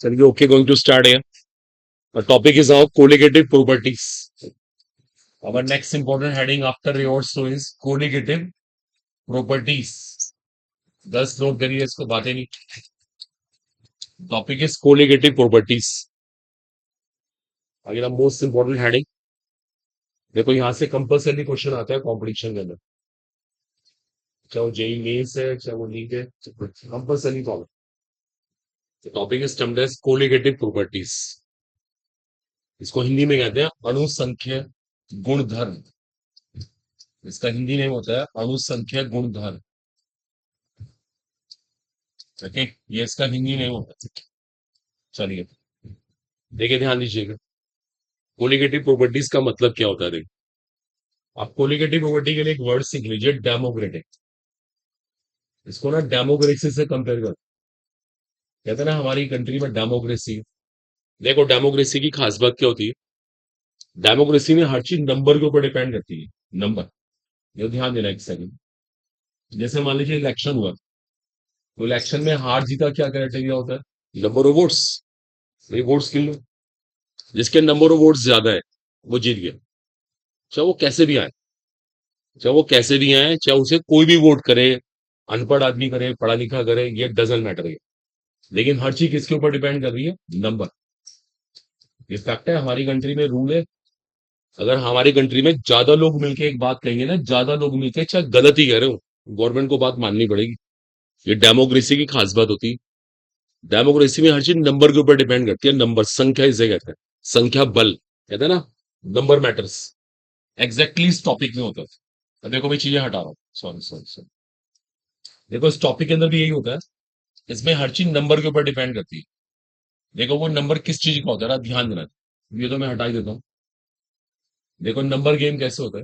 चलिए, okay, going to start here. The topic is now colligative properties. Our next important heading after yours so is colligative properties. 10 note करिए इसको, बातें नहीं. Topic is colligative properties. अगला most important heading. देखो, यहां से compulsory question आता है कॉम्पिटिशन के अंदर, चाहे वो जेई मेंस है चाहे वो नीट है, compulsory topic. Topic is termed as colligative properties. इसको हिंदी में कहते हैं अनुसंख्य गुणधर्म. इसका हिंदी नेम होता है अनुसंख्य गुणधर्म. ओके, ये इसका हिंदी नेम होता है. चलिए, देखिए, ध्यान दीजिएगा. कोलिगेटिव प्रॉपर्टीज का मतलब क्या होता है. देखिए, आप कोलिगेटिव प्रॉपर्टी के लिए एक वर्ड सीख लीजिए, डेमोक्रेटिक. इसको ना डेमोक्रेसी से कंपेयर कर. कहते हैं ना हमारी कंट्री में डेमोक्रेसी है. देखो, डेमोक्रेसी की खास बात क्या होती है. डेमोक्रेसी में हर चीज नंबर के ऊपर डिपेंड करती है. नंबर, ये ध्यान देना एक सेकंड. जैसे मान लीजिए इलेक्शन हुआ, तो इलेक्शन में हार जीता क्या क्राइटेरिया होता है. Number of votes. ये वोट्स गिन लो, जिसके नंबर ऑफ वोट्स ज्यादा है वो जीत गया. चाहे वो कैसे भी आए, चाहे वो कैसे भी आए, चाहे उसे कोई भी वोट करे, अनपढ़ आदमी करे, पढ़ा लिखा करे, ये डजंट मैटर. लेकिन हर चीज किसके ऊपर डिपेंड कर रही है. नंबर. ये फैक्ट है. हमारी कंट्री में रूल है, अगर हमारी कंट्री में ज्यादा लोग मिलके एक बात कहेंगे ना, ज्यादा लोग मिलके, चाहे गलत ही कह रहे हो, गवर्नमेंट को बात माननी पड़ेगी. ये डेमोक्रेसी की खास बात होती है. डेमोक्रेसी में हर चीज नंबर के ऊपर डिपेंड करती है. नंबर, संख्या इसे कहते हैं. संख्या बल कहते हैं ना. Number matters. एग्जैक्टली इस टॉपिक में होता है. अब देखो, मैं चीजें हटा रहा हूँ. Sorry sorry sorry. देखो, इस टॉपिक के अंदर भी यही होता है. इसमें हर चीज नंबर के ऊपर डिपेंड करती है. देखो, वो नंबर किस चीज का होता है ना, ध्यान देना. ये तो मैं हटा ही देता हूँ. देखो, नंबर गेम कैसे होता है,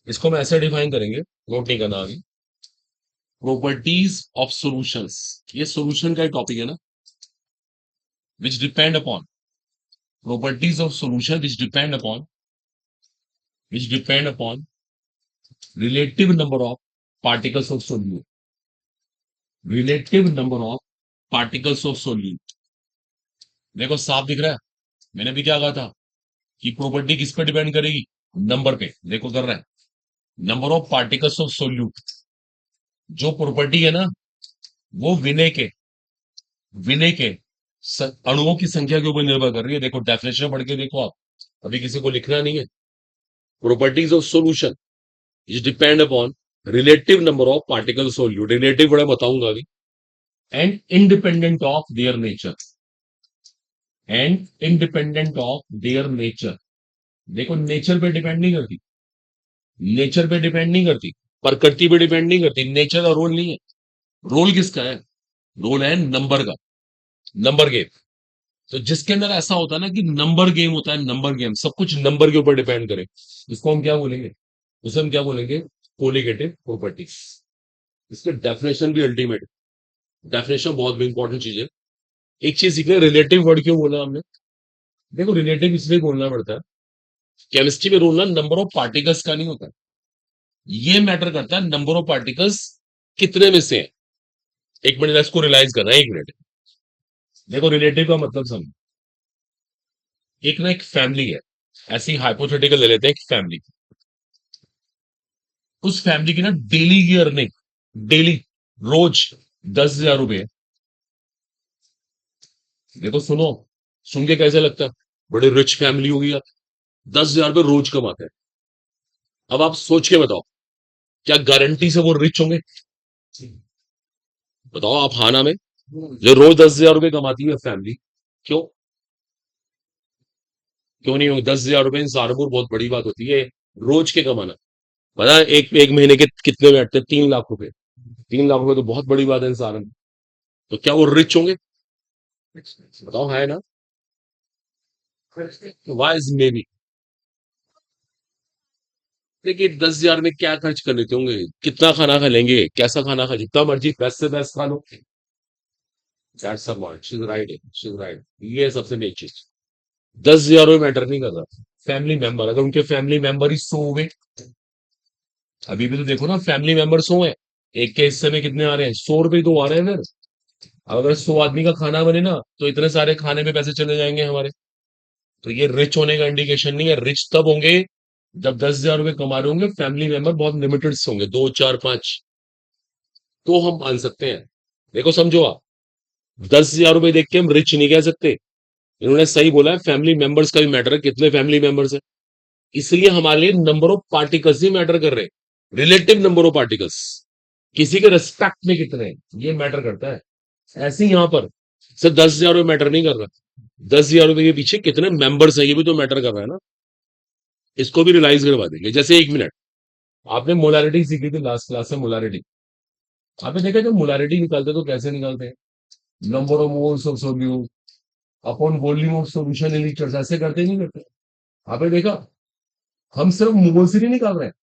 इसको हम ऐसे डिफाइन करेंगे, नोट नहीं करना आगे. प्रॉपर्टीज ऑफ सॉल्यूशंस, ये सॉल्यूशन का टॉपिक है ना. विच depend upon, properties of solution which depend upon relative number of particles of solute. Relative number of particles of solute. देखो, साफ दिख रहा है. मैंने भी क्या कहा था कि प्रॉपर्टी किस पे डिपेंड करेगी. नंबर पे. देखो, कर रहा है. Number of particles of solute. जो प्रॉपर्टी है ना, वो विनय के अणुओं की संख्या के ऊपर निर्भर कर रही है. देखो, डेफिनेशन पढ़ के देखो आप, अभी किसी को लिखना नहीं है. Properties of solution is depend upon relative number of particle solute. Relative बड़ा बताऊंगा अभी. And independent of their nature. देखो, नेचर पे डिपेंड नहीं करती. प्रकृति पे डिपेंड नहीं करती. नेचर का रोल नहीं है. रोल किसका है. रोल है नंबर का. Number game. तो जिसके अंदर ऐसा होता है ना कि नंबर गेम होता है, नंबर गेम, सब कुछ नंबर के ऊपर डिपेंड करे, इसको हम क्या बोलेंगे. उसे हम क्या बोलेंगे. Colligative properties. इसके डेफिनेशन भी अल्टीमेट. डेफिनेशन बहुत इंपॉर्टेंट चीज है. एक चीज सीखने, रिलेटिव वर्ड क्यों बोला हमने. देखो, रिलेटिव इसलिए बोलना पड़ता है, केमिस्ट्री में रूल ना नंबर ऑफ पार्टिकल्स का नहीं होता. ये मैटर करता है नंबर ऑफ पार्टिकल्स कितने में से है. एक मिनट, इसको रियलाइज करना है. एक मिनट. देखो, रिलेटिव का मतलब समझो. एक ना एक फैमिली है, ऐसी हाइपोथेटिकल ले लेते हैं. एक फैमिली, उस फैमिली की ना डेली की अर्निंग, डेली, रोज 10,000 रुपए. देखो, सुनो, सुन के कैसे लगता है बड़ी रिच फैमिली होगी यार, 10,000 रुपए रोज कमाते हैं. अब आप सोच के बताओ, क्या गारंटी से वो रिच होंगे. बताओ आप, हाँ ना में. जो रोज 10,000 रुपए कमाती है फैमिली, क्यों क्यों नहीं होगी. 10,000 रुपए इंसान को बहुत बड़ी बात होती है, रोज के कमाना. पता है एक एक महीने के कितने बैठते हैं. 3 लाख रुपए. 3 लाख रुपए तो बहुत बड़ी बात है इंसान में. तो क्या वो रिच होंगे. बताओ, है ना. Why is maybe. देखिए, 10,000 में क्या खर्च कर लेते होंगे. कितना खाना खा लेंगे, कैसा खाना खा, जितना मर्जी बेस्ट से बेस्ट खा लो. That's a point. She is right. She is right. ये सबसे मेन चीज. 10,000 रुपए मैटर नहीं कर रहा. फैमिली मेंबर, अगर उनके फैमिली मेंबर ही 100 हो गए, अभी भी तो देखो ना, फैमिली मेंबर 100 है, एक के हिस्से में कितने आ रहे हैं. 100 रुपए तो आ रहे हैं फिर. अब अगर 100 आदमी का खाना बने ना तो इतने सारे खाने में पैसे चले जाएंगे हमारे। तो ये रिच होने का इंडिकेशन नहीं है। रिच तब होंगे जब 10,000 रुपए कमा रहे होंगे, फैमिली मेंबर बहुत लिमिटेड होंगे, 2 4 5, तो हम मान सकते हैं। देखो समझो आप, 10,000 रुपए देख के हम रिच नहीं कह सकते। इन्होंने सही बोला है, फैमिली मेंबर्स का भी मैटर है, कितने फैमिली मेंबर्स है। इसलिए हमारे लिए number of particles he matter कर रहे हैं, रिलेटिव नंबर ऑफ पार्टिकल्स, किसी के रिस्पेक्ट में कितने हैं, ये मैटर करता है। ऐसे ही यहां पर सिर्फ 10,000 रुपये मैटर नहीं कर रहा, 10,000 रुपए के पीछे कितने मेंबर्स हैं ये भी तो मैटर कर रहा है ना। इसको भी रियलाइज करवा देंगे। जैसे 1 मिनट, आपने मोलारिटी सीखी थी लास्ट क्लास में, मोलारिटी। आपने देखा जब मोलारिटी निकालते तो कैसे निकालते हैं, number of moles of solute upon volume of solution in litres, ऐसे करते नहीं करते। आपने देखा, हम सिर्फ मोल्स ही नहीं निकाल रहे हैं,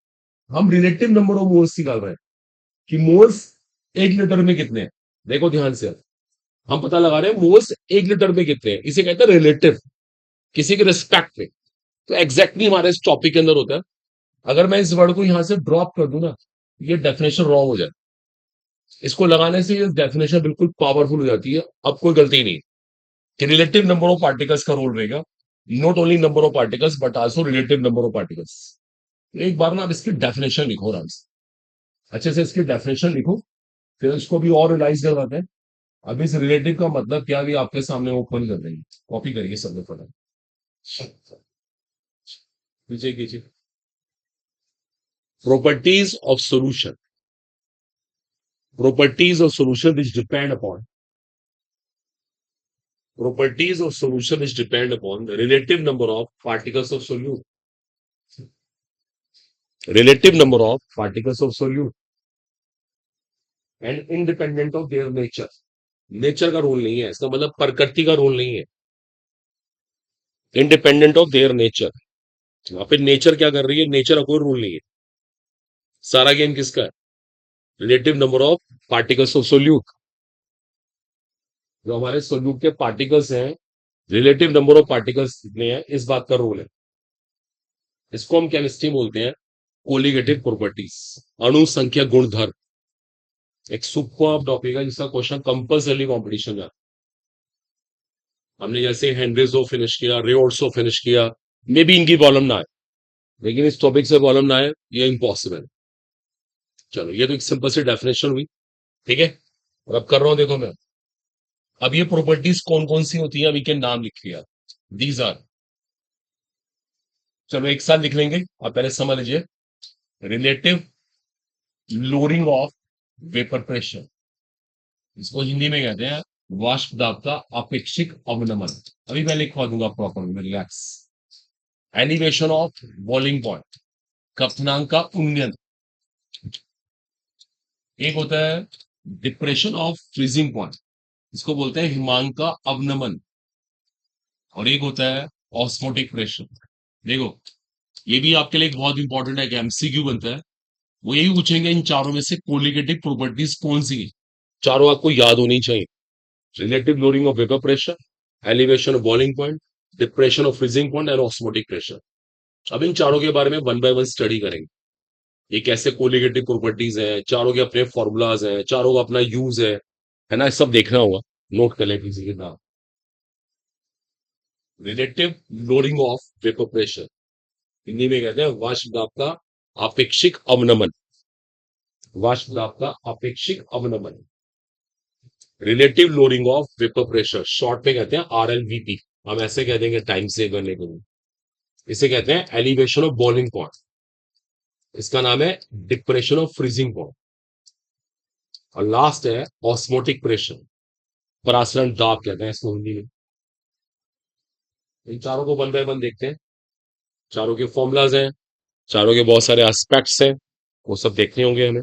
हम रिलेटिव नंबर ऑफ मोल्स निकाल रहे हैं कि मोल्स 1 लीटर में कितने हैं। देखो ध्यान से, हम पता लगा रहे हैं मोल्स 1 लीटर में कितने हैं, इसे कहते हैं रिलेटिव, किसी के रिस्पेक्ट में। तो एग्जैक्टली हमारे इस टॉपिक के अंदर होता है। अगर मैं इस वर्ड को यहां से ड्रॉप कर दूं ना, ये डेफिनेशन रॉन्ग हो जाए। इसको लगाने से ये डेफिनेशन बिल्कुल पावरफुल हो जाती है। अब कोई गलती नहीं कि रिलेटिव नंबर ऑफ पार्टिकल्स का रोल रहेगा, not only number of particles but also relative number of particles. एक बार ना आप इसकी डेफिनेशन लिखो आराम से, अच्छे से इसकी डेफिनेशन लिखो, फिर इसको भी और रियलाइज करवाते हैं। अब इस रिलेटिव का मतलब क्या भी आपके सामने ओपन कर देंगे, कॉपी करिए सब लोग फटाफट, नीचे कीजिए। Properties of solution, properties of solution which depend upon properties of solution which depend upon the relative number of particles of solute, relative number of particles of solute and independent of their nature। Nature का role नहीं है, इसका मतलब प्रकृति का role नहीं है, independent of their nature. वहां पे नेचर क्या कर रही है, नेचर का कोई रूल नहीं है। सारा गेम किसका है, relative number of particles of solute. जो हमारे सोल्यूट के पार्टिकल्स हैं, रिलेटिव नंबर ऑफ पार्टिकल्स कितने हैं, इस बात का रोल है। इसको हम केमिस्ट्री बोलते हैं कोलिगेटिव प्रॉपर्टीज, अणु संख्या गुणधर्म। एक सुपर टॉपिक है जिसका क्वेश्चन कंपल्सरी कॉम्पिटिशन में आता है। हमने जैसे हेनरीजो फिनिश किया, रेओर्सो फिनिश किया, मे बी इनकी प्रॉब्लम ना आए, लेकिन इस टॉपिक से प्रॉब्लम ना आए ये इम्पॉसिबल। चलो ये तो एक सिंपल सी डेफिनेशन हुई, ठीक है। और अब कर रहा हूं, देखो मैं, अब ये प्रॉपर्टीज कौन कौन सी होती है, अभी के नाम लिख लिया। दीज आर, चलो एक साथ लिख लेंगे, आप पहले समझ लीजिए। Relative lowering of vapour pressure, इसको हिंदी में कहते हैं वाष्प दाब का अपेक्षिक अवनमन। अभी मैं लिखवा दूंगा प्रॉपर में, relax. Elevation of boiling point, क्वथनांक का उन्नयन। एक होता है डिप्रेशन ऑफ फ्रीजिंग पॉइंट, इसको बोलते हैं हिमांक का अवनमन। और एक होता है ऑस्मोटिक प्रेशर। देखो ये भी आपके लिए बहुत इंपॉर्टेंट है कि एमसीक्यू बनता है। वो यही पूछेंगे इन चारों में से कोलिगेटिव प्रॉपर्टीज कौन सी है, चारों आपको याद होनी चाहिए। Relative lowering of vapour pressure, elevation of boiling point, depression of freezing point and osmotic pressure. अब इन चारों के बारे में वन बाय वन स्टडी करेंगे। ये कैसे कोलिगेटिव प्रॉपर्टीज हैं, चारों के अपने फॉर्मूलाज हैं, चारों का अपना यूज है ना, सब देखना होगा। नोट कर लें किसी के नाम। Relative lowering of vapour pressure, Hindi में कहते हैं वाष्प दाब का अपेक्षिक अवनमन, वाष्प दाब का अपेक्षिक अवनमन। Relative lowering of vapour pressure, short में कहते हैं आरएलवीपी, हम ऐसे कह देंगे टाइम सेव करने के लिए। इसे कहते हैं एलिवेशन ऑफ बॉइलिंग पॉइंट, इसका नाम है डिप्रेशन ऑफ फ्रीजिंग पॉइंट। और लास्ट है ऑस्मोटिक प्रेशर, परासरण दाब कहते हैं इसको हिंदी में। इन चारों को वन बाय वन देखते हैं। चारों के फॉर्मूलाज हैं, चारों के बहुत सारे एस्पेक्ट्स हैं, वो सब देखने होंगे हमें,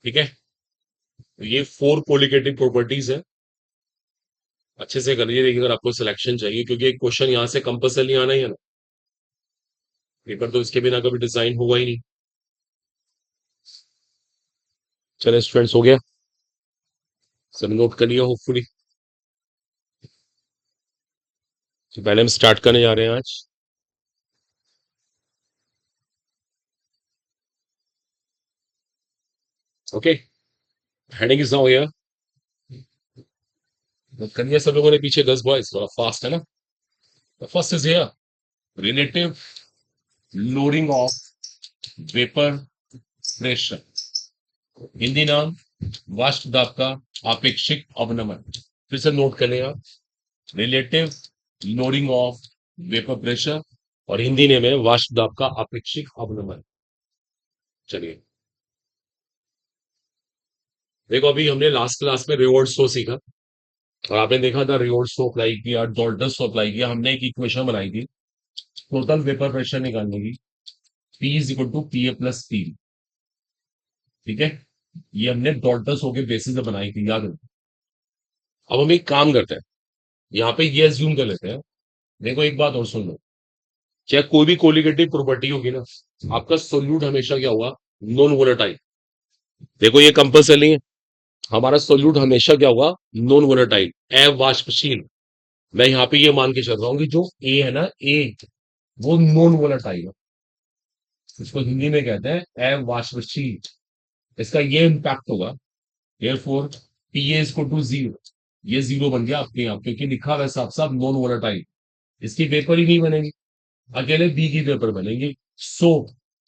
ठीक है। तो ये 4 कोलिगेटिव प्रॉपर्टीज है, अच्छे से कर लीजिए। देखिए अगर आपको सिलेक्शन चाहिए, क्योंकि एक क्वेश्चन यहाँ से कंपल्सरी आना ही है ना, पेपर तो इसके बिना कभी डिजाइन होगा ही नहीं। चले स्टूडेंट्स, हो गया सब नोट कर लिया होपफुली। तो पहले हम स्टार्ट करने जा रहे हैं आज। ओके, हेडिंग कितना हो गया? करिए सब लोगों ने पीछे 10 बॉयज, थोड़ा फास्ट है ना। First is here, relative lowering of vapour pressure. Hindi नाम, वाष्प दाब का आपेक्षिक अवनमन। फिर से नोट कर लेगा, relative lowering of vapour pressure, और हिंदी नेम है वाष्प दाब का आपेक्षिक अवनमन। चलिए देखो, अभी हमने लास्ट क्लास में रिवॉर्ड स्लो सीखा, और आपने देखा था रिवॉर्ड स्लो अप्लाई किया, डॉल्टन स्लो अप्लाई किया, हमने एक इक्वेशन बनाई थी टोटल वेपर प्रेशर निकालने की, P is equal to P A plus P. ठीक है, ये हमने डॉल्टन स्लो के बेसिस पे बनाई थी, याद रखो। अब हम एक काम करते हैं, यहाँ पे ये अज्यूम कर लेते हैं। देखो एक बात और सुन लो, चाहे कोई भी कोलिगेटिव प्रॉपर्टी होगी ना, आपका सोल्यूट हमेशा क्या होगा? Non volatile. देखो ये कंपल्सरी है, हमारा सोल्यूट हमेशा क्या होगा? नॉन वोलेटाइल, अवाष्पशील। मैं यहाँ पे ये मान के चल रहा हूँ कि जो ए है ना, ए, वो नॉन वोलेटाइल है। इसको हिंदी में कहते हैं अवाष्पशील। इसका ये इंपैक्ट होगा, therefore P A equal to zero. ये जीरो बन गया आपके यहाँ, क्योंकि लिखा हुआ है साफ साफ नॉन वोलेटाइल। इसकी पेपर ही नहीं बनेगी, अकेले बी की पेपर बनेगी। So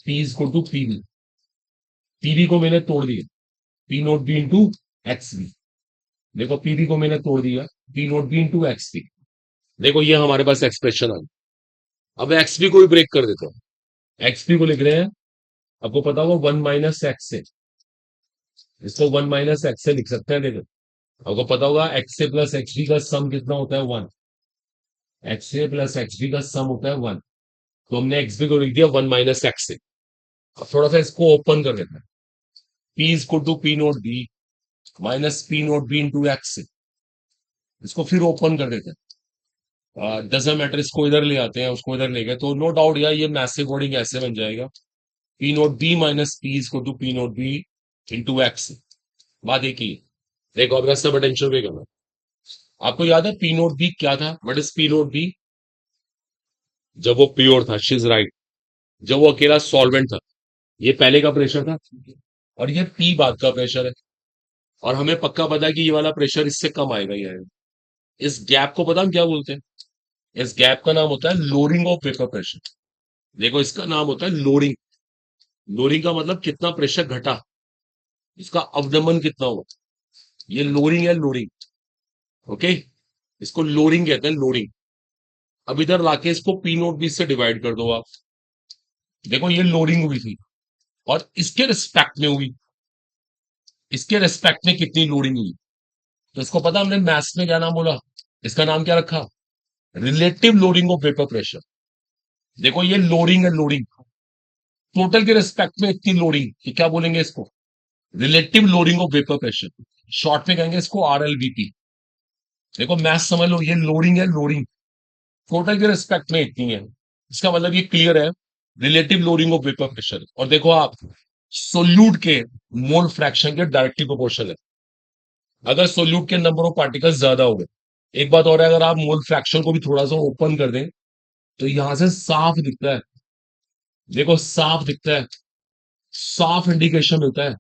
P equal to PV, PV को मैंने तोड़ दिया, P note B into X B. देखो पीवी को मैंने तोड़ दिया, P note B into X B. देखो ये हमारे पास एक्सप्रेशन आ गई। अब एक्सपी को भी ब्रेक कर देते हैं, एक्सपी को लिख रहे हैं, आपको पता होगा 1 - एक्स से, इसको 1 - एक्स से लिख सकते हैं। देखो आपको पता होगा एक्स ए प्लस एक्स बी का सम कितना होता है? 1। एक्स ए प्लस एक्स बी का सम होता है 1। तो हमने एक्स बी को लिख दिया 1 - एक्स से। अब थोड़ा सा इसको ओपन कर देते हैं, P is to P note B minus P note B into X से। इसको फिर ओपन कर देते हैं, डजंट मैटर, इसको इधर ले आते हैं, उसको इधर ले गए, तो नो डाउट यार ये मैसिव वर्डिंग ऐसे बन जाएगा, P note B minus P is to P note B into X. बात एक ही है। देखो अब रस्ट पोटेंशियल पे करना, आपको याद है पी नोट बी क्या था? What is P note B? जब वो प्योर था, शी इज राइट, जब वो अकेला सॉल्वेंट था, ये पहले का प्रेशर था, और ये पी बाद का प्रेशर है। और हमें पक्का पता है कि ये वाला प्रेशर इससे कम आएगा ही आएगा। इस गैप को पता हम क्या बोलते हैं? इस गैप का नाम होता है लोअरिंग ऑफ वेपर प्रेशर। देखो इसका नाम होता है लोअरिंग। लोअरिंग का मतलब कितना प्रेशर घटा, इसका अवनमन कितना हुआ, ये लोअरिंग है, लोअरिंग। ओके, इसको लोअरिंग कहते हैं, लोअरिंग। अब इधर लाके इसको पी नोट बी से डिवाइड कर दो आप। देखो ये लोअरिंग हुई थी, और इसके रिस्पेक्ट में हुई, इसके रिस्पेक्ट में कितनी लोडिंग हुई। तो इसको पता हमने मैथ्स में क्या नाम बोला? इसका नाम क्या रखा? Relative lowering of vapour pressure. देखो ये लोडिंग है, लोडिंग टोटल के रिस्पेक्ट में इतनी लोडिंग, कि क्या बोलेंगे इसको? Relative lowering of vapour pressure. Short में कहेंगे इसको आरएलवीपी। देखो मैथ्स समझ लो, ये लोडिंग है, लोडिंग टोटल के रिस्पेक्ट में इतनी है। इसका मतलब ये क्लियर है, relative lowering of vapour pressure. और देखो आप, सोल्यूट के मोल फ्रैक्शन के डायरेक्टली प्रोपोर्शनल है। अगर सोल्यूट के नंबर ऑफ पार्टिकल्स ज्यादा हो गए, एक बात और है, अगर आप मोल फ्रैक्शन को भी थोड़ा सा ओपन कर दें, तो यहां से साफ दिखता है। देखो साफ दिखता है, साफ इंडिकेशन मिलता है,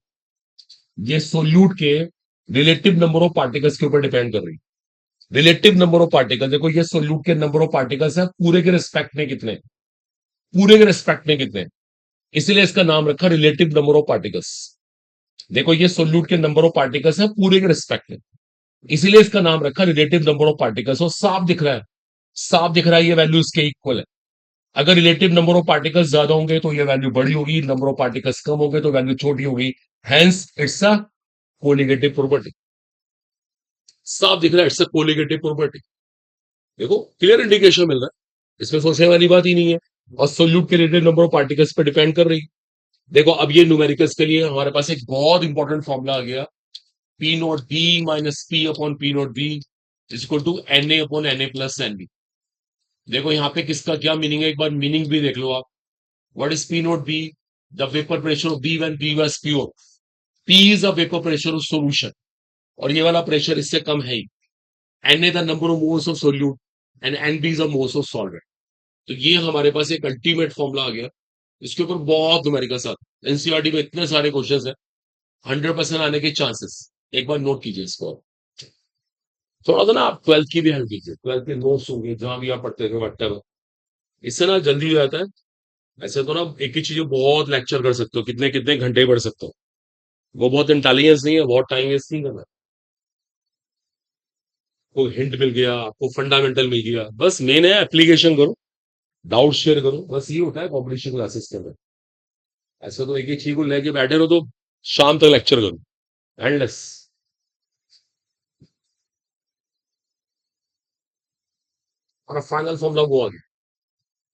ये सोल्यूट के रिलेटिव नंबर ऑफ पार्टिकल्स के ऊपर डिपेंड कर रही है। रिलेटिव नंबर ऑफ पार्टिकल, देखो ये सोल्यूट के नंबर ऑफ पार्टिकल्स है पूरे के रिस्पेक्ट में कितने, पूरे के रिस्पेक्ट में कितने, इसीलिए इसका नाम रखा रिलेटिव नंबर ऑफ पार्टिकल्स। देखो ये सोल्यूट के नंबर ऑफ पार्टिकल्स है पूरे के रिस्पेक्ट में, इसीलिए इसका नाम रखा रिलेटिव नंबर ऑफ पार्टिकल्स। और साफ दिख रहा है, साफ दिख रहा है, ये वैल्यू इसके इक्वल है। अगर रिलेटिव नंबर ऑफ पार्टिकल्स ज्यादा होंगे तो ये वैल्यू बड़ी होगी, नंबर ऑफ पार्टिकल्स कम होंगे तो वैल्यू छोटी होगी। Hence it's a colligative property. साफ दिख रहा है, इट्स अ कोलिगेटिव प्रॉपर्टी। देखो क्लियर इंडिकेशन मिल रहा है, इसमें सोचने वाली बात ही नहीं है। और सोल्यूट के रिलेटिव नंबर ऑफ पार्टिकल्स पे डिपेंड कर रही है। देखो अब ये न्यूमेरिकल्स के लिए हमारे पास एक बहुत इंपॉर्टेंट फॉर्मूला आ गया, P naught B minus P upon P naught B is equal to N A upon N A plus N B. देखो यहाँ पे किसका क्या मीनिंग है, एक बार मीनिंग भी देख लो आप। What is P naught B? The vapour pressure of B when B was pure. P is a vapour pressure of solution, और ये वाला प्रेशर इससे कम है ही। N A the number of moles of solute, and N B is a moles of solvent. तो ये हमारे पास एक अल्टीमेट फॉर्मूला आ गया। इसके ऊपर बहुत न्यूमेरिकल्स आते हैं, एनसीईआरटी में इतने सारे क्वेश्चंस हैं, 100% आने के चांसेस। एक बार नोट कीजिए इसको। थोड़ा सा ना आप ट्वेल्थ की भी हेल्प कीजिए, ट्वेल्थ के नोट्स होंगे जहां भी आप पढ़ते थे वट, इससे ना जल्दी हो जाता है। ऐसे तो ना एक ही चीज बहुत लेक्चर कर सकते हो, कितने कितने घंटे पढ़ सकते हो। वो बहुत इंटेलिजेंस नहीं है, बहुत टाइम वेस्ट नहीं करना। को हिंट मिल गया, आपको फंडामेंटल मिल गया, बस मेन है एप्लीकेशन करो, डाउट शेयर करो, बस ये होता है कॉम्पिटिशन क्लासेस के अंदर। ऐसे तो एक ही चीज को लेके बैठे रहो तो शाम तक लेक्चर करो, एंडलेस। और फाइनल फॉर्मूला वो आ गया,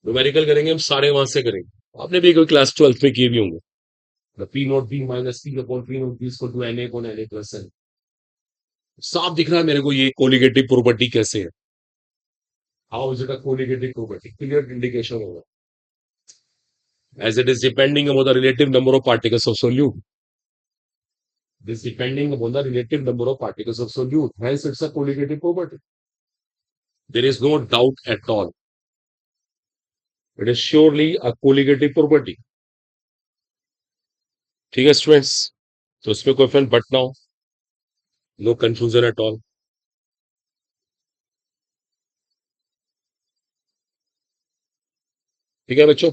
न्यूमेरिकल करेंगे हम सारे वहां से करेंगे। आपने भी कोई क्लास ट्वेल्थ में किए भी होंगे। P naught B minus P upon P naught B equal to N A upon N A plus N. साफ दिख रहा है मेरे को ये कोलिगेटिव प्रॉपर्टी कैसे है। How is it a colligative property, clear indication होगा। As it is depending upon the relative number of particles of solute. This depending upon the relative number of particles of solute. Hence, it's a colligative property. There is no doubt at all. It is surely a colligative property. ठीक है students, तो इसमें कोई फर्क but ना हो, no confusion at all. ठीक है बच्चों।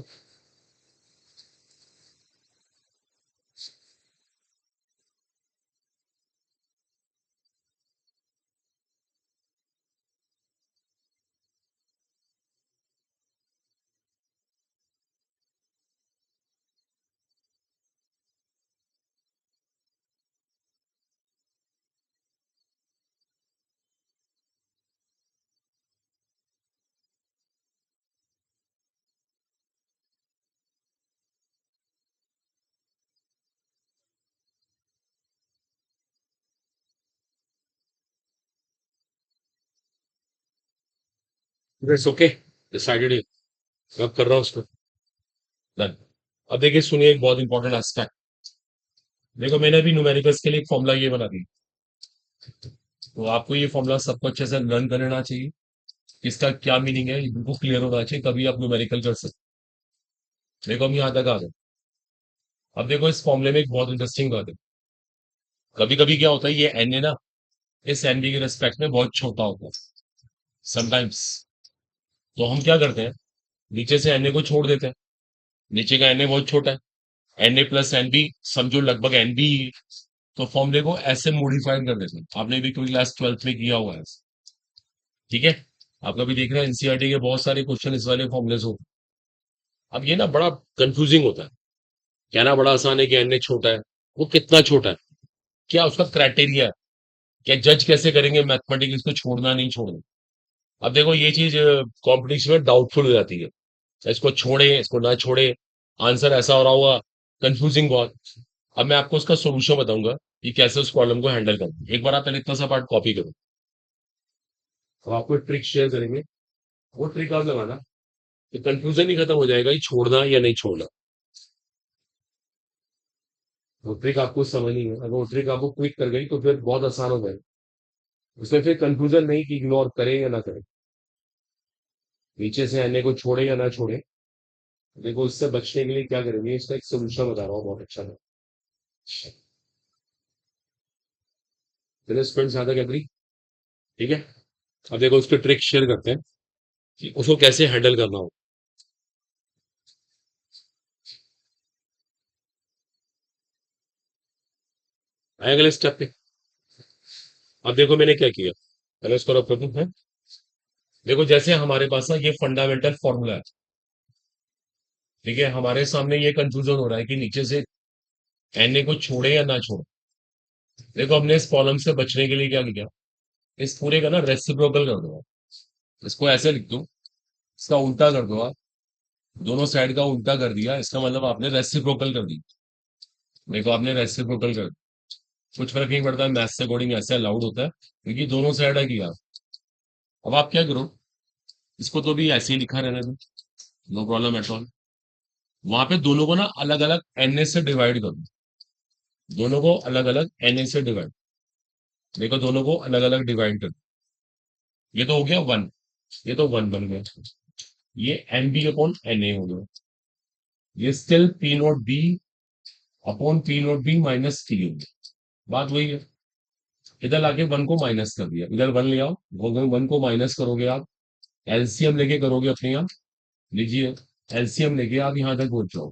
It's okay, decided. अब कर रहा हूँ उसको, डन। अब देखिए सुनिए एक बहुत इंपॉर्टेंट एस्पेक्ट। देखो मैंने अभी न्यूमेरिकल्स के लिए एक फॉर्मूला ये बना दी, तो आपको ये फॉर्मूला सबको अच्छे से लर्न कर लेना चाहिए। इसका क्या मीनिंग है बिल्कुल क्लियर होना चाहिए, तभी आप न्यूमेरिकल कर सकते। देखो हम यहाँ तक आ गए। अब देखो इस फॉर्मूले में एक बहुत इंटरेस्टिंग बात है। कभी कभी क्या होता है, ये एन ए ना इस एन बी के रेस्पेक्ट में बहुत छोटा होता है समटाइम्स। तो हम क्या करते हैं, नीचे से एन ए को छोड़ देते हैं। नीचे का एन ए बहुत छोटा है, N A plus N B समझो लगभग एन बी। तो फॉर्मूले को ऐसे मॉडिफाइड कर देते हैं, आपने भी कोई क्लास ट्वेल्थ में किया हुआ है। ठीक है, आप कभी देख रहे हैं एनसीईआरटी के बहुत सारे क्वेश्चन इस वाले फॉर्मूले से होते हैं। अब ये ना बड़ा कंफ्यूजिंग होता है, कहना बड़ा आसान है कि एन ए छोटा है, वो कितना छोटा है, क्या उसका क्राइटेरिया है, क्या जज कैसे करेंगे मैथमेटिक्स इसको छोड़ना नहीं छोड़ना। अब देखो ये चीज कॉम्पिटिशन में डाउटफुल हो जाती है, इसको छोड़े इसको ना छोड़े, आंसर ऐसा हो रहा होगा, कंफ्यूजिंग बहुत। अब मैं आपको उसका सोल्यूशन बताऊंगा कि कैसे उस प्रॉब्लम को हैंडल करना। एक बार आप पहले इतना सा पार्ट कॉपी करो, अब आपको एक ट्रिक शेयर करेंगे। वो ट्रिक आप लगाना तो कंफ्यूजन ही खत्म हो जाएगा, ये छोड़ना या नहीं छोड़ना। वो ट्रिक आपको समझ नहीं है, अगर वो ट्रिक आपको क्विक कर गई तो फिर बहुत आसान हो जाएगा। उसमें फिर कंफ्यूजन नहीं कि इग्नोर करे या ना करे, नीचे से आने को छोड़े या ना छोड़े। देखो इससे बचने के लिए क्या करेंगे, इसका एक सोल्यूशन बता रहा हूँ बहुत अच्छा है। चलिए स्टूडेंट्स यहाँ तक एग्री, ठीक है। अब देखो उसके ट्रिक शेयर करते हैं कि उसको कैसे हैंडल करना हो। आए अगले स्टेप पे। अब देखो मैंने क्या किया, पहले इसको रब कर दूं है। देखो जैसे हमारे पास ना ये फंडामेंटल फॉर्मूला है, ठीक है, हमारे सामने ये कंफ्यूजन हो रहा है कि नीचे से एन ए को छोड़े या ना छोड़े। देखो हमने इस प्रॉब्लम से बचने के लिए क्या किया, इस पूरे का ना रेसिप्रोकल कर दो आप। इसको ऐसे लिख दो, इसका उल्टा कर दो आप, दोनों साइड का उल्टा कर दिया, इसका मतलब आपने रेसिप्रोकल कर दी। देखो आपने रेसिप्रोकल कर, कुछ फर्क नहीं पड़ता, मैथ्स से अकॉर्डिंग ऐसे अलाउड होता है क्योंकि दोनों साइड है किया। अब आप क्या करो, इसको तो भी ऐसे ही लिखा रहने दो, नो प्रॉब्लम एट ऑल। वहां पे दोनों को ना अलग अलग एन ए से डिवाइड करो, दोनों को अलग अलग एन ए से डिवाइड। देखो दोनों को अलग अलग डिवाइड कर, ये तो हो गया वन, ये तो वन बन गया, ये N B upon N A हो गया, ये still P naught B upon P naught B minus T होगी। बात वही है। इधर लाके वन को माइनस कर दिया, इधर वन ले आओ, वन को माइनस करोगे आप, एलसीएम लेके करोगे अपने आप। लीजिए, एलसीएम लेके आप यहाँ तक पहुंच जाओ।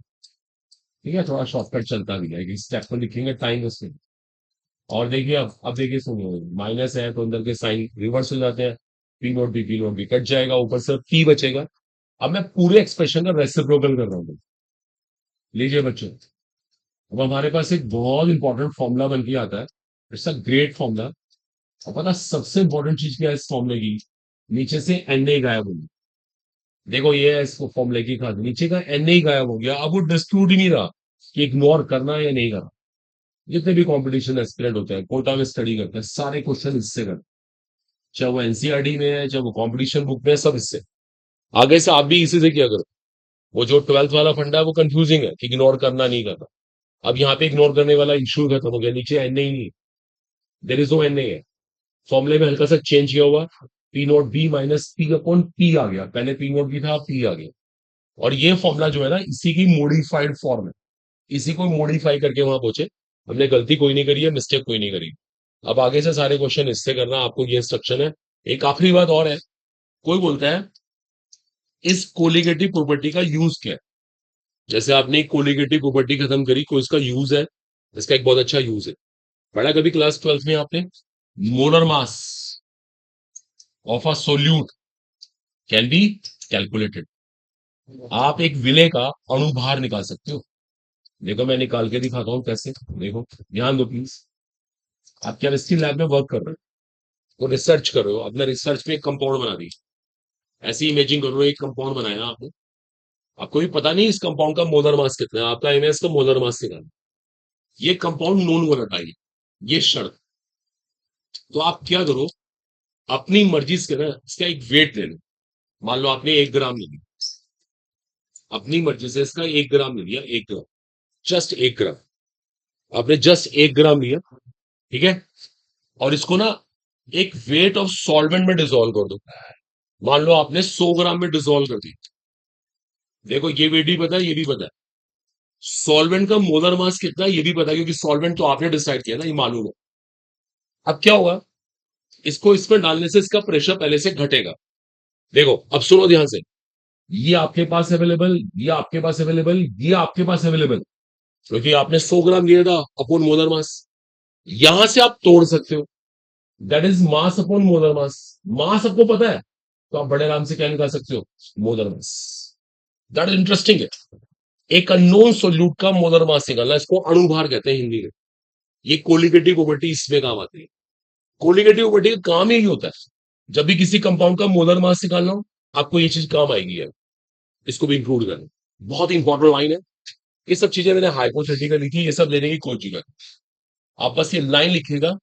ठीक है, थोड़ा शॉर्टकट चलता भी है, स्टेप को लिखेंगे टाइम उसमें। और देखिए, अब देखिए सुनिए, माइनस है तो अंदर के साइन रिवर्स हो जाते हैं। पी नोट बी कट जाएगा, ऊपर से पी बचेगा। अब मैं पूरे एक्सप्रेशन का रेसिप्रोकल कर रहा हूँ। लीजिए बच्चों, अब हमारे पास एक बहुत इंपॉर्टेंट फॉर्मूला बन के आता है। It's a great formula. और पता सबसे इंपॉर्टेंट चीज क्या है इस फॉर्मूले की? नीचे से एन ए गायब हो गया। देखो ये है इसको फॉर्मूले की खाद, नीचे का एन ए गायब हो गया। अब वो डिस्प्यूट ही नहीं रहा कि इग्नोर करना है या नहीं करना। जितने भी कंपटीशन एस्पिरेंट होते हैं, कोटा में स्टडी करते हैं, सारे क्वेश्चन इससे करते हैं। चाहे वो एनसीईआरटी में है, चाहे वो कंपटीशन बुक में है, सब इससे। आगे से आप भी इसी से किया करो। वो जो ट्वेल्थ वाला फंडा है वो कंफ्यूजिंग है कि इग्नोर करना नहीं करना। अब यहाँ पे इग्नोर करने वाला इशू खत्म हो गया, नीचे एन ए ही नहीं, there is no N A. फॉर्मूले में हल्का सा चेंज किया हुआ, P naught B minus P upon P आ गया, पहले पी नॉट बी था, पी आ गया। और ये फॉर्मूला जो है ना, इसी की मॉडिफाइड फॉर्म है। इसी को मॉडिफाई करके वहां पहुंचे। हमने गलती कोई नहीं करी है, मिस्टेक कोई नहीं करी। अब आगे से सारे क्वेश्चन इससे करना, आपको ये इंस्ट्रक्शन है। एक आखिरी बात और है, कोई बोलता है इस कोलिगेटिव प्रॉपर्टी का यूज क्या है? जैसे आपने कोलिगेटिव प्रॉपर्टी खत्म करी, कोई इसका यूज है? इसका एक बहुत अच्छा यूज है। पढ़ा कभी क्लास 12 में आपने? Molar mass of a solute can be calculated. आप एक विलेय का अणुभार निकाल सकते हो। देखो मैं निकाल के दिखाता हूँ कैसे। देखो, ध्यान दो प्लीज। आप केमिस्ट्री लैब में वर्क कर रहे हो, वो रिसर्च कर रहे हो, अपने रिसर्च में एक कंपाउंड बना दी। ऐसी इमेजिंग कर रहे हो, एक कंपाउंड बनाया आपने। आपको भी पता नहीं इस कंपाउंड का मोलर मास कितना है, आपका एम है इसका मोलर मास निकालना। ये कंपाउंड नॉन वोलेटाइल, ये शर्त। तो आप क्या करो, अपनी मर्जी से ना इसका एक वेट ले लो। मान लो आपने 1 ग्राम ले लिया, अपनी मर्जी से इसका 1 ग्राम ले लिया, 1 ग्राम, जस्ट 1 ग्राम। आपने जस्ट 1 ग्राम लिया, ठीक है। और इसको ना एक वेट ऑफ सॉल्वेंट में डिसॉल्व कर दो। मान लो आपने 100 ग्राम में डिसॉल्व कर दी। देखो ये वेट भी पता है, ये भी पता है। सॉल्वेंट का मोलर मास कितना है ये भी पता है, क्योंकि सॉल्वेंट तो आपने डिसाइड किया ना, ये मालूम है। अब क्या होगा, इसको इसमें डालने से इसका प्रेशर पहले से घटेगा। देखो अब सुनो ध्यान से, ये आपके पास अवेलेबल, ये आपके पास अवेलेबल, ये आपके पास अवेलेबल, क्योंकि आपने 100 ग्राम लिया था अपॉन मोलर मास। यहां से आप तोड़ सकते हो, that is mass upon molar mass. Mass आपको पता है, तो आप बड़े आराम से क्या निकाल सकते हो, molar mass. That is interesting है। एक अननोन सोल्यूट का मोलर मास निकालना, इसको अणुभार कहते हैं हिंदी में। ये कोलिगेटिव प्रॉपर्टी इसमें काम आती है। कोलिगेटिव प्रॉपर्टी का काम यही होता है, जब भी किसी कंपाउंड का मोलर मास निकालना हो, आपको ये चीज काम आएगी है। इसको भी इंक्लूड करना, बहुत इंपॉर्टेंट लाइन है। ये सब चीजें मैंने हाइपोथेटिकल लिखी, ये सब लेने की कोशिश है। आप बस ये लाइन लिखिएगा,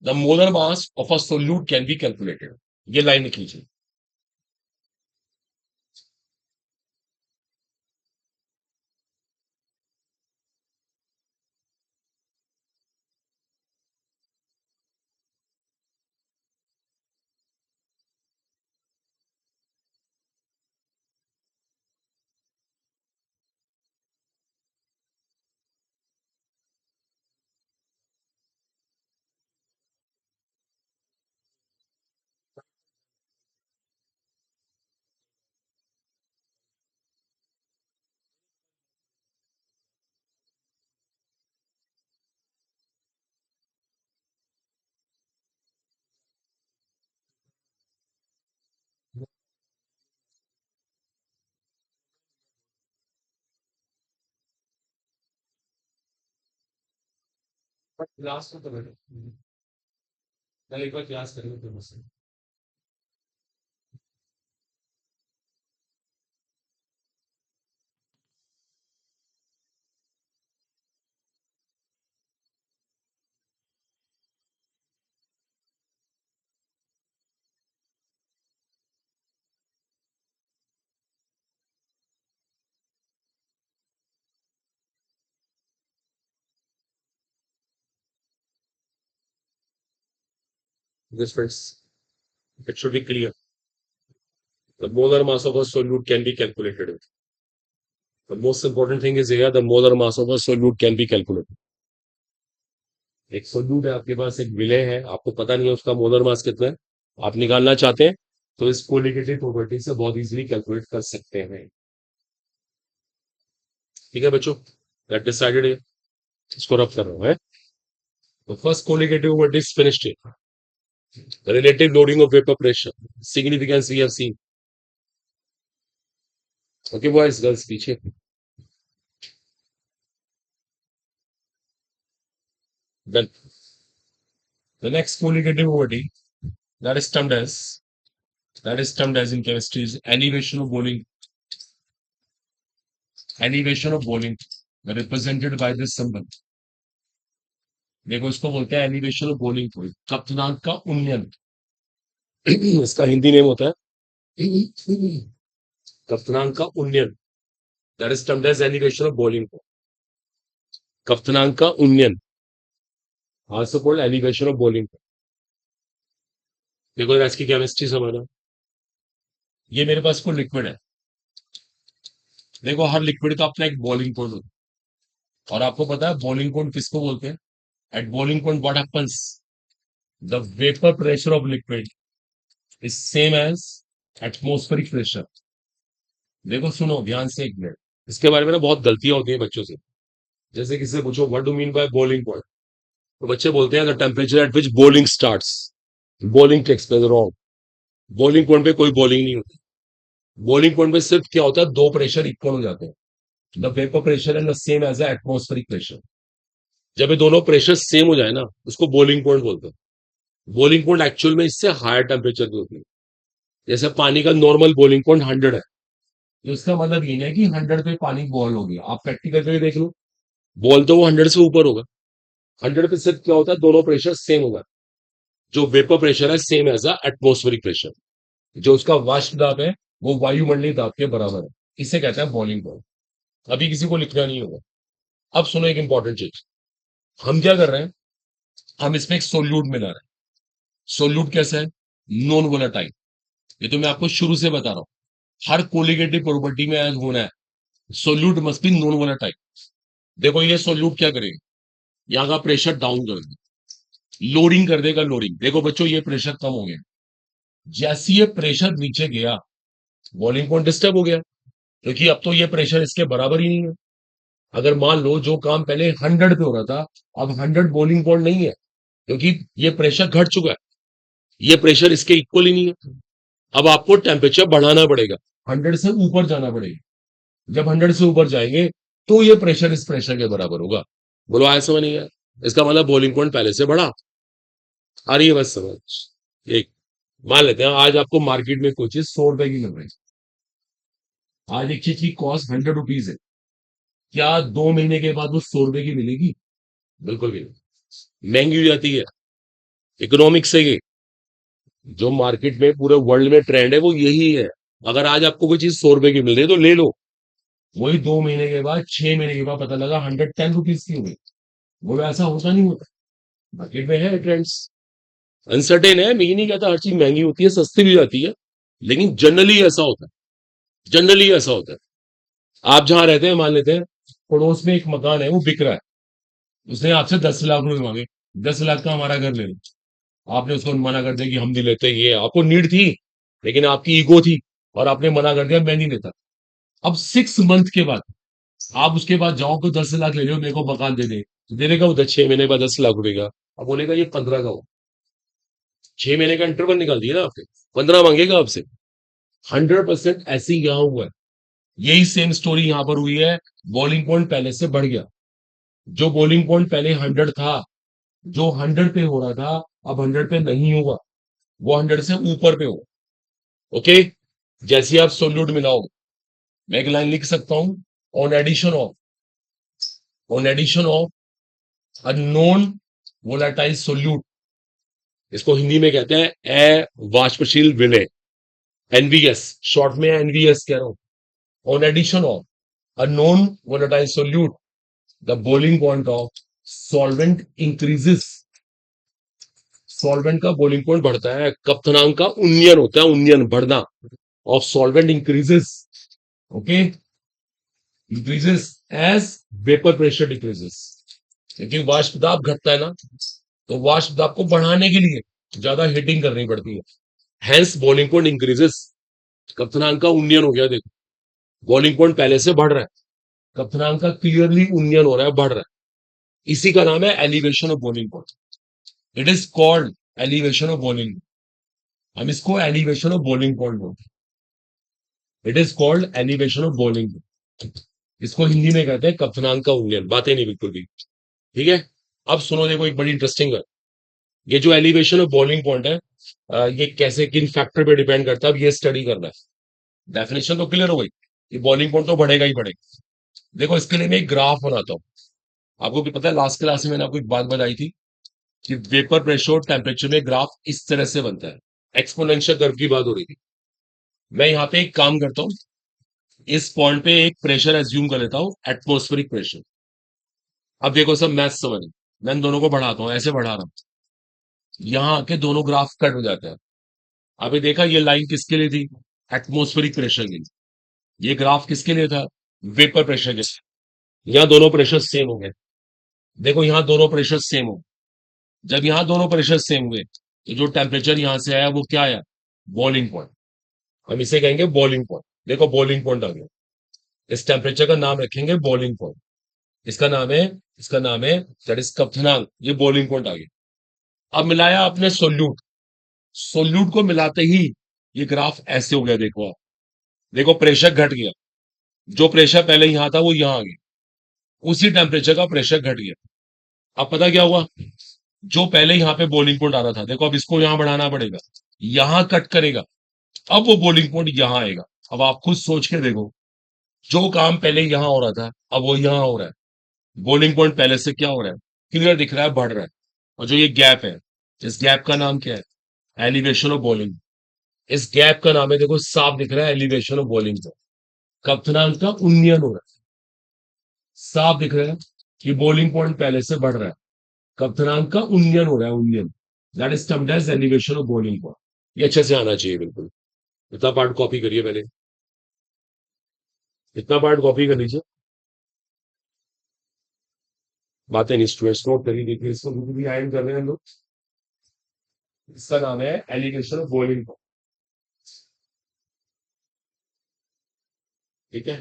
the molar mass of a solute can be calculated. ये लाइन लिख लीजिए। क्लास को तो बैठो, कल एक बार क्लास करेंगे फिर मुझसे। This friends, it should be clear. The molar mass of a solute can be calculated. The most important thing is here the molar mass of a solute can be calculated. एक solute है आपके पास, एक विलय है, आपको पता नहीं है उसका मोलर मास कितना है, आप निकालना चाहते हैं तो इस कोलिगेटिव प्रॉपर्टी से बहुत इजीली कैलकुलेट कर सकते हैं। ठीक है बच्चों, दैट डिसाइडेड है, इसको रब कर रहा हूं है। तो first colligative property is finished here. The relative loading of vapor pressure significance we have seen. Okay boys, girls, पीछे। Then the next colligative property that is termed as in chemistry is elevation of Bolling. Elevation of Bolling represented by this symbol. देखो इसको बोलते हैं elevation of boiling point, कप्तनांक का उन्नयन। इसका Hindi name होता है कप्तनांक का उन्नयन, that is termed as elevation of boiling point. कप्तनांक का उन्नयन, also called elevation of boiling point. देखो इसकी केमिस्ट्री समझना, ये मेरे पास कोई लिक्विड है, देखो हर लिक्विड का अपना एक बॉइलिंग पॉइंट होता है, और आपको पता है बॉइलिंग पॉइंट किसको बोलते हैं? At boiling point what happens, the vapour pressure of liquid is same as atmospheric pressure. देखो सुनो ध्यान से एक मिनट, इसके बारे में ना बहुत गलतियां होती है बच्चों से। जैसे किसी से पूछो what do mean by boiling point, तो बच्चे बोलते हैं the temperature at which boiling starts. Boiling takes place wrong, boiling point पे कोई बॉइलिंग नहीं होती। बॉइलिंग पॉइंट पे सिर्फ क्या होता है, दो प्रेशर इक्वल हो जाते हैं, the vapour pressure and the same as atmospheric pressure. जब ये दोनों प्रेशर सेम हो जाए ना, उसको बॉइलिंग पॉइंट बोलते हैं। बॉइलिंग पॉइंट एक्चुअल में इससे हायर टेम्परेचर की होती है। जैसे पानी का नॉर्मल बॉइलिंग पॉइंट 100 है, तो इसका मतलब ये नहीं है कि 100 पे पानी बॉयल हो गया। आप प्रैक्टिकल करके देख लो, बॉयल तो वो 100 से ऊपर होगा। 100 पे सिर्फ क्या होता है, दोनों प्रेशर सेम होगा। जो वेपर प्रेशर है सेम एज एटमॉस्फेरिक प्रेशर, जो उसका वाष्प दाब है वो वायुमंडलीय दाब के बराबर है, इसे कहते हैं बॉइलिंग पॉइंट। अभी किसी को लिखना नहीं होगा। अब सुनो एक इंपॉर्टेंट चीज, हम क्या कर रहे हैं, हम इसमें एक सोल्यूट मिला रहे हैं। सोल्यूट कैसा है? Non volatile. ये तो मैं आपको शुरू से बता रहा हूं, हर कोलिगेटिव प्रॉपर्टी में ऐड होना है, solute must be non volatile. देखो ये सोल्यूट क्या करेगा, यहाँ का प्रेशर डाउन कर देगा, लोडिंग कर देगा। लोडिंग देखो बच्चों, ये प्रेशर कम हो गया, जैसे ये प्रेशर नीचे गया बॉइलिंग पॉइंट डिस्टर्ब हो गया, क्योंकि अब तो ये प्रेशर इसके बराबर ही नहीं है। अगर मान लो जो काम पहले 100 पे हो रहा था, अब 100 बॉइलिंग पॉइंट नहीं है, क्योंकि ये प्रेशर घट चुका है, ये प्रेशर इसके इक्वल ही नहीं है। अब आपको टेम्परेचर बढ़ाना पड़ेगा, 100 से ऊपर जाना पड़ेगा। जब 100 से ऊपर जाएंगे तो ये प्रेशर इस प्रेशर के बराबर होगा। बोलो आया समझ नहीं आया? इसका मतलब बॉइलिंग पॉइंट पहले से बढ़ा। आ रही है बस समझ? एक मान लेते हैं आज आपको मार्केट में कोई चीज 100 रुपए की मिल रही है, आज एक चीज की कॉस्ट 100 रुपीज है, क्या 2 महीने के बाद वो 100 रुपए की मिलेगी? बिल्कुल भी नहीं, महंगी हो जाती है। इकोनॉमिक्स है ये, जो मार्केट में पूरे वर्ल्ड में ट्रेंड है वो यही है। अगर आज आपको कोई चीज 100 रुपए की मिल रही है तो ले लो, वही 2 महीने के बाद 6 महीने के बाद पता लगा 110 रुपीज की हुई। वो ऐसा होता नहीं होता, मार्केट में है ट्रेंड्स, अनसर्टेन है। मैं ये नहीं कहता हर चीज महंगी होती है, सस्ती भी जाती है, लेकिन जनरली ऐसा होता है, जनरली ऐसा होता है। आप जहां रहते हैं, मान लेते हैं पड़ोस में एक मकान है वो बिक रहा है, उसने आपसे 10 लाख रुपए मांगे, 10 लाख का हमारा घर ले लो। आपने उसको मना कर दिया कि हम नहीं लेते, ये आपको नीड थी लेकिन आपकी ईगो थी और आपने मना कर दिया मैं नहीं लेता। अब 6 मंथ के बाद आप उसके बाद जाओ तो 10 लाख ले लो, मेरे को मकान दे दे, तो दे देगा उधर 6 महीने बाद 10 लाख रुपए का। अब बोलेगा ये 15 का हो, 6 महीने का इंटरवल निकाल दिया ना आपने, 15 मांगेगा आपसे। 100% ऐसे ही यहाँ हुआ है, यही सेम स्टोरी यहां पर हुई है। बॉइलिंग पॉइंट पहले से बढ़ गया, जो बॉइलिंग पॉइंट पहले 100 था, जो 100 पे हो रहा था अब 100 पे नहीं होगा, वो 100 से ऊपर पे होगा। ओके, जैसे आप सोल्यूट मिलाओ, मैं एक लाइन लिख सकता हूं, on addition of, on addition of a non volatile solute, इसको हिंदी में कहते हैं अवाष्पशील विलय, एनवीएस, शॉर्ट में एनवीएस कह रहा हूं। On addition of a non volatile solute the boiling point of solvent increases. Solvent का बॉइलिंग पॉइंट बढ़ता है, कप्तनांक का उन्नयन होता है, उन्नयन बढ़ना of solvent increases. Okay, increases as vapour pressure decreases. क्योंकि वाष्प दाब घटता है ना, तो वाष्प दाब को बढ़ाने के लिए ज्यादा हीटिंग करनी पड़ती है, हेंस बॉइलिंग पॉइंट इंक्रीजेस। क्वथनांक का उन्नयन हो गया, देखो बॉइलिंग पॉइंट पहले से बढ़ रहा है, क्वथनांक का क्लियरली उन्नयन हो रहा है, बढ़ रहा है। इसी का नाम है elevation of boiling point. It is called elevation of boiling. हम इसको एलिवेशन ऑफ बॉइलिंग पॉइंट बोलते हैं। It is called elevation of boiling. इसको हिंदी में कहते हैं क्वथनांक का उन्नयन। बातें नहीं बिल्कुल भी, ठीक है। अब सुनो, देखो एक बड़ी इंटरेस्टिंग है, ये जो एलिवेशन ऑफ बॉइलिंग पॉइंट है, ये कैसे किन फैक्टर पे डिपेंड करता है, अब ये स्टडी करना है। डेफिनेशन तो क्लियर हो गई, ये बॉइलिंग पॉइंट तो बढ़ेगा ही बढ़ेगा। देखो इसके लिए मैं एक ग्राफ बनाता हूँ। आपको भी पता है, लास्ट क्लास में मैंने आपको एक बात बताई थी कि वेपर प्रेशर और टेम्परेचर में ग्राफ इस तरह से बनता है। एक्सपोनेंशियल कर्व की बात हो रही थी। मैं यहाँ पे एक काम करता हूँ, इस पॉइंट पे एक प्रेशर एज्यूम कर लेता हूँ, एटमोस्फेरिक प्रेशर। अब देखो सब मैथ समझ, मैं इन दोनों को बढ़ाता हूँ, ऐसे बढ़ा रहा हूँ, यहाँ आके दोनों ग्राफ कट हो जाते हैं। अभी देखा ये लाइन किसके लिए थी, एटमोस्फेरिक प्रेशर के लिए। ये ग्राफ किसके लिए था, वेपर प्रेशर के लिए। यहाँ दोनों प्रेशर सेम हो गए, देखो यहाँ दोनों प्रेशर सेम हो। जब यहाँ दोनों प्रेशर सेम हुए, तो जो टेम्परेचर यहाँ से आया वो क्या आया, बॉइलिंग पॉइंट। हम इसे कहेंगे बॉइलिंग पॉइंट। देखो बॉइलिंग पॉइंट आ गया, इस टेम्परेचर का नाम रखेंगे बॉइलिंग पॉइंट। इसका नाम है, इसका नाम है दैट इज क्वथनांक। ये बॉइलिंग पॉइंट आ गया। अब मिलाया आपने सोल्यूट, सोल्यूट को मिलाते ही ये ग्राफ ऐसे हो गया। देखो आप, देखो प्रेशर घट गया, जो प्रेशर पहले यहां था वो यहां आ गया, उसी टेम्परेचर का प्रेशर घट गया। अब पता क्या हुआ, जो पहले यहाँ पे बॉइलिंग पॉइंट आ रहा था, देखो अब इसको यहां बढ़ाना पड़ेगा, यहां कट करेगा, अब वो बॉइलिंग पॉइंट यहां आएगा। अब आप खुद सोच के देखो, जो काम पहले यहां हो रहा था अब वो यहां हो रहा है। बॉइलिंग पॉइंट पहले से क्या हो रहा है, क्लियर दिख रहा है, बढ़ रहा है। और जो ये गैप है, इस गैप का नाम क्या है, एलिवेशन ऑफ बॉइलिंग। इस गैप का नाम है, देखो साफ दिख रहा है, एलिवेशन ऑफ बॉइलिंग। क्वथनांक का उन्नयन हो रहा है, साफ दिख रहा है कि बॉइलिंग पॉइंट पहले से बढ़ रहा है, क्वथनांक का उन्नयन हो रहा है, उन्नयन। That is termed as elevation of boiling point. ये अच्छे से आना चाहिए बिल्कुल। इतना पार्ट कॉपी करिए पहले, इतना पार्ट कॉपी कर लीजिए। बातें नहीं, स्टूडेंट्स नोट करिए, देखिए इसको भी आयन कर रहे हैं लोग। इसका नाम है एलिवेशन ऑफ बॉइलिंग पॉइंट, ठीक है।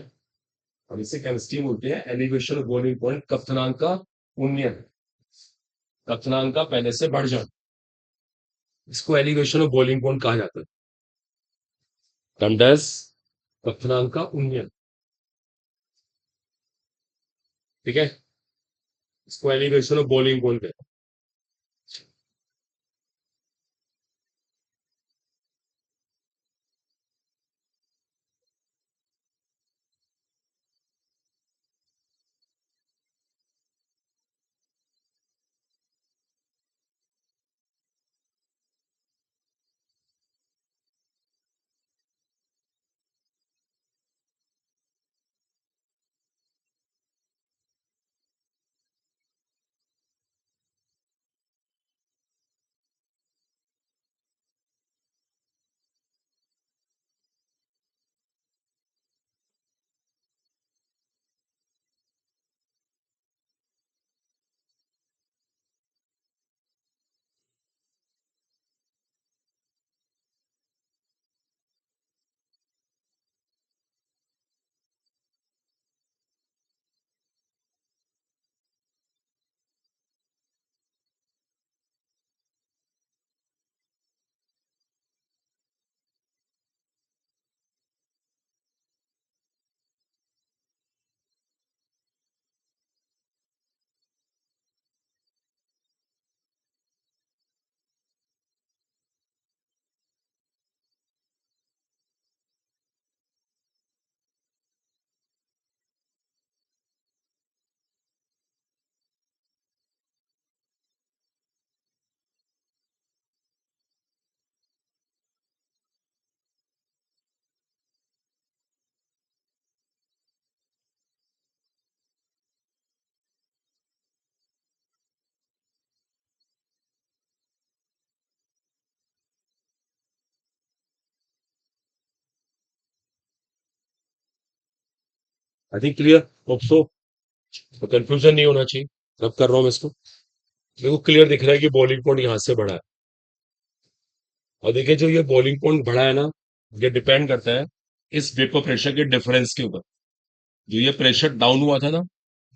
हम इसे केमिस्ट्री बोलते हैं एलिवेशन ऑफ बॉइलिंग पॉइंट, क्वथनांक का उन्नयन, क्वथनांक का पहले से बढ़ जाना, इसको एलिवेशन ऑफ बॉइलिंग पॉइंट कहा जाता है। टर्म्ड एज क्वथनांक का उन्नयन, ठीक है। इसको एलिवेशन ऑफ बॉइलिंग पॉइंट कहते I think clear, hope so. तो कंफ्यूजन नहीं होना चाहिए, अब कर रहा हूं मैं इसको। मेरे को क्लियर दिख रहा है कि बॉइलिंग पॉइंट यहां से बढ़ा है, और देखिए जो ये बॉइलिंग पॉइंट बढ़ा है ना, ये डिपेंड करता है इस वेपर प्रेशर के डिफरेंस के ऊपर। जो ये प्रेशर डाउन हुआ था ना,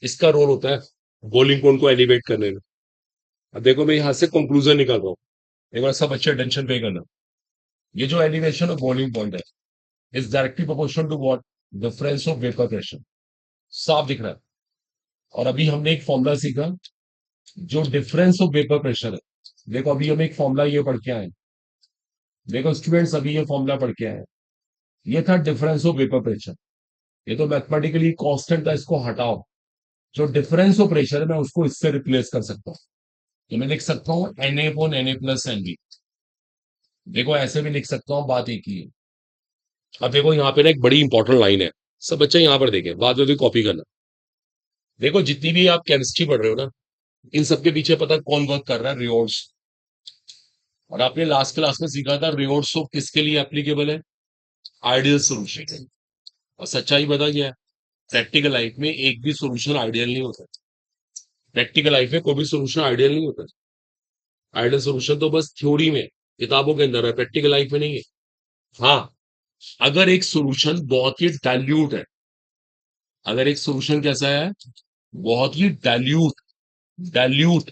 इसका रोल होता है बॉइलिंग पॉइंट को एलिवेट करने में। अब देखो मैं यहां से कंक्लूजन निकाल रहा हूँ, एक बार सब अच्छे अटेंशन पे करना। ये जो एलिवेशन ऑफ बॉइलिंग पॉइंट है is directly proportional to what, difference of vapour pressure. साफ दिख रहा है। और अभी हमने एक फॉर्मूला सीखा, जो डिफरेंस ऑफ वेपर प्रेशर है। देखो अभी हम एक फॉर्मूला ये पढ़ के आए, देखो स्टूडेंट्स अभी ये फॉर्मूला पढ़ के आए, ये था डिफरेंस ऑफ वेपर प्रेशर। ये तो मैथमेटिकली कांस्टेंट था, इसको हटाओ। जो डिफरेंस ऑफ प्रेशर है मैं उसको इससे रिप्लेस कर सकता हूँ। तो मैं लिख सकता हूँ Na upon Na plus NB. देखो ऐसे भी लिख सकता हूँ, बात एक ही है। अब देखो यहाँ पे ना एक बड़ी इंपॉर्टेंट लाइन है, सब बच्चे यहाँ पर देखें, बाद में भी कॉपी करना। देखो जितनी भी आप केमिस्ट्री पढ़ रहे हो ना, इन सबके पीछे पता है कौन वर्क कर रहा है, रियोट्स। और आपने लास्ट क्लास में सीखा था रियोट्स सोप किसके लिए एप्लीकेबल है, आइडियल सोल्यूशन। और सच्चाई बता गया है, प्रैक्टिकल लाइफ में एक भी सोल्यूशन आइडियल नहीं होता। प्रैक्टिकल लाइफ में कोई भी सोल्यूशन आइडियल नहीं होता। आइडियल सोल्यूशन तो बस थ्योरी में, किताबों के अंदर है, प्रैक्टिकल लाइफ में नहीं है। हाँ, अगर एक सोल्यूशन बहुत ही डाइल्यूट है, अगर एक सोल्यूशन कैसा है, बहुत ही डाइल्यूट, डाइल्यूट,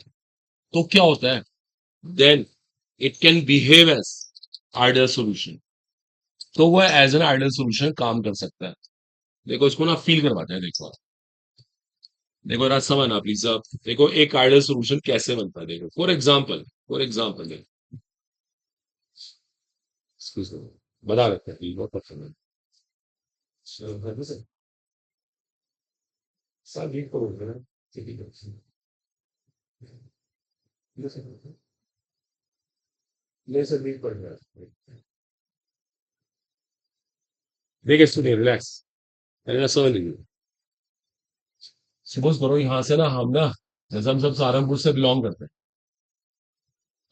तो क्या होता है, then it can behave as ideal solution. तो वह एज एन आइडियल सोल्यूशन काम कर सकता है। देखो इसको ना फील करवाते हैं, देखो देखो राज समझना प्लीज आप। देखो एक आइडियल सोल्यूशन कैसे बनता है, देखो फॉर एग्जाम्पल देखो, excuse me, बता देते हैं बहुत पसंद है। सर रीड करोगे ना, ठीक है। ले सर रीड पढ़ रहा है। देखिए सुनिए, रिलैक्स, मैंने ना समझ लीजिए। सपोज करो यहाँ से ना हम ना, जैसे हम सब सहारनपुर से बिलोंग करते हैं,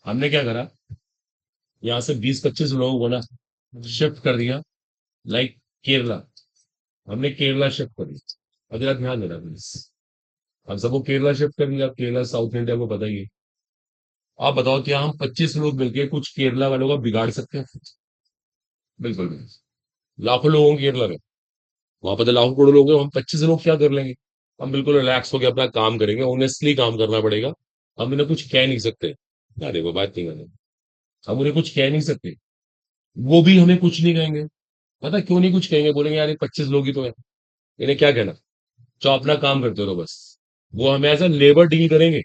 हमने क्या करा, यहाँ से 20-25 लोगों को ना शिफ्ट कर दिया, लाइक केरला। हमने केरला शिफ्ट कर दिया। अब जरा ध्यान देना प्लीज, हम सबको केरला शिफ्ट कर दिया। केरला साउथ इंडिया को पता ही है। आप बताओ क्या हम 25 लोग मिलके कुछ केरला वालों का बिगाड़ सकते हैं? बिल्कुल भी नहीं। लाखों लोगों की केरला में, वहां पर तो लाखों करोड़ लोग हैं, हम 25 लोग क्या कर लेंगे? हम बिल्कुल रिलैक्स होकर अपना काम करेंगे, ऑनेस्टली काम करना पड़ेगा। हम इन्हें कुछ कह नहीं सकते, क्या देखो बात नहीं करनी, हम उन्हें कुछ कह नहीं सकते, वो भी हमें कुछ नहीं कहेंगे। पता क्यों नहीं कुछ कहेंगे? बोलेंगे यार ये 25 लोग ही तो है, इन्हें क्या कहना, जो अपना काम करते रहो बस। वो हमें एज अ लेबर डील करेंगे,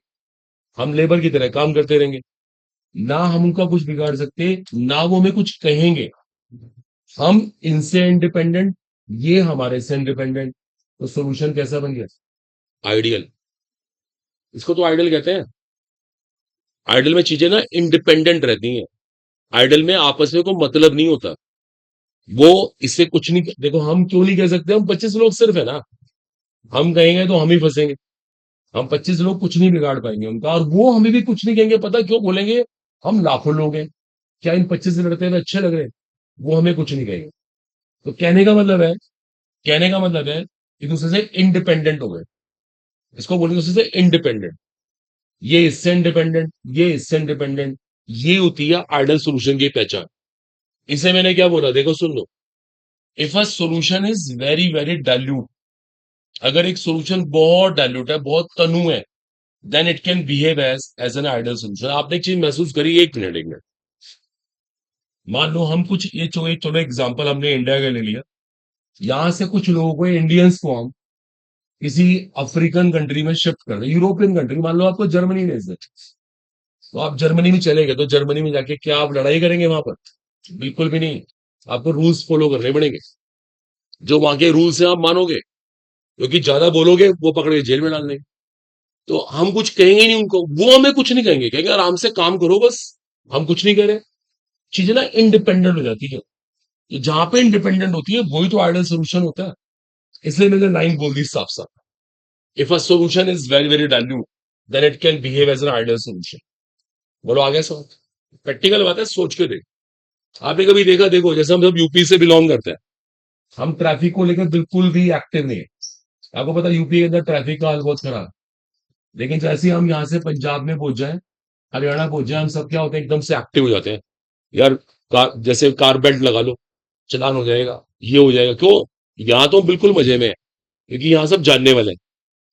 हम लेबर की तरह काम करते रहेंगे। ना हम उनका कुछ बिगाड़ सकते, ना वो हमें कुछ कहेंगे। हम इनसे इंडिपेंडेंट, ये हमारे से इंडिपेंडेंट। तो सोल्यूशन कैसा बन गया, आइडियल। इसको तो आइडियल कहते हैं। आइडियल में चीजें ना इंडिपेंडेंट रहती हैं, आइडियल में आपस में कोई मतलब नहीं होता। वो इससे कुछ नहीं, देखो हम क्यों नहीं कह सकते, हम 25 लोग सिर्फ है ना, हम कहेंगे तो हम ही फंसेंगे। हम 25 लोग कुछ नहीं बिगाड़ पाएंगे उनका, और वो हमें भी कुछ नहीं कहेंगे। पता क्यों बोलेंगे, हम लाखों लोग हैं, क्या इन 25 लड़ते हुए अच्छे लग रहे हैं, वो हमें कुछ नहीं कहेंगे। तो कहने का मतलब है, कहने का मतलब है एक दूसरे से इंडिपेंडेंट हो गए। इसको बोलेंगे दूसरे से इंडिपेंडेंट। ये इससे इंडिपेंडेंट, ये इससे इंडिपेंडेंट, ये होती है आइडियल सोल्यूशन की पहचान। इसे मैंने क्या बोला, देखो सुन लो। If a solution is very very dilute, अगर एक सोल्यूशन बहुत डाइल्यूट है, बहुत तनु है, then it can behave as an ideal solution. आपने एक चीज महसूस करी, एक मिनट, मान लो हम कुछ ये चलो एग्जांपल हमने इंडिया का ले लिया, यहां से कुछ लोगों को, इंडियंस को हम किसी अफ्रीकन कंट्री में शिफ्ट कर रहे, यूरोपियन कंट्री, मान लो आपको जर्मनी भेज दे, तो आप जर्मनी में चले गए, तो जर्मनी में जाके क्या आप लड़ाई करेंगे वहां पर? बिल्कुल भी नहीं। आपको रूल्स फॉलो करने पड़ेंगे, जो वहां के रूल्स हैं आप मानोगे, क्योंकि ज्यादा बोलोगे वो पकड़ के जेल में डाल देंगे। तो हम कुछ कहेंगे नहीं उनको, वो हमें कुछ नहीं कहेंगे, कहेंगे आराम से काम करो बस, हम कुछ नहीं कह रहे। चीजें ना इंडिपेंडेंट हो जाती है। ये जहां पे इंडिपेंडेंट होती है वही तो आइडियल सोल्यूशन होता है। इसलिए मैंने लाइन बोल दी साफ साफ, if a solution is very very dilute, then it can behave as an ideal solution. बोलो आगे सोच, प्रैक्टिकल बात है, सोच के देख। आपने कभी देखा, देखो जैसे हम सब यूपी से बिलोंग करते हैं, हम ट्रैफिक को लेकर बिल्कुल भी एक्टिव नहीं है। आपको पता है यूपी के अंदर ट्रैफिक का हाल बहुत खराब है। लेकिन जैसे ही हम यहाँ से पंजाब में पहुंच जाए, हरियाणा पहुंच जाए, हम सब क्या होते हैं, एकदम से एक्टिव हो जाते हैं। यार जैसे कार बेल्ट लगा लो, चलान हो जाएगा, ये हो जाएगा। क्यों? यहाँ तो हम बिल्कुल मजे में है, क्योंकि यहाँ सब जानने वाले हैं।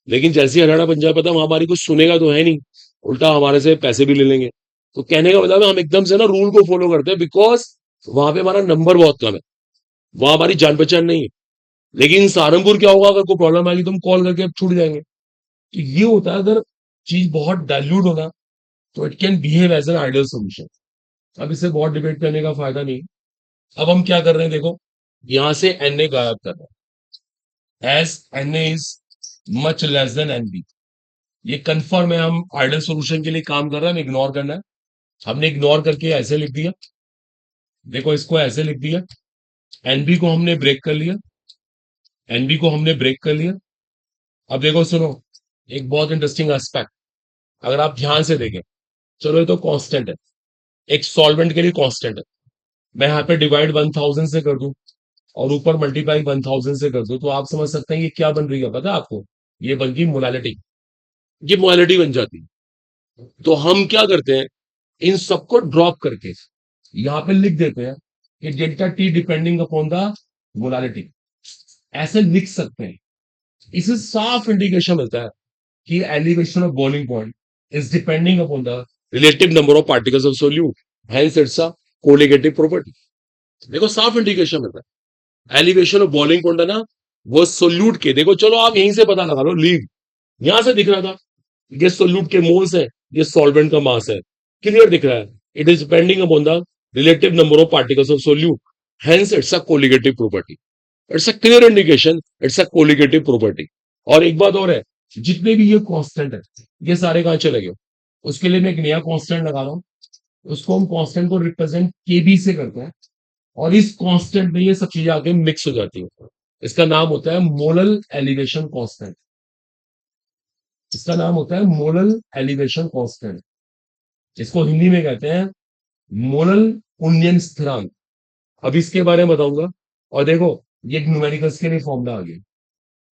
लेकिन जैसे ही हरियाणा पंजाब पता वहां हमारी कुछ सुनेगा तो है नहीं, उल्टा हमारे से पैसे भी ले लेंगे। तो कहने का मतलब है हम एकदम से ना रूल को फॉलो करते हैं, बिकॉज वहां पे हमारा नंबर बहुत कम है, वहां हमारी जान पहचान नहीं है। लेकिन सहारनपुर क्या होगा, अगर कोई प्रॉब्लम आएगी तो हम कॉल करके छूट जाएंगे। तो ये होता है, अगर चीज बहुत डाइल्यूट होना तो it can behave as an ideal solution. अब इसे बहुत डिबेट करने का फायदा नहीं। अब हम क्या कर रहे हैं, देखो, यहां से एन ए गायब कर रहे हैं, as N A is much less than N B. ये कंफर्म है, हम आइडियल सोल्यूशन के लिए काम कर रहे हैं, हमें इग्नोर करना है। हमने इग्नोर करके ऐसे लिख दिया, देखो इसको ऐसे लिख दिया, एनबी को हमने ब्रेक कर लिया, एनबी को हमने ब्रेक कर लिया। अब देखो सुनो, एक बहुत इंटरेस्टिंग एस्पेक्ट, अगर आप ध्यान से देखें, चलो ये तो कांस्टेंट है, एक सॉल्वेंट के लिए कांस्टेंट है। मैं यहाँ पे डिवाइड 1000 से कर दूं और ऊपर मल्टीप्लाई 1000 से कर दूं, तो आप समझ सकते हैं ये क्या बन रही है, पता है आपको? ये बन गई मोलालिटी। ये मोलालिटी बन जाती है। तो हम क्या करते हैं, इन सबको ड्रॉप करके यहां पे लिख देते हैं कि delta T depending upon the molality. ऐसे लिख सकते हैं। इससे साफ इंडिकेशन मिलता है कि elevation of boiling point is depending upon the relative number of particles of solute, hence it's a colligative property. देखो साफ इंडिकेशन मिलता है, एलिवेशन ऑफ बॉइलिंग पॉइंट है ना, वो सोल्यूट के, देखो चलो आप यहीं से पता लगा लो, लीव यहां से दिख रहा था, ये सोल्यूट के मोल्स है, ये सॉल्वेंट का मास है, क्लियर दिख रहा है। It is depending upon the relative number of particles of solute, hence it's a colligative property. It's a clear indication, it's a colligative property. और एक बात और है, जितने भी ये कांस्टेंट है, ये सारे कहां चले गए? उसके लिए मैं एक नया कांस्टेंट लगा रहा हूं, उसको हम कांस्टेंट को रिप्रेजेंट केबी से करते हैं, और इस कांस्टेंट में ये सब चीजें आके मिक्स हो जाती है। इसका नाम होता है मोलल एलिवेशन कांस्टेंट। इसका नाम होता है मोलल एलिवेशन कांस्टेंट। इसको हिंदी में कहते हैं मोलल उन्नयन स्थिरांक। अब इसके बारे में बताऊंगा। और देखो, ये न्यूमेरिकल्स के लिए फॉर्मूला आ गया,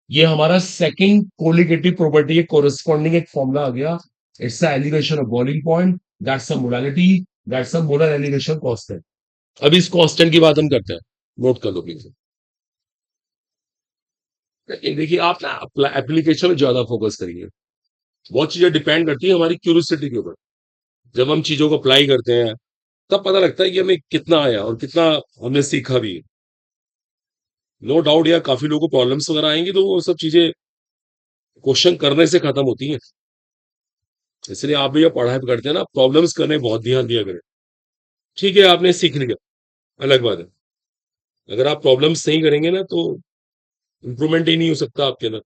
ये हमारा सेकंड कोलिगेटिव प्रॉपर्टी के कोरिस्पॉन्डिंग एक फॉर्मूला आ गया। It's the elevation of boiling point, that's a molality, that's a molar elevation constant. अब इस कांस्टेंट की बात हम करते हैं, नोट कर लो प्लीज। देखिए आप ना एप्लीकेशन में ज्यादा फोकस करिए, बहुत चीजें डिपेंड करती है हमारी क्यूरियोसिटी के ऊपर। जब हम चीजों को अप्लाई करते हैं तब पता लगता है कि हमें कितना आया और कितना हमने सीखा भी। नो डाउट यार, काफी लोगों को प्रॉब्लम्स वगैरह आएंगी, तो वो सब चीजें क्वेश्चन करने से खत्म होती हैं। इसलिए आप भी जब पढ़ाई करते हैं ना, प्रॉब्लम्स करने बहुत ध्यान दिया करें। ठीक है, आपने सीख लिया, अलग बात है। अगर आप प्रॉब्लम्स नहीं करेंगे ना, तो इंप्रूवमेंट ही नहीं हो सकता आपके अंदर।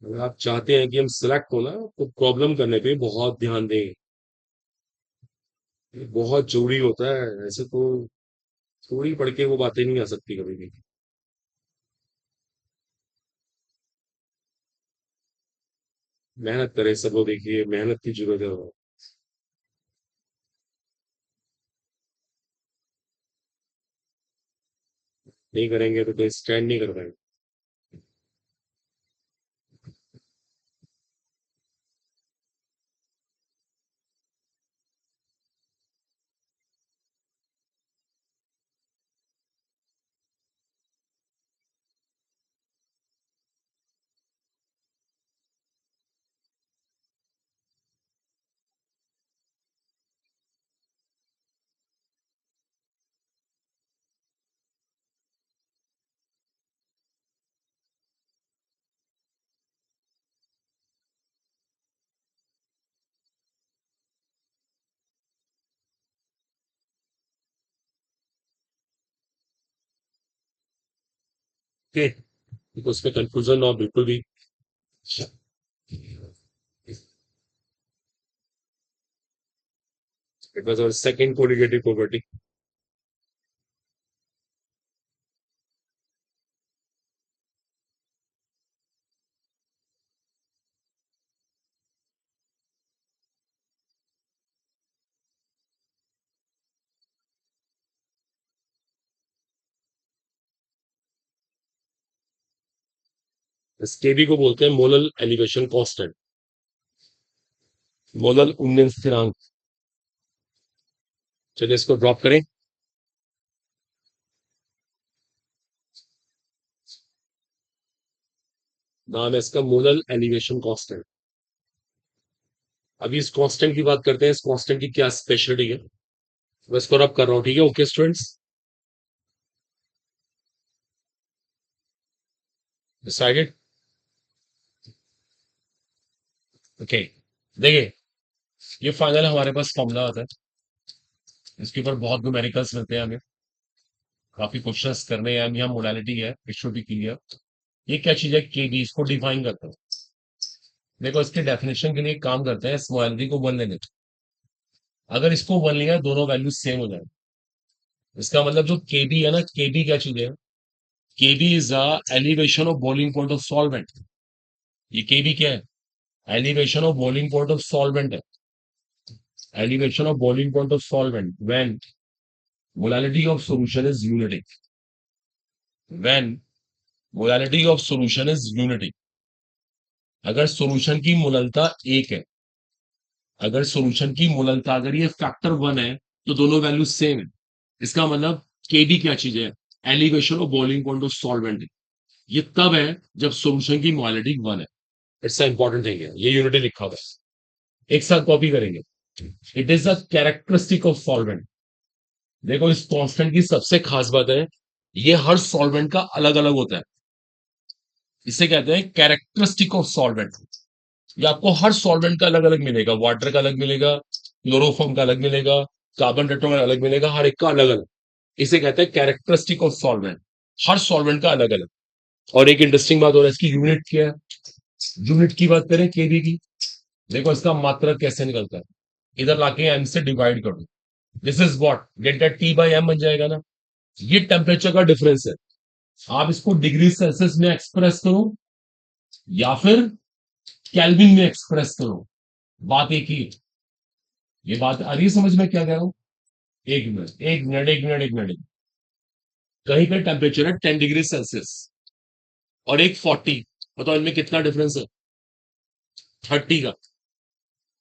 अगर आप चाहते हैं कि हम सिलेक्ट हो ना, तो प्रॉब्लम करने पे बहुत ध्यान दें। ये बहुत जरूरी होता है, ऐसे तो थोड़ी पढ़ के वो बातें नहीं आ सकती कभी भी। मेहनत करें सब लोग, देखिए मेहनत की जरूरत है। नहीं करेंगे तो कोई स्टैंड नहीं कर पाएंगे। ओके, तो उसमें कंफ्यूजन ना हो बिल्कुल भी। It was our second colligative property. इस केबी को बोलते हैं मोलल एलिवेशन कांस्टेंट, मोलल उन्नयन स्थिरांक। चलिए इसको ड्रॉप करें। नाम है इसका मोलल एलिवेशन कांस्टेंट। अभी इस कांस्टेंट की बात करते हैं, इस कांस्टेंट की क्या स्पेशलिटी है, मैं इसको रब कर रहा हूं, ठीक है? Okay students, decided? ओके, देखिए ये फाइनल हमारे पास फॉर्मूला आता है, इसके ऊपर बहुत न्यूमेरिकल्स मिलते हैं हमें, काफी क्वेश्चंस करने हैं, यहाँ मोडालिटी है, इट शुड बी क्लियर। ये क्या चीज है? केबी, इसको डिफाइन करते हैं। देखो इसके डेफिनेशन के लिए एक काम करते हैं, इस मोडालिटी को 1 लेंगे। अगर इसको 1 लिया दोनों वैल्यू सेम हो जाए, इसका मतलब जो केबी है ना, केबी क्या चीज है? KB is a elevation of boiling point of solvent. ये केबी क्या है? Elevation of boiling point of solvent है। Elevation of boiling point of solvent when molality of solution is unity. When molality of solution is unity, अगर solution की मोललता एक है, अगर सॉल्यूशन की मोललता अगर ये फैक्टर 1 है, तो दोनों वैल्यू सेम है। इसका मतलब केबी क्या चीज है? Elevation of boiling point of solvent. ये तब है जब सॉल्यूशन की मोलालिटी 1 है। इट्स इंपॉर्टेंट थिंग है, ये यूनिटी लिखा हुआ है, एक साथ कॉपी करेंगे। It is a characteristic of solvent. देखो इस कांस्टेंट की सबसे खास बात है, ये हर सॉल्वेंट का अलग अलग होता है। इसे कहते हैं कैरेक्टरिस्टिक ऑफ सॉल्वेंट। ये आपको हर सॉल्वेंट का अलग अलग मिलेगा, वाटर का अलग मिलेगा, क्लोरोफॉर्म का अलग मिलेगा, कार्बन टेट्रा का अलग मिलेगा, हर एक का अलग अलग। इसे कहते हैं characteristic of solvent, her solvent का अलग अलग। और एक इंटरेस्टिंग बात हो रहा है, इसकी यूनिट क्या है? यूनिट की बात करें केबी की, देखो इसका मात्रक कैसे निकलता है, इधर लाके एम से डिवाइड कर दो, this is what, delta T by M बन जाएगा ना। ये टेम्परेचर का डिफरेंस है। आप इसको डिग्री सेल्सियस में एक्सप्रेस करो या फिर केल्विन में एक्सप्रेस करो, बात एक ही है। ये बात आ रही है समझ में क्या कह रहा हूं? एक मिनट एक मिनट एक मिनट एक मिनट, कहीं पे टेम्परेचर है 10 डिग्री सेल्सियस और एक 40, बताओ इनमें कितना डिफरेंस है? 30 का।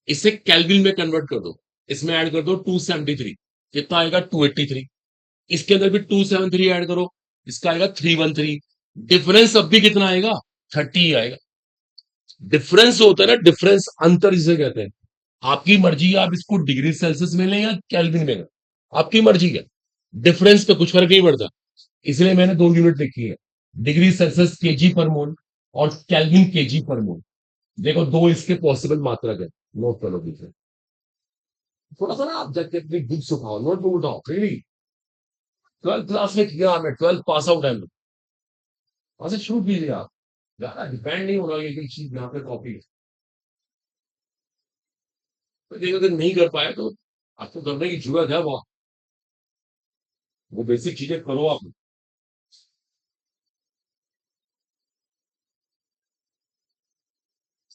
इसे केल्विन में कन्वर्ट कर दो, इसमें ऐड कर दो 273, कितना आएगा? 283। इसके अंदर भी 273 ऐड करो, इसका आएगा 313। डिफरेंस अब भी कितना आएगा? 30 आएगा। डिफरेंस होता है ना, डिफरेंस, अंतर जिसे कहते हैं। आपकी मर्जी है, आप इसको डिग्री सेल्सियस में लें या केल्विन में लें, आपकी मर्जी है। डिफरेंस पे कुछ फर्क नहीं पड़ता, इसलिए मैंने 2 यूनिट लिखी है, डिग्री सेल्सियस केजी पर मोल और केल्विन केजी पर मोल। देखो दो इसके पॉसिबल मात्रक है, नोट करो पीछे। थोड़ा सा ना आप जाके अपनी बुक्स उठाओ, नोटबुक उठाओ, रियली 12th क्लास में किया हमने, 12th पास आउट है, वहां से शुरू कीजिए आप, ज्यादा डिपेंड नहीं होना ये कोई चीज यहाँ पे कॉपी। तो देखो अगर नहीं कर पाए तो आपको करने की जरूरत है, वो बेसिक चीजें करो आप।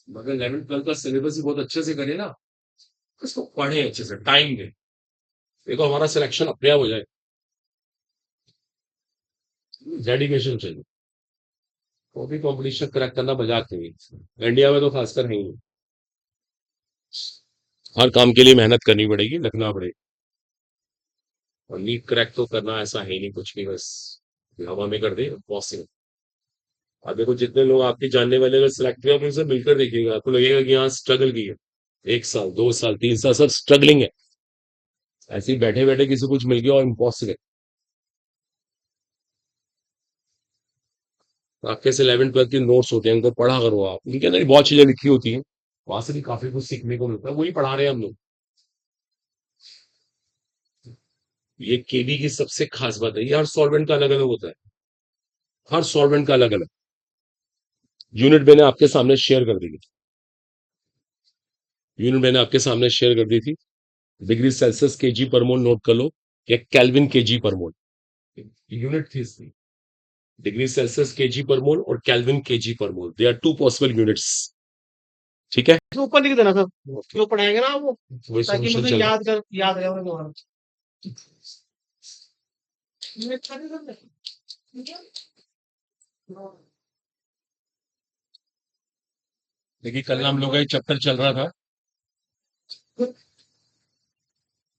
मगर 11th 12th का सिलेबस ही बहुत अच्छे से करे ना, इसको पढ़े अच्छे से, टाइम दे, देखो हमारा सिलेक्शन अपने आप हो जाए। डेडिकेशन चाहिए, वो भी कॉम्पिटिशन क्रैक करना मजाक नहीं है। इंडिया में तो खासकर है ही नहीं। हर काम के लिए मेहनत करनी पड़ेगी, लगना पड़ेगा। और नीट क्रैक तो करना ऐसा है ही नहीं कुछ भी, बस हवा में कर दे पॉसिबल। अब देखो जितने लोग आपके जानने वाले अगर सिलेक्ट हुए, आप उनसे मिलकर देखिएगा, आपको लगेगा कि यहाँ स्ट्रगल की है, 1 साल 2 साल 3 साल सब स्ट्रगलिंग है। ऐसे ही बैठे बैठे किसी कुछ मिल गया और इम्पॉसिबल। आपके से 11th 12th के नोट्स होते हैं, उनको पढ़ा करो आप, उनके अंदर भी बहुत चीजें लिखी होती हैं, वहां से भी काफी कुछ सीखने को मिलता है, वही पढ़ा रहे हैं हम लोग। ये केबी की सबसे खास बात है, ये हर सॉल्वेंट का अलग अलग होता है, हर सॉल्वेंट का अलग अलग। यूनिट मैंने आपके सामने शेयर कर दी थी, यूनिट मैंने आपके सामने शेयर कर दी थी। डिग्री सेल्सियस केजी पर मोल नोट कर लो, या केल्विन केजी पर मोल, यूनिट थी इसकी। डिग्री सेल्सियस केजी पर मोल और kelvin kg per mole, they are two possible units. ठीक है, तो ऊपर लिख देना सर, जो पढ़ाएंगे ना वो, वही ताकि सॉल्यूशन मुझे चल रहा याद कर, याद रहे दोबारा। देखिए कल हम लोग का एक चैप्टर चल रहा था,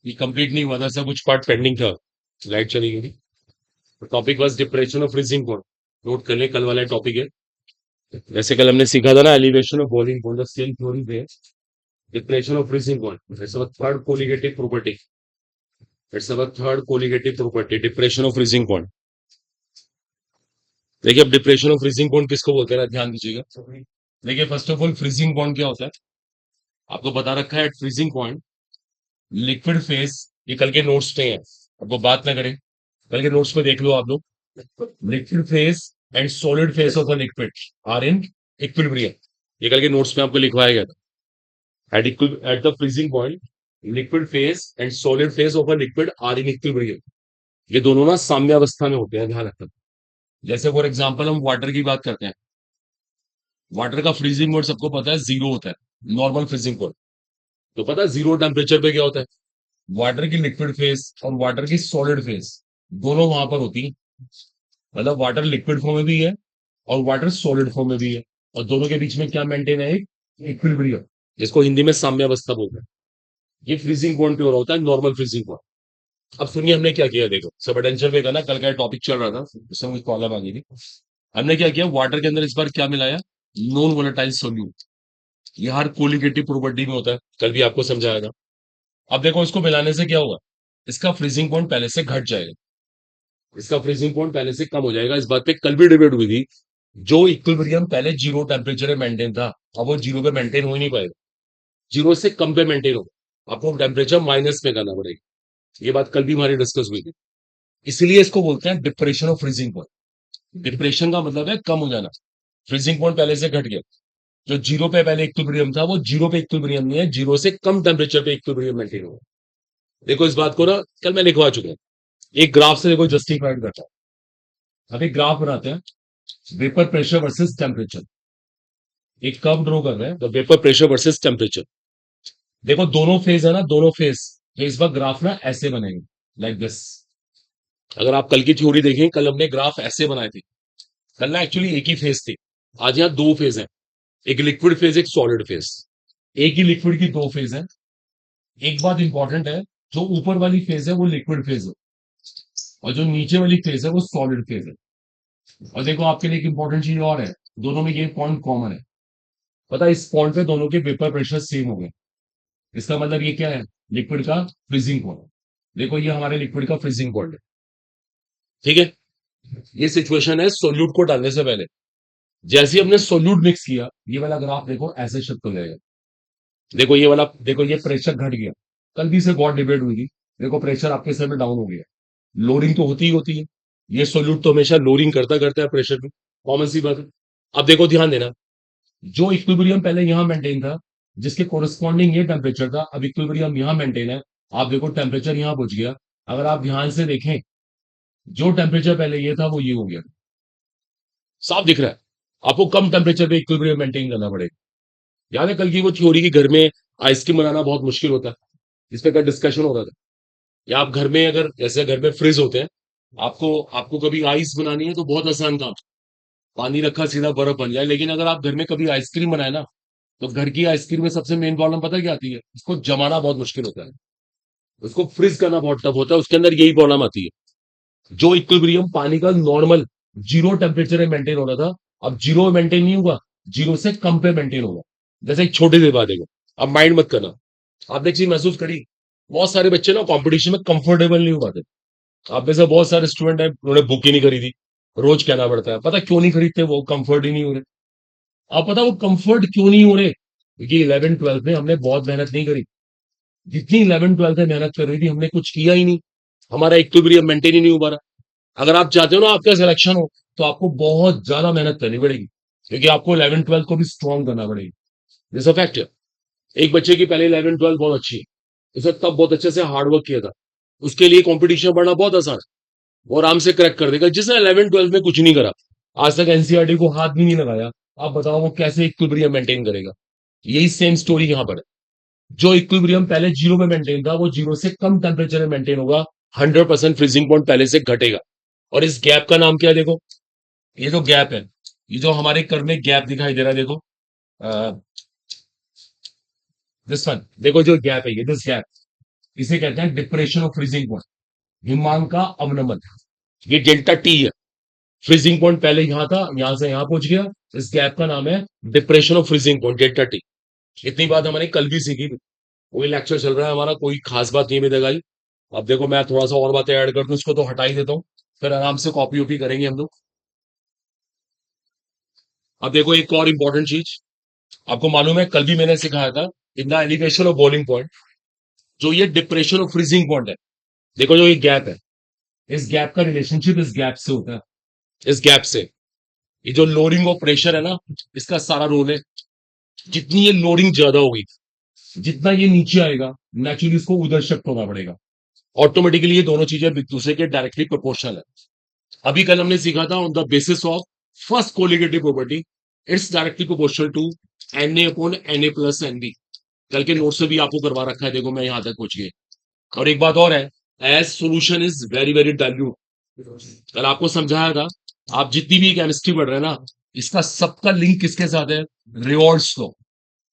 ये कंप्लीट नहीं हुआ था, सब कुछ पार्ट पेंडिंग था, लाइट चली गई थी। Topic was depression of freezing point. Note कर ले, कल वाला टॉपिक है। जैसे कल हमने सीखा था ना, elevation of boiling point, the same theory पे depression of freezing point. It's our third colligative property. It's our third colligative property, depression of freezing point. देखिए अब डिप्रेशन ऑफ फ्रीजिंग पॉइंट किसको बोलते हैं ना, ध्यान दीजिएगा। देखिए first of all freezing point क्या होता है, आपको बता रखा है। At freezing point liquid phase, ये कल के नोट्स पे है, आपको बात ना करें, कल के नोट्स में देख लो आप लोग। Liquid phase and solid phase of a liquid are in equilibrium, ये कल के नोट्स में आपको लिखवाया गया था। At the freezing point liquid phase and solid phase of a liquid are in equilibrium, ये दोनों ना साम्यावस्था में होते हैं, ध्यान रखना। जैसे फॉर एग्जांपल हम वाटर की बात करते हैं, वाटर का फ्रीजिंग पॉइंट सबको पता है जीरो होता है, नॉर्मल फ्रीजिंग पॉइंट। तो पता है जीरो टेम्परेचर पे क्या होता है, वाटर की लिक्विड फेस और वाटर की सॉलिड फेस दोनों वहां पर होती है। मतलब वाटर लिक्विड फॉर्म में भी है और वाटर सॉलिड फॉर्म में भी है, और दोनों के बीच में क्या मेंटेन है, एक इक्विलिब्रियम, जिसको हिंदी में साम्यावस्था बोलते हैं। ये फ्रीजिंग पॉइंट पे हो रहा होता है, नॉर्मल फ्रीजिंग पॉइंट। अब सुनिए हमने क्या किया, देखो सब अटेंशन पे करना, कल का टॉपिक चल रहा था, उससे मुझे प्रॉब्लम आ गई थी। हमने क्या किया, वाटर के अंदर इस बार क्या मिलाया, नॉन वोलेटाइल सोल्यूट। ये हर कोलिगेटिव प्रॉपर्टी में होता है, कल भी आपको समझाया था। अब देखो इसको मिलाने से क्या होगा, इसका फ्रीजिंग पॉइंट पहले से घट जाएगा, इसका फ्रीजिंग पॉइंट पहले से कम हो जाएगा। इस बात पे कल भी डिबेट हुई थी। जो इक्विलिब्रियम पहले जीरो टेम्परेचर में मेंटेन था, अब वो जीरो पे मेंटेन हो ही नहीं पाएगा, जीरो से कम पे मेंटेन होगा, आपको टेम्परेचर माइनस में करना पड़ेगा। ये बात कल भी हमारी डिस्कस हुई थी। इसलिए इसको बोलते हैं depression of freezing point. Depression का मतलब है कम हो जाना, फ्रीजिंग पॉइंट पहले से घट गया। जो जीरो पे पहले इक्विलिब्रियम था, वो जीरो पे इक्विलिब्रियम नहीं है, जीरो से कम टेम्परेचर पे इक्विलिब्रियम मेंटेन होगा। देखो इस बात को ना कल मैं लिखवा चुका हूं, एक ग्राफ से देखो जस्टिफाइड करता है। अभी ग्राफ बनाते हैं, वेपर प्रेशर वर्सेस टेम्परेचर। एक कर्व ड्रॉ कर रहे हैं, the vapour pressure versus temperature. देखो दोनों फेज है ना, दोनों फेज, तो इस बार ग्राफ ना ऐसे बनेंगे, लाइक दिस। अगर आप कल की थ्योरी देखें, कल हमने ग्राफ ऐसे बनाए थे। कल ना एक्चुअली एक ही फेज थी, आज यहाँ दो फेज है, एक लिक्विड फेज एक सॉलिड फेज। एक ही लिक्विड की दो फेज है। एक बात इंपॉर्टेंट है, जो ऊपर वाली फेज है वो लिक्विड फेज है, और जो नीचे वाली फेज है वो सॉलिड फेज है। और देखो आपके लिए एक इंपॉर्टेंट चीज और है, दोनों में ये पॉइंट कॉमन है। पता है इस पॉइंट पे दोनों के वेपर प्रेशर सेम हो गए, इसका मतलब ये क्या है, लिक्विड का फ्रीजिंग पॉइंट। देखो ये हमारे लिक्विड का फ्रीजिंग पॉइंट है, ठीक है। ये सिचुएशन है सोल्यूट को डालने से पहले। जैसे ही हमने सोल्यूट मिक्स किया, ये वाला ग्राफ देखो ऐसे शिफ्ट हो जाएगा। देखो ये वाला, देखो ये प्रेशर घट गया, कल भी से बहुत डिबेट हुई थी। देखो प्रेशर आपके सर में डाउन हो गया, लोडिंग तो होती ही होती है, ये सोल्यूट तो हमेशा लोडिंग करता करता है प्रेशर में, कॉमन सी बात है। अब देखो ध्यान देना, जो इक्विलिब्रियम पहले यहां मेंटेन था, जिसके कोरस्पॉन्डिंग ये टेम्परेचर था, अब इक्विलिब्रियम यहां मेंटेन है। आप देखो टेम्परेचर यहां पहुंच गया। अगर आप ध्यान से देखें, जो टेम्परेचर पहले ये था वो ये हो गया, साफ दिख रहा है। आपको कम टेम्परेचर पे इक्विलिब्रियम मेंटेन करना पड़ेगा। याद है कल की वो थ्योरी की घर में आइसक्रीम बनाना बहुत मुश्किल होता है, इस पे का डिस्कशन हो रहा था। या आप घर में, अगर जैसे घर में फ्रिज होते हैं, आपको आपको कभी आइस बनानी है तो बहुत आसान काम, पानी रखा सीधा बर्फ बन जाए। लेकिन अगर आप घर में कभी आइसक्रीम बनाए ना, तो घर की आइसक्रीम में सबसे मेन प्रॉब्लम पता है क्या आती है, उसको जमाना बहुत मुश्किल होता है, उसको फ्रीज करना बहुत टफ होता है, उसके अंदर यही प्रॉब्लम आती है। जो इक्विलिब्रियम पानी का नॉर्मल जीरो टेम्परेचर में मेंटेन हो रहा था, अब जीरो मेंटेन नहीं होगा, जीरो से कम पे मेंटेन होगा। जैसे एक छोटी सी बात है, अब माइंड मत करना, आपने एक चीज महसूस करी, बहुत सारे बच्चे ना कंपटीशन में कंफर्टेबल नहीं हो पाते। आप में से बहुत सारे स्टूडेंट हैं, उन्होंने बुक ही नहीं खरीदी, रोज कहना पड़ता है। पता क्यों नहीं खरीदते, वो कंफर्ट ही नहीं हो रहे। आप पता वो कंफर्ट क्यों नहीं हो रहे, क्योंकि 11th 12th में हमने बहुत मेहनत नहीं करी। जितनी 11th 12th में मेहनत कर रही थी, हमने कुछ किया ही नहीं, हमारा इक्विलिब्रियम मेंटेन ही नहीं हो पा रहा। अगर आप चाहते हो ना आपका सिलेक्शन हो, तो आपको बहुत ज्यादा मेहनत करनी पड़ेगी, क्योंकि आपको 11th 12th को भी स्ट्रॉन्ग करना पड़ेगी। जैसा फैक्ट है, एक बच्चे की पहले 11th 12th बहुत अच्छी है, उसने तब बहुत अच्छे से हार्डवर्क किया था, उसके लिए कंपटीशन बढ़ना बहुत आसान है, वो आराम से क्रैक कर देगा। जिसने 11th 12th में कुछ नहीं करा, आज तक एनसीईआरटी को हाथ भी नहीं लगाया, आप बताओ वो कैसे इक्विलिब्रियम मेंटेन करेगा। यही सेम स्टोरी यहां पर है। जो इक्विलिब्रियम पहले जीरो में मेंटेन था, वो जीरो से कम टेम्परेचर में मेंटेन होगा, 100% फ्रीजिंग पॉइंट पहले से घटेगा। और इस गैप का नाम क्या है, देखो ये जो गैप है, ये जो हमारे कर्व में गैप दिखाई दे रहा है, देखो दिस वन देखो, जो गैप है ये, दिस गैप, इसे कहते हैं डिप्रेशन ऑफ फ्रीजिंग पॉइंट, हिमांक का अवनमन। ये डेल्टा टी है। फ्रीजिंग पॉइंट पहले यहां था, यहां से यहां पहुंच गया। इस गैप का नाम है depression of freezing point, delta T. इतनी बात हमने कल भी सीखी थी। वही लेक्चर चल रहा है हमारा, कोई खास बात नहीं मिलेगा। अब देखो मैं थोड़ा सा और बातें ऐड कर दूं, इसको तो हटा ही देता हूँ, फिर आराम से कॉपी वॉपी करेंगे हम लोग। अब देखो एक और इंपॉर्टेंट चीज, आपको मालूम है कल भी मैंने सिखाया था, in the elevation of boiling point, जो ये डिप्रेशन ऑफ फ्रीजिंग पॉइंट है, देखो जो ये गैप है, इस गैप का रिलेशनशिप इस गैप से होता है, इस गैप से। ये जो लोडिंग ऑफ प्रेशर है ना, इसका सारा रोल है। जितनी ये लोडिंग ज्यादा होगी, जितना ये नीचे आएगा, नेचुरली इसको उधर शिफ्ट होना पड़ेगा। ऑटोमेटिकली ये दोनों चीजें एक दूसरे के डायरेक्टली प्रोपोर्शनल है। अभी कल हमने सीखा था on the basis of first colligative property, it's directly proportional to Na upon Na plus Nb। कल के नोट से भी आपको करवा रखा है, देखो मैं यहां तक पहुंच गया। और एक बात और है, as solution is very very dilute, कल आपको समझाया था। आप जितनी भी केमिस्ट्री पढ़ रहे हैं ना, इसका सबका लिंक किसके साथ है? रिवॉल्ड्स लॉ।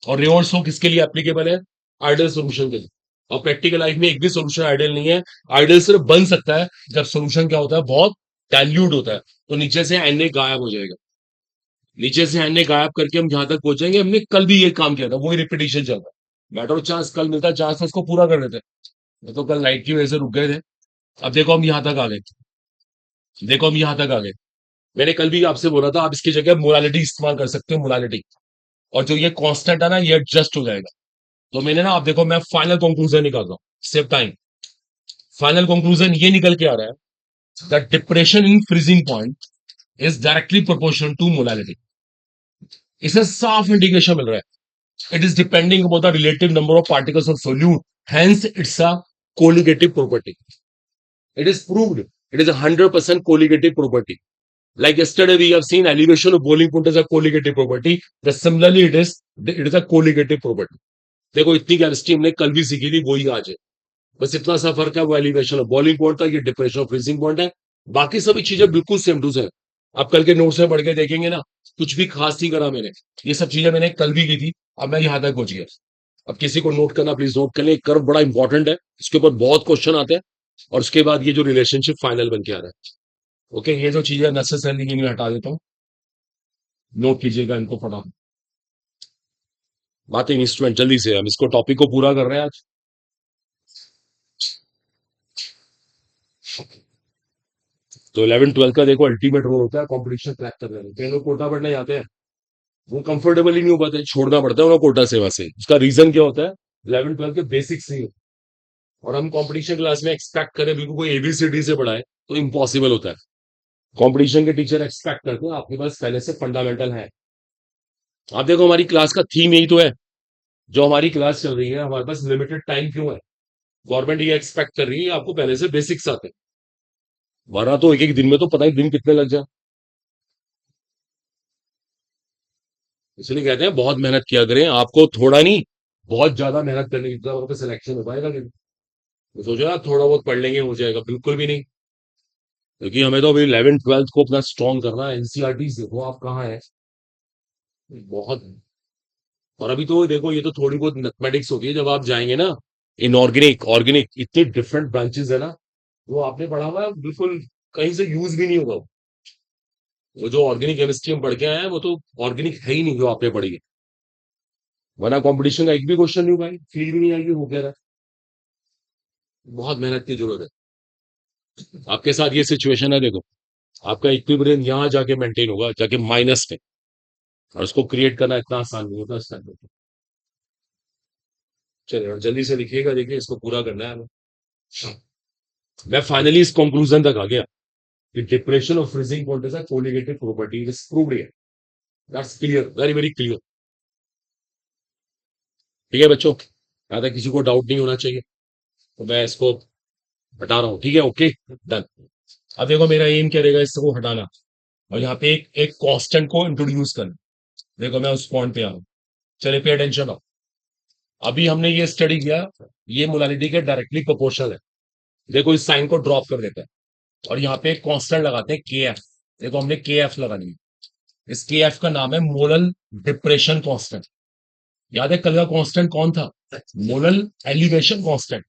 और रिवॉल्ड्स लॉ किसके लिए एप्लीकेबल है? आइडियल सॉल्यूशन के लिए। और प्रैक्टिकल लाइफ में एक भी सॉल्यूशन आइडियल नहीं है। आइडियल सिर्फ बन सकता है जब सॉल्यूशन क्या होता है? बहुत डाइल्यूट होता है। तो नीचे से Na गायब हो जाएगा, नीचे से Na गायब करके हम जहां तक पहुंचेंगे। हमने कल भी ये काम किया था, वही रिपीटिशन चल रहा है। मैटर ऑफ चांस कल मिलता है, चांस था इसको पूरा कर देते। ये तो कल लाइट की वजह से रुक गए थे। अब देखो हम यहां तक आ गए, देखो हम यहां तक आ गए। मैंने कल भी आपसे बोला था, आप इसकी जगह मोलालिटी इस्तेमाल कर सकते हो, मोलालिटी। और जो ये कांस्टेंट है ना, ये एडजस्ट हो जाएगा। तो मैंने ना, आप देखो मैं फाइनल कंक्लूजन निकाल रहा हूं, सेव टाइम। फाइनल कंक्लूजन ये निकल के आ रहा है, the depression in freezing point is directly proportional to molality. इसे साफ इंडिकेशन मिल रहा है, it is depending upon the relative number of particles of solute, hence it's a colligative property. It is proved, it is a 100% colligative property. Like yesterday, we have seen elevation of boiling point is a colligative property. The similarly, it is a colligative property. देखो इतनी chemistry हमने कल भी सीखी थी, वही आज है। बस इतना सा फर्क है, वो एलिवेशन ऑफ बॉइलिंग पॉइंट था, ये डिप्रेशन ऑफ फ्रीजिंग पॉइंट है। बाकी सभी चीजें बिल्कुल सेम टू सेम। आप कल के नोट्स में पढ़ के देखेंगे ना, कुछ भी खास नहीं करा मैंने। ये सब चीजें मैंने कल भी की थी, अब मैं यहां तक पहुंच गया। अब किसी को नोट करना, प्लीज नोट कर ले। कर्व बड़ा इंपॉर्टेंट है, इसके ऊपर बहुत क्वेश्चन आते हैं। और उसके बाद ये जो रिलेशनशिप फाइनल बन के आ रहा है। ओके, ये जो चीजें नेसेसरी की, हटा देता हूँ, नोट कीजिएगा इनको फटाफट। बातें इंस्ट्रूमेंट जल्दी से, हम इसको टॉपिक को पूरा कर रहे हैं आज। तो 11 12 का देखो अल्टीमेट रोल होता है कॉम्पिटिशन क्रैक करने में। कई लोग कोटा पढ़ने जाते हैं, वो कंफर्टेबल ही नहीं हो पाते, छोड़ना पड़ता है उन्हें कोटा सेवा से। उसका रीजन क्या होता है? 11 12 के बेसिक्स नहीं होते। और हम कंपटीशन क्लास में एक्सपेक्ट करें बिल्कुल कोई एबीसीडी से पढ़ाए, तो इम्पॉसिबल होता है। कंपटीशन के टीचर एक्सपेक्ट करते हैं आपके पास पहले से फंडामेंटल है। आप देखो हमारी क्लास का थीम यही तो है। जो हमारी क्लास चल रही है, हमारे पास लिमिटेड टाइम क्यों है? गवर्नमेंट ये एक्सपेक्ट कर रही है आपको पहले से बेसिक्स आते हैं, वरना तो एक एक दिन में तो पता ही दिन कितने लग जाए। इसलिए कहते हैं बहुत मेहनत किया करें, आपको थोड़ा नहीं, बहुत ज्यादा मेहनत करने की, तब आपका सिलेक्शन हो पाएगा। तो सोचो यार थोड़ा बहुत पढ़ लेंगे हो जाएगा, बिल्कुल भी नहीं। क्योंकि हमें तो अभी 11 12 को अपना स्ट्रॉन्ग करना है। एनसीईआरटी देखो आप कहाँ है, बहुत। और अभी तो देखो ये तो थोड़ी बहुत मैथमेटिक्स होती है, जब आप जाएंगे ना इनऑर्गेनिक ऑर्गेनिक, इतनी डिफरेंट ब्रांचेस है ना, वो आपने पढ़ा हुआ है, बिल्कुल कहीं से यूज भी नहीं होगा। वो जो ऑर्गेनिक केमिस्ट्री हम पढ़ के आए हैं, वो तो ऑर्गेनिक है ही नहीं जो आपने पढ़ी है। वरना कंपटीशन का एक भी क्वेश्चन नहीं भाई, फील भी नहीं आएगी, हो क्या रहा है। बहुत मेहनत की जरूरत है। आपके साथ ये सिचुएशन है, देखो आपका इक्विलिब्रियम यहाँ जाके मेंटेन होगा, जाके माइनस में। और उसको क्रिएट करना इतना आसान नहीं होता इस टाइम पे। चलिए और जल्दी से लिखिएगा, देखिए इसको पूरा करना है हमें। मैं फाइनली इस कंक्लूजन तक आ गया कि depression of freezing point is a colligative property, is proved here. That's clear, very very clear. ठीक है बच्चों, यहां तक किसी को डाउट नहीं होना चाहिए। तो मैं इसको हटा रहा हूँ, ठीक है, ओके डन। अब देखो मेरा एम क्या रहेगा, इसको हटाना और यहाँ पे एक एक कांस्टेंट को इंट्रोड्यूस करना। देखो मैं उस पॉइंट पे आ रहा हूँ, चलिए पे अटेंशन हो। अभी हमने ये स्टडी किया, ये मोलालिटी के डायरेक्टली प्रोपोर्शनल है। देखो इस साइन को ड्रॉप कर देते हैं और यहाँ पे एक कांस्टेंट लगाते हैं के एफ। देखो हमने के एफ लगा लिया, इस के एफ का नाम है मोलल डिप्रेशन कांस्टेंट। याद है कल का कांस्टेंट कौन था? Molal elevation constant.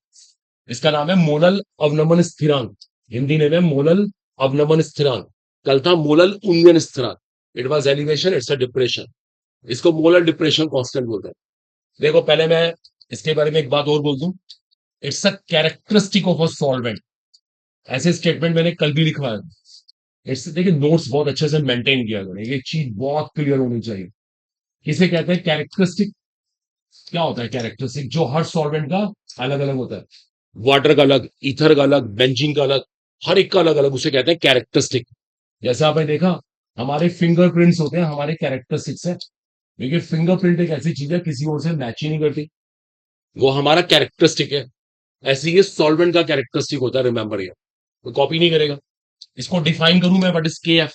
इसका नाम है मोलल अवनमन स्थिरांक। हिंदी में मोलल अवनमन स्थिरांक। कल था मोलल उन्नयन स्थिरांक। It was elevation, it's a depression. इसको मोलर डिप्रेशन कांस्टेंट बोलते हैं। देखो पहले मैं इसके बारे में एक बात और बोल दूं। It's a characteristic of a solvent. ऐसे स्टेटमेंट मैंने कल भी लिखवाया। इट्स देखिए नोट्स बहुत अच्छे से मेंटेन किया करें, ये चीज बहुत क्लियर होनी चाहिए। किसे कहते हैं कैरेक्टरिस्टिक? क्या होता है कैरेक्टरिस्टिक? जो हर सॉल्वेंट का अलग अलग होता है। वाटर का अलग, ईथर का अलग, बेंजीन का अलग, हर एक का अलग अलग, उसे कहते हैं कैरेक्टरिस्टिक। जैसे आपने देखा हमारे फिंगरप्रिंट्स होते हैं, हमारे कैरेक्टरिस्टिक्स है। देखिए फिंगरप्रिंट एक ऐसी चीज है किसी और से मैच ही नहीं करती, वो हमारा कैरेक्टरिस्टिक है। ऐसे ही सॉल्वेंट का कैरेक्टरिस्टिक होता है, रिमेंबर ये, तो कॉपी नहीं करेगा। इसको डिफाइन करूं मैं, व्हाट इज के एफ?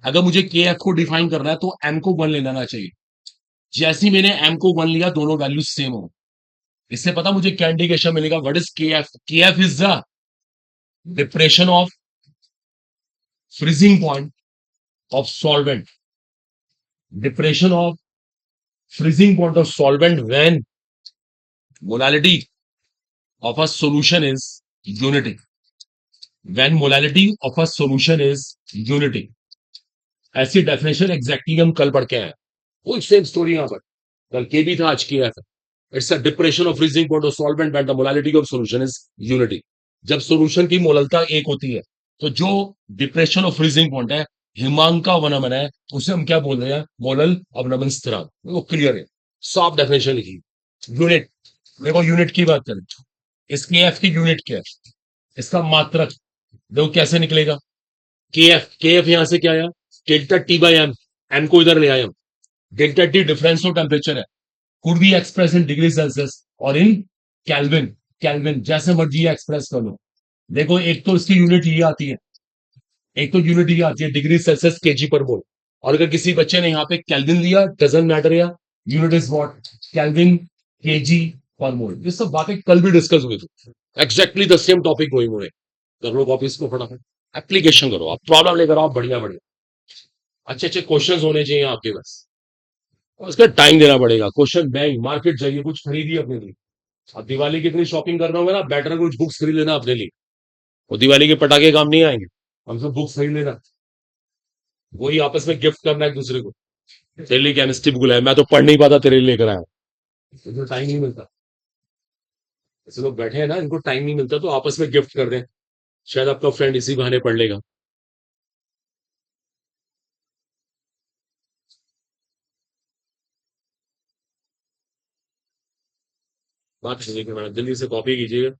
अगर मुझे के एफ को डिफाइन करना है तो एम को 1 ले लेना चाहिए। जैसे ही मैंने एम को 1 लिया, दोनों वैल्यू सेम हो। इससे पता मुझे क्या इंडिकेशन मिलेगा? व्हाट इज के एफ? के F is the depression of freezing point of solvent. Depression of freezing point of solvent when molality of a solution is unity. When molality of a solution is unity. ऐसी definition exactly हम कल पढ़ के आए। वो same story यहां पर कल के भी था, आज किया है। It's a depression of freezing point of solvent when the molality of solution is unity. जब सॉल्यूशन की मोललता एक होती है, तो जो डिप्रेशन ऑफ फ्रीजिंग पॉइंट है, हिमांका वनमन है, उसे हम क्या बोल रहे हैं? मोलल अवनमन स्थिरांक। वो क्लियर है, सॉफ्ट डेफिनेशन लिखी। यूनिट, देखो यूनिट की बात करें, इसके एफ की यूनिट क्या है? इसका मात्रक। देखो कैसे निकलेगा? के एफ यहां से क्या आया? Delta T by M. M को इधर ले आए हम। Delta T difference of temperature है, could be express in degree Celsius और इन केल्विन। केल्विन जैसे मर्जी एक्सप्रेस कर लो। देखो एक तो इसकी यूनिट ये आती है, एक तो यूनिट ये आती है डिग्री सेल्सियस केजी पर मोल। और अगर किसी बच्चे ने यहाँ पे केल्विन लिया, डजंट मैटर, या unit is what? Kelvin kg per मोल। ये सब बातें कल भी डिस्कस हुई थी, exactly the same topic going हुए। कर लो कॉपी इसको फटाफट, एप्लीकेशन करो, आप प्रॉब्लम लेकर आओ, बढ़िया बढ़िया अच्छे अच्छे क्वेश्चन होने चाहिए आपके पास। और उसका टाइम देना पड़ेगा। क्वेश्चन बैंक मार्केट जाइए, कुछ खरीदिए अपने लिए। अब दिवाली की इतनी शॉपिंग कर रहा हूँ ना, बेटर कुछ बुक्स खरीद लेना अपने लिए। और दिवाली के पटाखे काम नहीं आएंगे, हम सब बुक्स खरीद लेना, वही आपस में गिफ्ट करना एक दूसरे को। तेरे लिए केमिस्ट्री बुक है, मैं तो पढ़ नहीं पाता, तेरे लिए लेकर आया। तो टाइम नहीं मिलता, ऐसे लोग बैठे हैं ना, इनको टाइम नहीं मिलता, तो आपस में गिफ्ट कर दें, शायद आपका फ्रेंड इसी बहाने पढ़ लेगा। बात कीजिएगा मैडम, जल्दी से कॉपी कीजिएगा।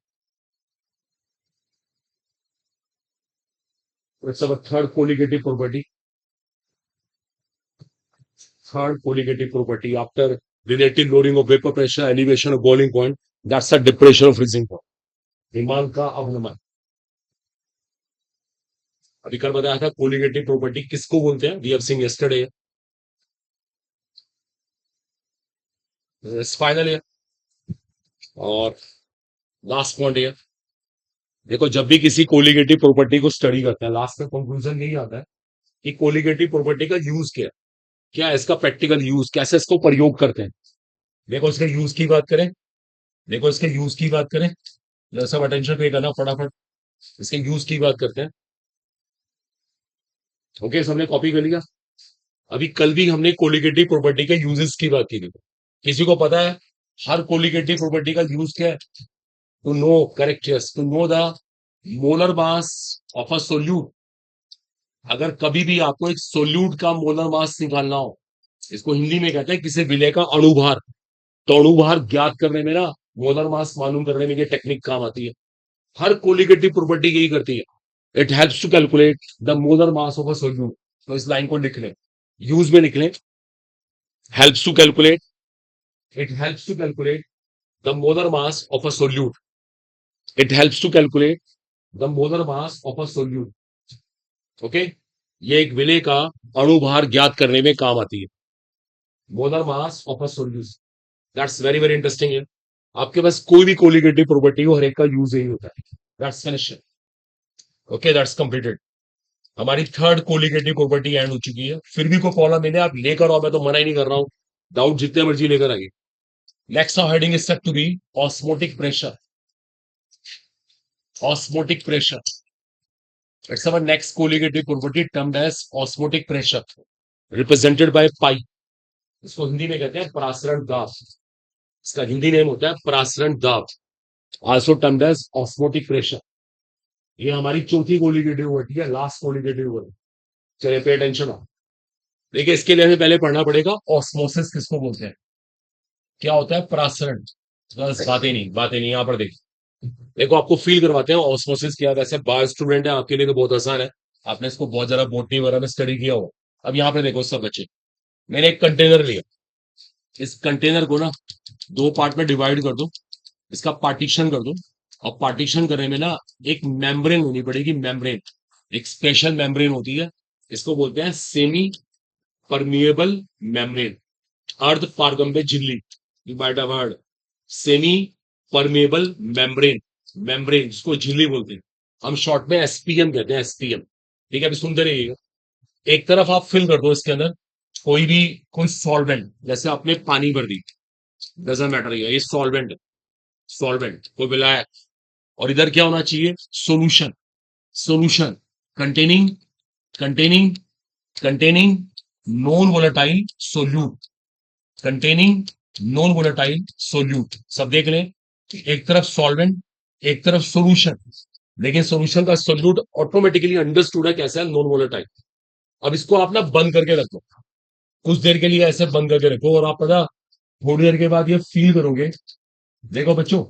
Third colligative property, third colligative property after relative lowering of vapor pressure, elevation of boiling point, that's a depression of freezing point. हिमांक का अवनमन। अभी कल बताया था कोलिगेटिव प्रॉपर्टी किसको बोलते हैं, we have seen yesterday. Final है और लास्ट पॉइंट है। देखो जब भी किसी कोलिगेटिव प्रॉपर्टी को स्टडी करते हैं, लास्ट में कंक्लूजन यही आता है कि कोलिगेटिव प्रॉपर्टी का यूज क्या है, क्या है इसका प्रैक्टिकल यूज, कैसे इसको प्रयोग करते हैं। देखो इसके यूज की बात करें, देखो इसके यूज की बात करें, सब अटेंशन पे करना फटाफट। इसके यूज की बात करते हैं। ओके, सबने कॉपी कर लिया। अभी कल भी हमने कोलिगेटिव प्रॉपर्टी के यूजेस की बात की थी। किसी को पता है हर कोलिगेटिव प्रॉपर्टी का यूज क्या है? To know, correct, yes, to know the molar mass of a solute. अगर कभी भी आपको एक सोल्यूट का मोलर मास निकालना हो, इसको हिंदी में कहते हैं किसी विलय का अणुभार। तो अणुभार ज्ञात करने में ना, मोलर मास मालूम करने में ये टेक्निक काम आती है। हर कोलिगेटिव प्रॉपर्टी यही करती है, it helps to calculate the molar mass of a solute. तो इस लाइन को लिख लें, यूज में लिख लें, helps to calculate, it helps to calculate the molar mass of a solute. It helps to calculate the molar mass of a solute. Okay, ये एक विलेय का अणुभार ज्ञात करने में काम आती है, molar mass of a solute. That's very very interesting है। आपके पास कोई भी कोलिगेटिव प्रॉपर्टी हो, हर एक का यूज यही होता है। That's finish. Okay, that's completed. हमारी थर्ड कोलिगेटिव प्रॉपर्टी एंड हो चुकी है। फिर भी कोई प्रॉब्लम नहीं है, आप लेकर आओ, मैं तो मना ही नहीं कर रहा हूं। डाउट जितने मर्जी लेकर आइए। Next, our heading is said to be osmotic pressure. Osmotic pressure. It's our next colligative property termed as osmotic pressure, represented by pi. इसको हिंदी में कहते हैं परासरण दाब. इसका हिंदी नेम होता है परासरण दाब, also termed as osmotic pressure. ये हमारी चौथी कोलिगेटिव वर्ड है, लास्ट कोलिगेटिव वर्ड. चलिए पे अटेंशन. देखिए इसके लिए हमें पहले पढ़ना पड़ेगा ऑस्मोसिस किसको बोलते हैं, क्या होता है परासरण. बस बातें नहीं यहाँ पर देखो आपको फील करवाते हैं ऑस्मोसिस क्या. वैसे बायो स्टूडेंट है आपके लिए तो बहुत आसान है, आपने इसको बहुत ज्यादा बोटनी वगैरह में स्टडी किया हो. अब यहाँ पे देखो सब बच्चे, मैंने एक कंटेनर लिया, इस कंटेनर को ना दो पार्ट में डिवाइड कर दो, इसका पार्टीशन कर दो. और पार्टीशन करने में ना एक मेम्ब्रेन होनी पड़ेगी. मेम्ब्रेन, एक स्पेशल मेम्ब्रेन होती है, इसको बोलते हैं सेमी परमिएबल मेम्ब्रेन. अर्ध पारगम्य झिल्ली, you might have heard. Semi permeable membrane, membrane जिसको झिल्ली बोलते हैं, हम शॉर्ट में एसपीएम कहते हैं. एसपीएम, ठीक है. अभी सुनते रहिएगा. एक तरफ आप फिल कर दो इसके अंदर कोई सॉल्वेंट, जैसे आपने पानी भर दी, डजंट मैटर, ये सॉल्वेंट, सॉल्वेंट कोई ब्लैक. और इधर क्या होना चाहिए, solution. Solution containing containing containing non volatile solute, containing non volatile solute. सब देख लें, एक तरफ सॉल्वेंट, एक तरफ सोल्यूशन. लेकिन सोल्यूशन का सोल्यूट ऑटोमेटिकली अंडरस्टूड है कैसा है, नॉन वोलेटाइल. अब इसको आप ना बंद करके रखो, कुछ देर के लिए ऐसे बंद करके रखो, और आप पता थोड़ी देर के बाद ये फील करोगे. देखो बच्चों,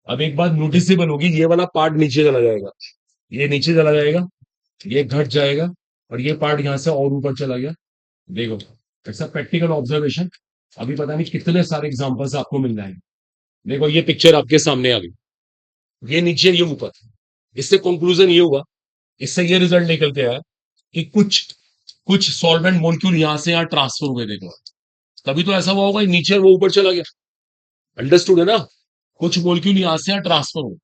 अब एक बात नोटिसेबल होगी, ये वाला पार्ट नीचे चला जाएगा, ये नीचे चला जाएगा, ये घट जाएगा, और ये पार्ट यहां से और ऊपर चला गया. देखो इट्स अ प्रैक्टिकल ऑब्जर्वेशन. अभी पता नहीं कितने सारे एग्जांपल्स आपको मिल जाएंगे. देखो ये पिक्चर आपके सामने आ गई, ये नीचे ये ऊपर. इससे कंक्लूजन ये हुआ, इससे ये रिजल्ट निकल के आया कि कुछ कुछ सॉल्वेंट मॉलिक्यूल यहां से यहां ट्रांसफर हुए. देखो तभी तो ऐसा हुआ होगा, नीचे वो ऊपर चला गया. अंडरस्टूड है ना. कुछ मॉलिक्यूल यहां से यहां ट्रांसफर हो,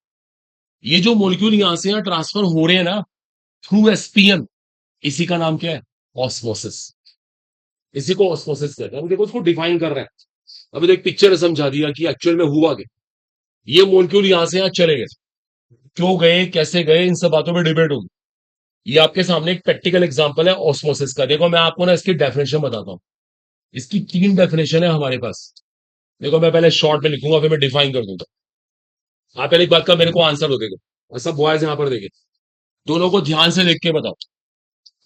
ये जो मॉलिक्यूल यहां से यहां ट्रांसफर हो रहे हैं ना थ्रू एसपीएम, इसी का नाम क्या है, ऑस्मोसिस. इसी को ऑस्मोसिस कहते हैं. हम देखो उसको डिफाइन कर रहे हैं. अभी तो एक पिक्चर समझा दिया कि एक्चुअल में हुआ क्या. ये मॉलिक्यूल यहां से यहां चले गए, क्यों गए कैसे गए, इन सब बातों पर डिबेट होगी. ये आपके सामने एक प्रैक्टिकल एग्जांपल है ऑस्मोसिस का. देखो मैं आपको ना इसकी डेफिनेशन बताता हूं. इसकी 3 डेफिनेशन है हमारे पास. देखो मैं पहले शॉर्ट में लिखूंगा, फिर मैं डिफाइन कर दूंगा. आप पहले एक बात का मेरे को आंसर दो. देखो और सब बॉयज यहां पर देखे, दोनों को ध्यान से देख के बताओ.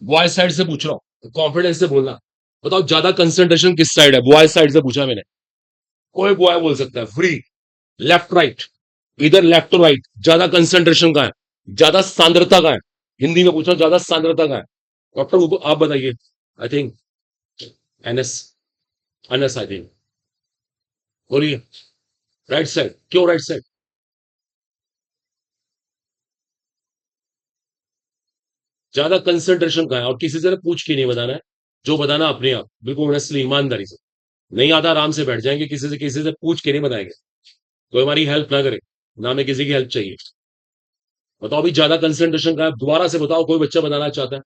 बॉयज साइड से पूछ रहा हूं, कॉन्फिडेंस से बोलना. बताओ ज्यादा कंसंट्रेशन किस साइड है, बॉयज साइड से पूछा मैंने. कोई बॉय बोल सकता है फ्री, लेफ्ट राइट, इधर लेफ्ट और राइट. ज्यादा कंसंट्रेशन का है, ज्यादा सांद्रता का है. हिंदी में पूछा ज्यादा सांद्रता का है. डॉक्टर आप बताइए. I think NS, NS I think. बोलिए राइट साइड. क्यों राइट साइड, ज्यादा कंसंट्रेशन का है. और किसी से पूछ के नहीं बताना है, जो बताना अपने आप, बिल्कुल ऑनेस्टली ईमानदारी से. नहीं आता आराम से बैठ जाएंगे, किसी से पूछ के नहीं बताएंगे. कोई हमारी हेल्प ना करे, ना हमें किसी की हेल्प चाहिए. बताओ अभी ज्यादा कंसंट्रेशन का है, दोबारा से बताओ. कोई बच्चा बताना चाहता है,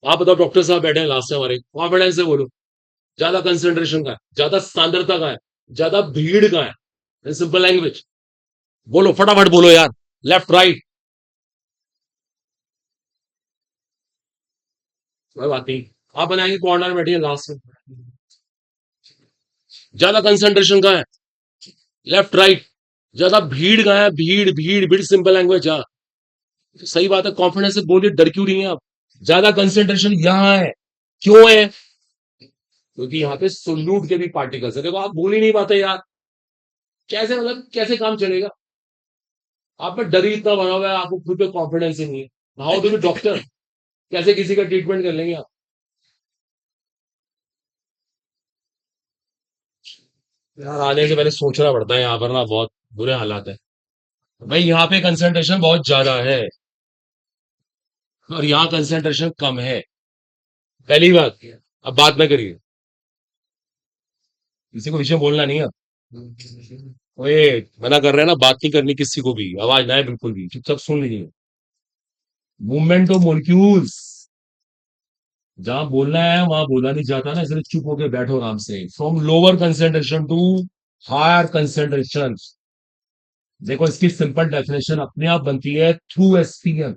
आप बताओ. डॉक्टर साहब बैठे हैं लास्ट से हमारे, कॉन्फिडेंस से बोलो. ज्यादा कंसंट्रेशन का है, ज्यादा सांद्रता का है, ज्यादा भीड़ का है. सिंपल लैंग्वेज बोलो, फटाफट बोलो यार. लेफ्ट राइट, कोई बात नहीं. आप बनाएंगे कॉर्नर में बैठिए लास्ट में. ज्यादा कंसंट्रेशन का है, लेफ्ट राइट. ज्यादा भीड़ का है, भीड़ भीड़ भीड़. Simple language. हाँ सही बात है, कॉन्फिडेंस से बोलिए. डर क्यों रही है आप. ज्यादा कंसंट्रेशन यहां है. क्यों है, क्योंकि यहाँ पे सोल्यूट के भी पार्टिकल्स है. देखो आप बोल ही नहीं पाते यार, कैसे मतलब कैसे काम चलेगा. आप में डर ही इतना बना हुआ है, आपको खुद पे कॉन्फिडेंस ही नहीं है. हाउ डू डॉक्टर, कैसे किसी का ट्रीटमेंट कर लेंगे आप. यार आने से पहले सोचना पड़ता है, यहाँ पर ना बहुत बुरे हालात है भाई. यहाँ पे कंसंट्रेशन बहुत ज्यादा है, और यहाँ कंसंट्रेशन कम है. पहली बात. अब बात ना करिए, किसी को विषय बोलना नहीं है. ओए मना कर रहे हैं ना, बात नहीं करनी किसी को भी, आवाज ना है बिल्कुल भी, चुपचाप सुन लीजिए. मूवमेंट ऑफ मॉलिक्यूल्स, जहां बोलना है वहां बोला नहीं जाता ना, इसलिए चुप होकर बैठो आराम से. From lower concentration to higher concentration. देखो इसकी सिंपल डेफिनेशन अपने आप बनती है थ्रू एसपीएम।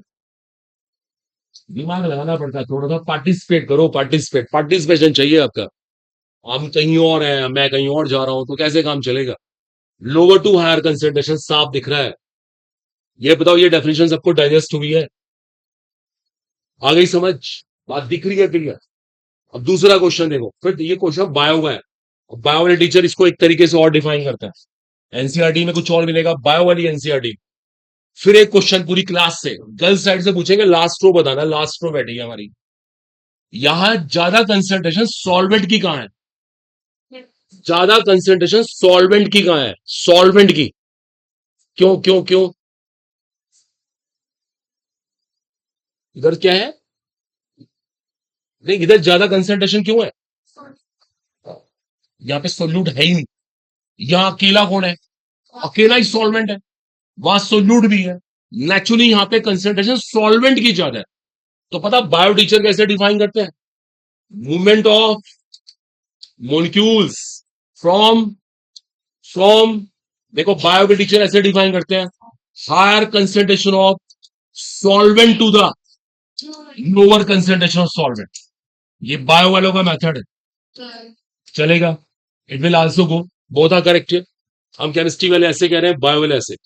दिमाग लगाना पड़ता है थोड़ा सा, पार्टिसिपेट करो, पार्टिसिपेशन चाहिए आपका। हम कहीं और हैं, मैं कहीं और जा रहा हूं, तो कैसे काम चलेगा? लोअर टू हायर कंसेंट्रेशन साफ दिख रहा है। ये बताओ, ये डेफिनेशन सबको डाइजेस्ट हुई है? आ गई समझ? बात दिख रही है क्लियर? अब दूसरा क्वेश्चन देखो, फिर ये क्वेश्चन बायो का है। बायो वाले टीचर इसको एक तरीके से और डिफाइन करते हैं, एनसीईआरटी में कुछ और मिलेगा, बायो वाली एनसीईआरटी। फिर एक क्वेश्चन पूरी क्लास से, गर्ल्स साइड से पूछेंगे, लास्ट रो बताना, लास्ट रो बैठी है हमारी। यहां ज्यादा कंसेंट्रेशन सॉल्वेंट की कहां है? ज्यादा कंसेंट्रेशन सॉल्वेंट की कहां है? सॉल्वेंट की। क्यों क्यों क्यों? इधर क्या है? नहीं, इधर ज्यादा कंसेंट्रेशन क्यों है? यहाँ पे सोल्यूट है ही नहीं। यहाँ अकेला कौन है? अकेला ही सॉल्वेंट है। वहां सोल्यूट भी है। नेचुरली यहाँ पे कंसेंट्रेशन सॉल्वेंट की ज्यादा है। तो पता बायो टीचर कैसे डिफाइन करते हैं? Movement of molecules from from देखो बायो के टीचर ऐसे डिफाइन करते हैं, higher concentration of solvent to the lower concentration of solvent. ये बायो वालों का मेथड है। चलेगा? It will also go, both are correct. हम केमिस्ट्री वाले ऐसे कह रहे हैं, बायो वाले ऐसे।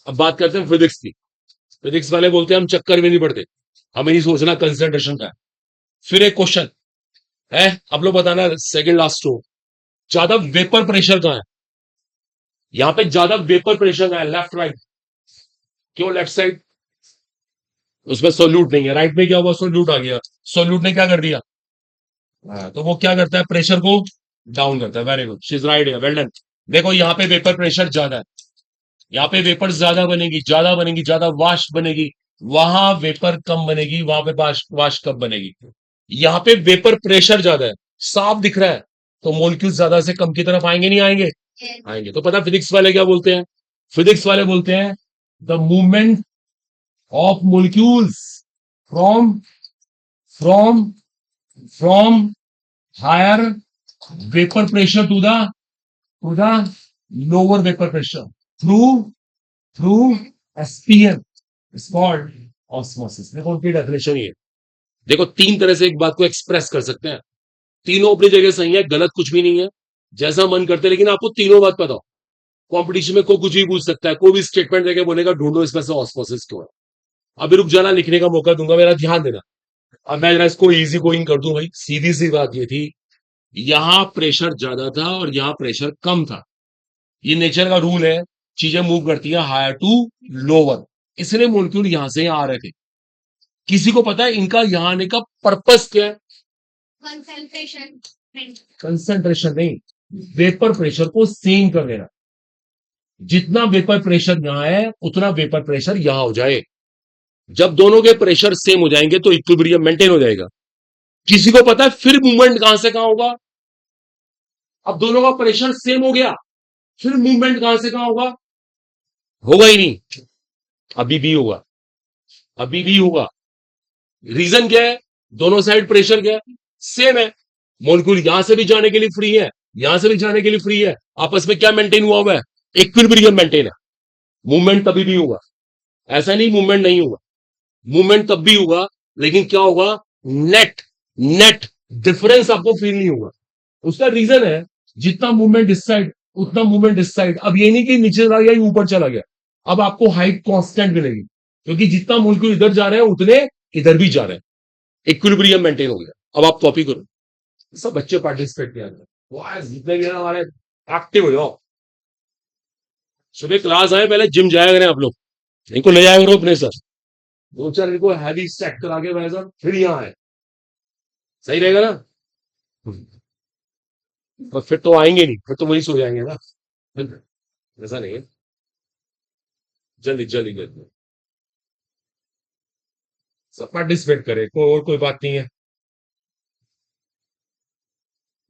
अब बात करते हैं फिजिक्स की। फिजिक्स वाले बोलते हैं हम चक्कर में नहीं पड़ते, हमें नहीं सोचना कंसेंट्रेशन का है। फिर एक क्वेश्चन है, आप लोग बताना, सेकंड लास्ट रो, ज्यादा वेपर प्रेशर कहां है? यहां पे ज्यादा वेपर प्रेशर कहां है? Left right? क्यों लेफ्ट साइड? उसमें सोल्यूट नहीं है। राइट में क्या हुआ? सोल्यूट आ गया। सोल्यूट ने क्या कर दिया? हाँ, तो वो क्या करता है? प्रेशर को डाउन करता है। Very good, she is right, well done. देखो यहाँ पे वेपर प्रेशर ज्यादा है, यहाँ पे वेपर ज्यादा बनेगी, ज्यादा बनेगी, ज्यादा वाष्प बनेगी। वहां वेपर कम बनेगी, वहां पे वाष्प वाष्प कम बनेगी। यहाँ पे वेपर प्रेशर ज्यादा है, साफ दिख रहा है। तो मोलिक्यूल ज्यादा से कम की तरफ आएंगे, नहीं आएंगे? आएंगे। तो पता फिजिक्स वाले क्या बोलते हैं? फिजिक्स वाले बोलते हैं the movement of molecules from from from higher vapour pressure to the lower vapour pressure through through SPM is called osmosis. देखो उनकी डेफिनेशन ये। देखो तीन तरह से एक बात को एक्सप्रेस कर सकते हैं, तीनों अपनी जगह सही है, गलत कुछ भी नहीं है, जैसा मन करते, लेकिन आपको तीनों बात पता हो। कंपटीशन में कोई कुछ भी पूछ सकता है, कोई भी स्टेटमेंट देके बोलेगा ढूंढो इसमें से ऑस्मोसिस क्यों है। अभी रुक जाना, लिखने का मौका दूंगा, मेरा ध्यान देना। अब मैं जरा इसको इजी गोइंग कर दूं भाई। सीधी सी बात ये थी, यहां प्रेशर ज्यादा था और यहां प्रेशर कम था। ये नेचर का रूल है, चीजें मूव करती है हायर टू लोअर, इसलिए मोलिक्यूल यहां से यहां आ रहे थे। किसी को पता है इनका यहां आने का पर्पस क्या है? कंसंट्रेशन। कंसंट्रेशन नहीं, वेपर प्रेशर को सेम कर देना। जितना वेपर प्रेशर यहां है उतना वेपर प्रेशर यहां हो जाए। जब दोनों के प्रेशर सेम हो जाएंगे तो इक्विलिब्रियम मेंटेन हो जाएगा। किसी को पता है फिर मूवमेंट कहां से कहां होगा? अब दोनों का प्रेशर सेम हो गया, फिर मूवमेंट कहां से कहां होगा? होगा ही नहीं। अभी भी होगा, अभी भी होगा। रीजन क्या है? दोनों साइड प्रेशर क्या है? सेम है। मॉलिक्यूल यहां से भी जाने के लिए फ्री है, यहां से भी जाने के लिए फ्री है। आपस में क्या मेंटेन हुआ है? इक्विलिब्रियम मेंटेन है। मूवमेंट तभी भी होगा, ऐसा नहीं मूवमेंट नहीं होगा। मूवमेंट तब भी होगा, लेकिन क्या होगा? नेट नेट डिफरेंस आपको फील नहीं होगा। उसका रीजन है, जितना मूवमेंट इस साइड उतना मूवमेंट इस साइड। अब ये नहीं कि नीचे चला गया ऊपर चला गया, अब आपको हाइट कांस्टेंट मिलेगी, क्योंकि जितना मॉलिक्यूल इधर जा रहे हैं उतने इधर भी जा रहे हैं। इक्विलिब्रियम मेंटेन हो गया। अब आप कॉपी करो, सब बच्चे पार्टिसिपेट किया जितने भी हैं हमारे, एक्टिव हो जाओ। सुबह क्लास आए, पहले जिम जाया करें आप लोग, इनको ले जाया करो अपने सर, दो चार इनको हैवी सेट करा के वैसा, फिर यहाँ है, सही रहेगा ना? और फिर तो आएंगे नहीं, फिर तो वही सो जाएंगे ना। ऐसा नहीं है, जल्दी जल्दी जल्दी सब पार्टिसिपेट करे, कोई और कोई बात नहीं है।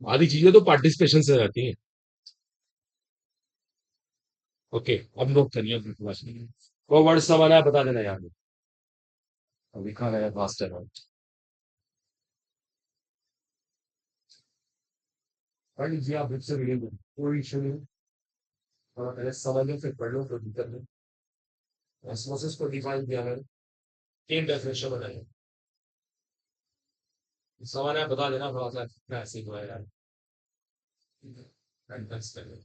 आधी चीजें तो पार्टिसिपेशन से आती हैं। ओके, अब नोट करिए अपनी क्लास में, वो वर्ड सब आना है बता देना यार। लिखा है मास्टर। पढ़ लीजिए आप, फिर से कोई इशू नहीं। थोड़ा पहले समझ लो फिर पढ़ लो फिर दिक्कत नहीं। ऑस्मोसिस को डिफाइन किया मैंने, तीन डेफिनेशन बनाई। सवाल है बता देना थोड़ा सा ऐसे हुआ है यार। Advance कर लो।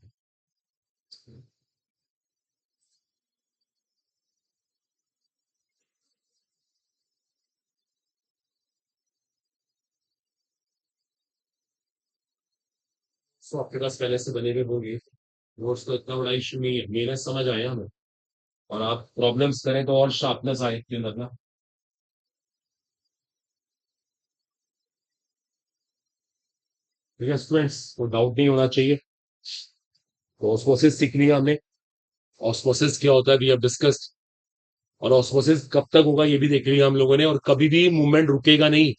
तो आपके पास पहले से बने हुए होंगे नोट्स, तो इतना बड़ा इशू नहीं है, मेरा समझ आया हमें। और आप प्रॉब्लम्स करें तो और शार्पनेस आए के अंदर ना। ठीक है स्टूडेंट्स, को डाउट नहीं होना चाहिए। तो ऑस्मोसिस सीख लिया हमने। ऑस्मोसिस क्या होता है वी हैव डिस्कस्ड। और ऑस्मोसिस कब तक होगा ये भी देख लिया हम लोगों ने, और कभी भी मूवमेंट रुकेगा नहीं।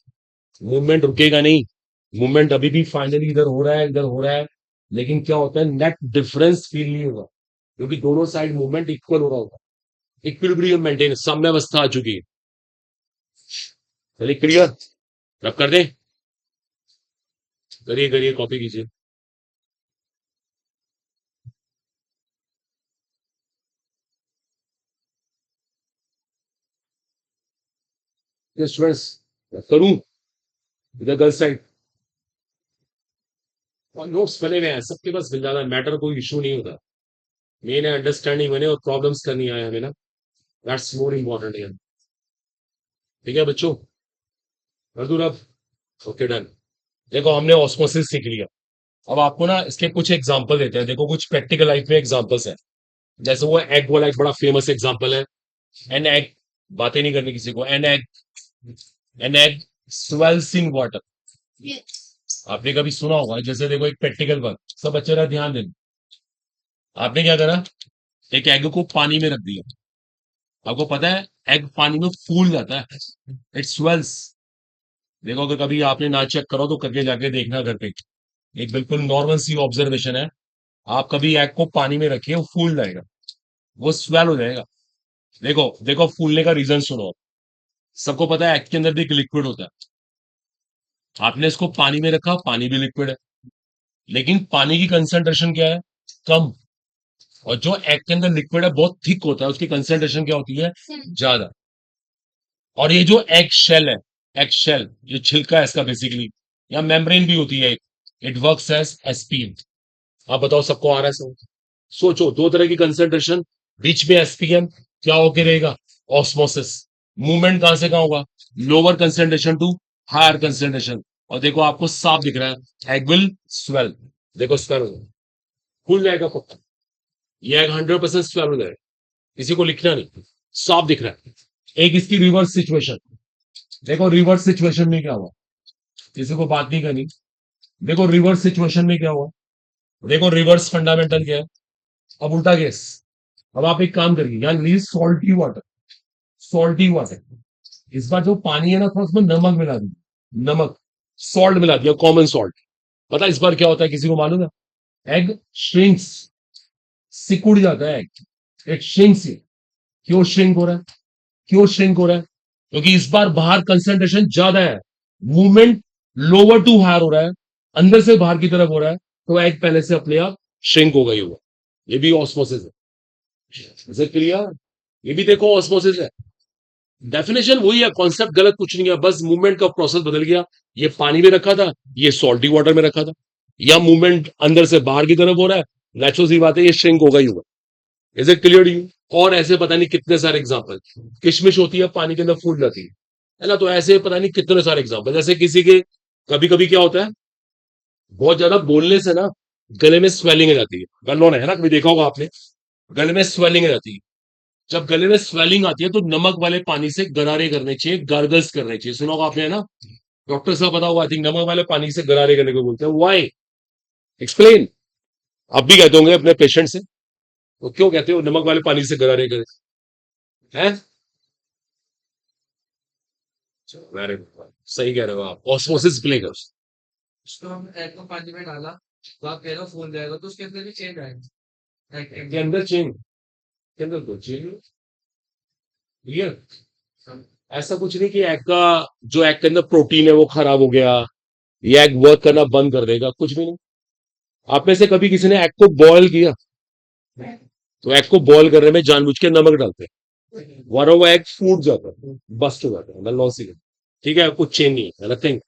मूवमेंट रुकेगा नहीं। मूवमेंट अभी भी फाइनली इधर हो रहा है इधर हो रहा है, लेकिन क्या होता है नेट डिफरेंस फील नहीं होगा, क्योंकि दोनों साइड मूवमेंट इक्वल हो रहा होगा। इक्विलिब्रियम मेंटेन, साम्यावस्था आ चुकी है। चलिए क्लियर, रब कर दें। करिए करिए, कॉपी कीजिए। स्टूडेंट्स करूं इधर गर्ल साइड, और नोट्स बने हुए हैं सबके पास मिल जाना, मैटर कोई इशू नहीं होता। मेन है अंडरस्टैंडिंग बने और प्रॉब्लम्स करनी आए हमें ना, दैट्स मोर इम्पोर्टेंट है। ठीक है बच्चों, कर दूं अब? Okay done. देखो हमने ऑस्मोसिस सीख लिया। अब आपको ना इसके कुछ एग्जांपल देते हैं, देखो कुछ प्रैक्टिकल लाइफ में एग्जांपल्स हैं। जैसे वो एग वाला एक बड़ा फेमस एग्जांपल है। एन एग, बातें नहीं करनी किसी को, an egg swells in water. आपने कभी सुना होगा, जैसे देखो एक प्रैक्टिकल वर्क, सब बच्चे का ध्यान देना। आपने क्या करा, एक एग को पानी में रख दिया। आपको पता है एग पानी में फूल जाता है, इट स्वेल्स। देखो अगर कभी आपने ना चेक करो तो करके जाके देखना घर पे, एक बिल्कुल नॉर्मल सी ऑब्जर्वेशन है। आप कभी एग को पानी में रखिए, वो फूल जाएगा, वो स्वेल हो जाएगा। देखो देखो फूलने का रीजन सुनो। सबको पता है एग के अंदर भी एक लिक्विड होता है। आपने इसको पानी में रखा, पानी भी लिक्विड है, लेकिन पानी की कंसंट्रेशन क्या है, कम। और जो एग के अंदर लिक्विड है बहुत थिक होता है, उसकी कंसंट्रेशन क्या होती है, ज्यादा। और ये जो एग शेल है, एग शेल जो छिलका है इसका बेसिकली, या मेम्ब्रेन भी होती है, इट वर्क्स एज एसपीएम। आप बताओ सबको आ रहा है सब? सोचो दो तरह की कंसंट्रेशन, बीच में एसपीएम, क्या होके रहेगा, ऑस्मोसिस। मूवमेंट कहां से कहां होगा, lower concentration to higher concentration. और देखो आपको साफ दिख रहा है एग विल स्वेल। देखो स्वेल हो जाएगा, खुल जाएगा पक्का, ये एग 100% स्वेल हो जाएगा, किसी को लिखना नहीं, साफ दिख रहा है। एक इसकी रिवर्स सिचुएशन, देखो रिवर्स सिचुएशन में क्या हुआ, किसी को बात नहीं करनी। देखो रिवर्स सिचुएशन में क्या हुआ, देखो रिवर्स फंडामेंटल क्या है। अब उल्टा केस, अब आप एक काम करिए, यहाँ lease salty water, salty water. इस बार जो पानी है ना थोड़ा उसमें नमक मिला दिया, नमक, सॉल्ट मिला दिया, कॉमन सॉल्ट। पता है इस बार क्या होता है, किसी को मालूम है? एग श्रिंक्स, सिकुड़ जाता है एग, इट श्रिंक्स। क्यों श्रिंक हो रहा है, क्यों श्रिंक हो रहा है? क्योंकि इस बार बाहर कंसंट्रेशन ज्यादा है, मूवमेंट लोअर टू हायर हो रहा है, अंदर से बाहर की तरफ हो रहा है, तो एग पहले से अपने आप श्रिंक हो गई होगा। ये भी ऑस्मोसिस है, क्लियर? ये भी देखो ऑस्मोसिस है। डेफिनेशन वही है, कॉन्सेप्ट गलत कुछ नहीं है, बस मूवमेंट का प्रोसेस बदल गया। ये पानी में रखा था, ये सॉल्टी वाटर में रखा था, या मूवमेंट अंदर से बाहर की तरफ हो रहा है, नेचुरल सी बात है, ये श्रिंक होगा ही होगा। Is it clear you? और ऐसे पता नहीं कितने सारे एग्जांपल, किशमिश होती है पानी के अंदर फूल जाती है ना, तो ऐसे पता नहीं कितने सारे एग्जांपल। जैसे किसी के कभी कभी क्या होता है, बहुत ज्यादा बोलने से ना गले में स्वेलिंग आ जाती है, गलों ने है ना, कभी देखा होगा आपने, गले में स्वेलिंग आ जाती है। जब गले में स्वेलिंग आती है तो नमक वाले पानी से गरारे करने चाहिए, गार्गल्स करने चाहिए, सुना होगा आपने है ना, डॉक्टर साहब पता होगा आई थिंक, नमक वाले पानी से गरारे करने को बोलते हैं। Why, explain. आप भी कहते होंगे अपने पेशेंट से, तो क्यों कहते हो नमक वाले पानी से गरारे करें, हैं? वेरी गुड, सही कह रहे हो आप, ऑस्मोसिस प्ले कर। उसको हम एग को पानी में डाला, तो आप कह रहे हो फूल जाएगा, तो उसके अंदर भी चेंज आएगा एग के अंदर चेंज, के अंदर तो चेंज, क्लियर? ऐसा कुछ नहीं कि एग का, जो एग के अंदर प्रोटीन है वो खराब हो गया, ये एग वर्क करना बंद कर देगा, कुछ भी नहीं। आप में से कभी किसी ने एग को बॉयल किया, तो एग को बॉयल करने में जानबूझ के नमक डालते हैं, वरना वो एग फूट जाता है, बस्ट हो जाता है, मतलब लॉस ही है। ठीक है, कुछ चेंज नहीं है, नथिंग।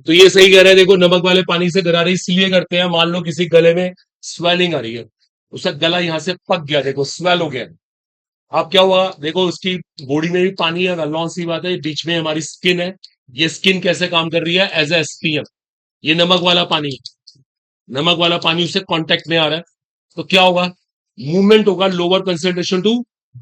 तो ये सही कह रहे हैं, देखो नमक वाले पानी से गरारे इसलिए करते हैं, मान लो किसी गले में स्वेलिंग आ रही है, उसका गला यहां से पक गया, देखो स्वेल हो गया, अब क्या हुआ, देखो उसकी बॉडी में भी पानी है, लॉन्ग सी बात है, बीच में हमारी स्किन है, ये स्किन कैसे काम कर रही है, एज ए एसपीएफ, ये नमक वाला पानी है, नमक वाला पानी उससे कांटेक्ट में आ रहा है, तो क्या होगा, मूवमेंट होगा lower concentration to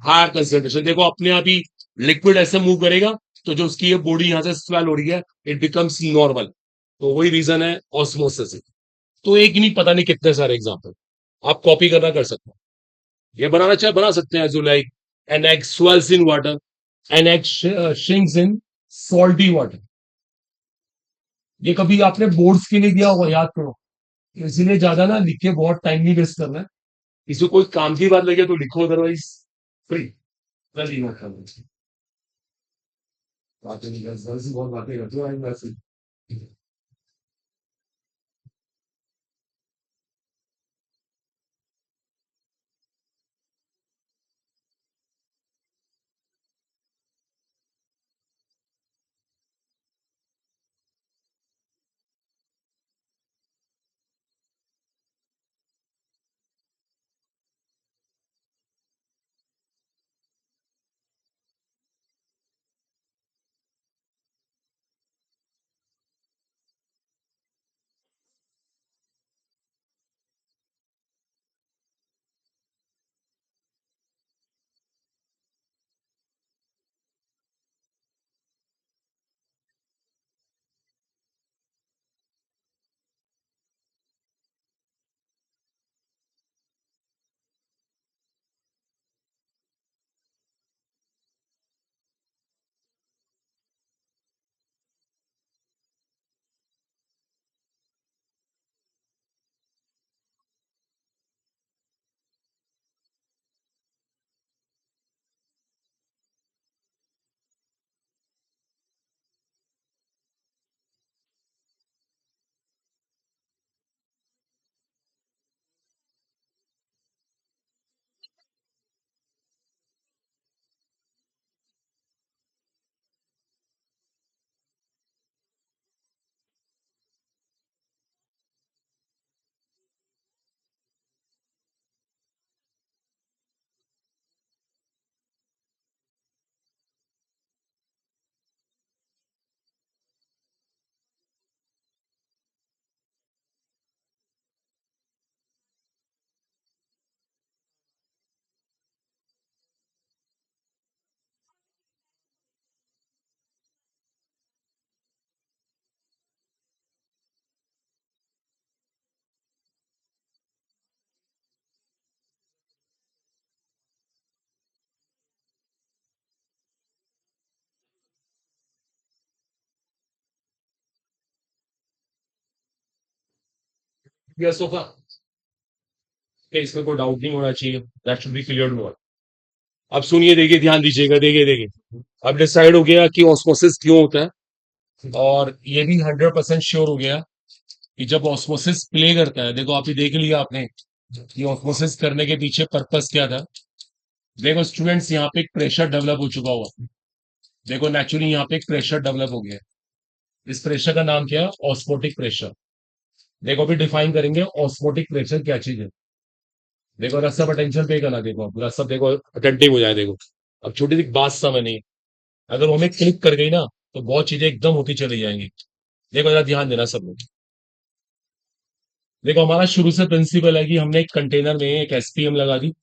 higher concentration, देखो अपने आप ही लिक्विड ऐसे मूव करेगा, तो जो उसकी ये बॉडी यहां से स्वेल हो रही है, इट बिकम्स नॉर्मल। तो वही रीजन है ऑस्मोसिस। तो एक ही नहीं, पता नहीं कितने सारे एग्जाम्पल आप कॉपी करना कर सकते हो, ये बनाना चाहे बना सकते हैं, जो like an egg swells in water, an egg shrinks in salty water. ये कभी आपने बोर्ड्स के लिए दिया होगा, याद करो, इसीलिए ज्यादा ना लिख के बहुत टाइम नहीं वेस्ट करना है, किसी को कोई काम की बात लगे तो लिखो, अदरवाइज फ्री वेरी नॉट करना। बातें नहीं कर, बहुत बातें करते हो वैसे। यस सोफा, इसमें कोई डाउट नहीं होना चाहिए, दैट शुड बी क्लियर। अब सुनिए, देखिए ध्यान दीजिएगा, देखिए देखिए, अब डिसाइड हो गया कि ऑस्मोसिस क्यों होता है, और ये भी 100% श्योर हो गया कि जब ऑस्मोसिस प्ले करता है, देखो आप ही देख लिया आपने कि ऑस्मोसिस करने के पीछे पर्पस क्या था। देखो स्टूडेंट्स, यहाँ पे एक प्रेशर डेवलप हो चुका हुआ, देखो नेचुरली यहाँ पे एक प्रेशर डेवलप हो गया है। इस प्रेशर का नाम क्या है, ऑस्मोटिक प्रेशर। देखो अभी डिफाइन करेंगे ऑस्मोटिक प्रेशर क्या चीज है। देखो रस्सा अटेंशन पे करना, देखो अब रस्सा, देखो अटेंटिव हो जाए, देखो अब छोटी सी बात समझनी, अगर वो हमें क्लिक कर गई ना, तो बहुत चीजें एकदम होती चली जाएंगी। देखो जरा ध्यान देना सब लोग, देखो हमारा शुरू से प्रिंसिपल है कि हमने एक कंटेनर में एक एसपीएम लगा दी,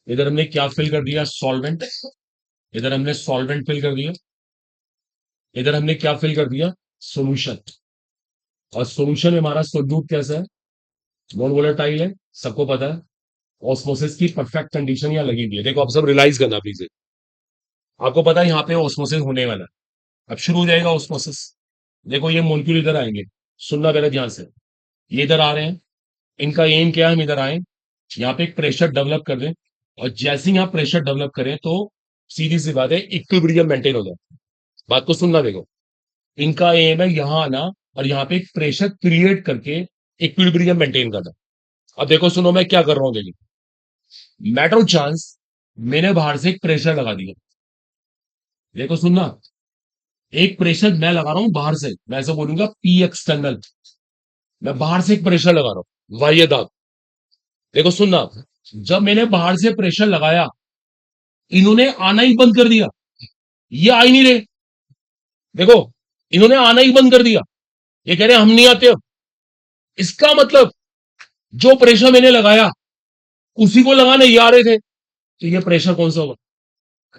इधर हमने क्या फिल कर दिया, सॉल्वेंट, इधर हमने सॉल्वेंट फिल कर दिया, इधर हमने क्या फिल कर दिया, सॉल्यूशन। और सॉल्यूशन में हमारा सोल्यूट कैसा है, नॉन वोलेटाइल है, सबको पता है, ऑस्मोसिस की परफेक्ट कंडीशन यहाँ लगी हुई है। देखो आप सब रियलाइज करना प्लीज, आपको पता है यहाँ पे ऑस्मोसिस होने वाला है, अब शुरू हो जाएगा ऑस्मोसिस। देखो ये मोलिक्यूल इधर आएंगे, सुनना पहले ध्यान से, ये इधर आ रहे हैं, इनका एम क्या है, हम इधर आए, यहाँ पे एक प्रेशर डेवलप कर दें, और जैसे ही यहाँ प्रेशर डेवलप करें तो सीधी सी बात है, इक्विलिब्रियम मेंटेन हो जाए। बात को सुनना, देखो इनका एम है यहाँ आना, और यहाँ पे एक प्रेशर क्रिएट करके इक्विलिब्रियम मेंटेन करना। अब देखो सुनो, मैं क्या कर रहा हूँ, देखिए मैटर ऑफ चांस मैंने बाहर से एक प्रेशर लगा दिया। देखो सुनना, एक प्रेशर मैं लगा रहा हूं बाहर से, मैं ऐसा बोलूंगा पी एक्सटर्नल। मैं बाहर से एक प्रेशर लगा रहा हूं, बाह्य दाब। देखो सुनना, जब मैंने बाहर से प्रेशर लगाया, इन्होंने आना ही बंद कर दिया, ये आ ही नहीं रहे। देखो, इन्होंने आना ही बंद कर दिया, ये कह रहे हम नहीं आते अब। इसका मतलब जो प्रेशर मैंने लगाया उसी को लगाने ये आ रहे थे, तो ये प्रेशर कौन सा होगा?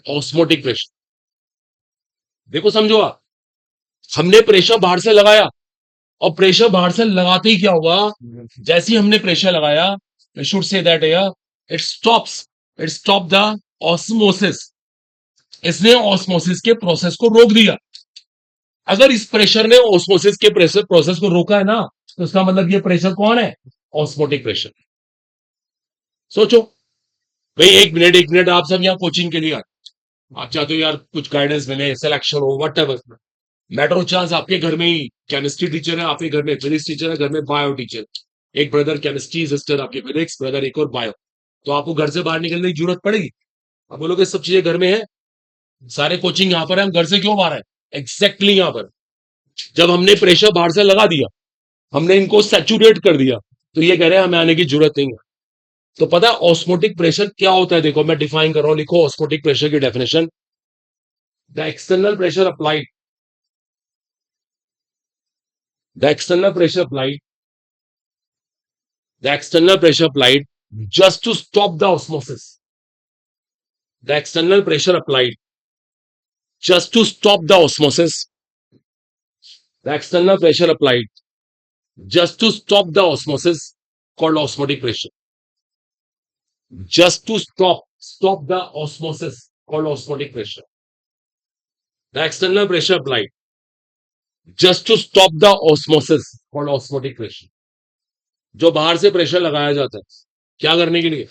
Osmotic pressure. देखो समझो आप, हमने प्रेशर बाहर से लगाया, और प्रेशर बाहर से लगाते ही क्या हुआ, जैसे ही हमने प्रेशर लगाया, I should say that it stop the osmosis. इसने ऑस्मोसिस के प्रोसेस को रोक दिया। अगर इस प्रेशर ने ऑस्मोसिस के प्रेशर प्रोसेस को रोका है ना, तो इसका मतलब ये प्रेशर कौन है? Osmotic pressure. सोचो भाई, एक मिनट आप सब यहाँ कोचिंग के लिए आए, आप चाहते हो यार कुछ गाइडेंस मिले, सिलेक्शन हो, what ever. Matter of chance आपके घर में ही केमिस्ट्री टीचर है, आपके घर में फिजिक्स टीचर है, घर में बायो टीचर, एक ब्रदर केमिस्ट्री, सिस्टर आपके फिजिक्स, ब्रदर एक और बायो। तो आपको घर से बाहर निकलने की जरूरत पड़ेगी? आप बोलोगे सब चीजें घर में है, सारे कोचिंग यहाँ पर है, हम घर से क्यों बाहर है? एग्जैक्टली यहाँ पर जब हमने प्रेशर बाहर से लगा दिया, हमने इनको सैचुरेट कर दिया, तो ये कह रहे हैं हमें आने की जरूरत नहीं है। तो पता है ऑस्मोटिक प्रेशर क्या होता है? देखो मैं डिफाइन कर रहा हूं, लिखो ऑस्मोटिक प्रेशर की definition. The external pressure applied the external pressure applied the external pressure applied just to stop the osmosis. The external pressure applied just to stop the osmosis. The external pressure applied just to stop the osmosis called osmotic pressure. Just to stop the osmosis called osmotic pressure. The external pressure applied just to stop the osmosis called osmotic pressure. जो बाहर से pressure लगाया जाता है क्या करने के लिए?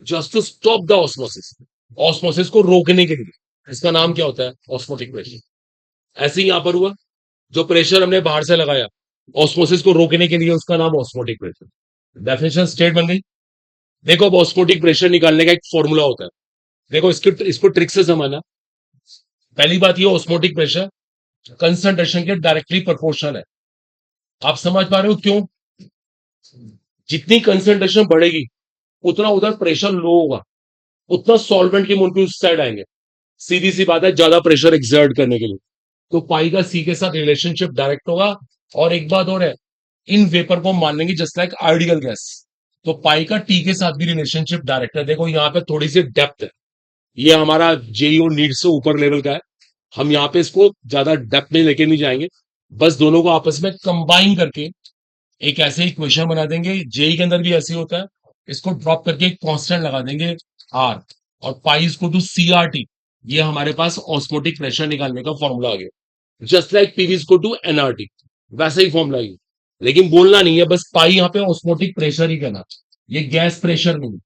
Just to stop the osmosis, osmosis को रोकने के लिए। इसका नाम क्या होता है? Osmotic pressure. ऐसे ही यहां पर हुआ, जो प्रेशर हमने बाहर से लगाया ऑस्मोसिस को रोकने के लिए, उसका नाम ऑस्मोटिक प्रेशर। डेफिनेशन स्टेट बन गई। देखो अब ऑस्मोटिक प्रेशर निकालने का एक फॉर्मूला होता है। देखो इसको ट्रिक से समझना। पहली बात ये, ऑस्मोटिक प्रेशर कंसंट्रेशन के डायरेक्टली प्रोपोर्शनल है। आप समझ पा रहे हो क्यों? जितनी कंसंट्रेशन बढ़ेगी उतना उधर प्रेशर लो होगा, उतना सॉल्वेंट के मोल उस साइड आएंगे। सीधी सी बात है, ज्यादा प्रेशर एक्सर्ट करने के लिए। तो पाई का सी के साथ रिलेशनशिप डायरेक्ट होगा। और एक बात और है, इन वेपर को मान लेंगे जस्ट लाइक आइडियल गैस, तो पाई का टी के साथ भी रिलेशनशिप डायरेक्ट है। देखो यहाँ पे थोड़ी सी डेप्थ है, ये हमारा जेई और नीट से ऊपर लेवल का है, हम यहाँ पे इसको ज्यादा डेप्थ में लेके नहीं जाएंगे। बस दोनों को आपस में कंबाइन करके एक ऐसे इक्वेशन बना देंगे, जेई के अंदर भी ऐसे ही होता है। इसको ड्रॉप करके एक कांस्टेंट लगा देंगे आर, और pi is to C R T. ये हमारे पास ऑस्मोटिक प्रेशर निकालने का फॉर्मूला आ गया। Just like PV is to NRT, वैसे ही फॉर्मूला है। लेकिन बोलना नहीं है, बस पाई यहाँ पे ऑस्मोटिक प्रेशर ही कहना, ये गैस प्रेशर नहीं,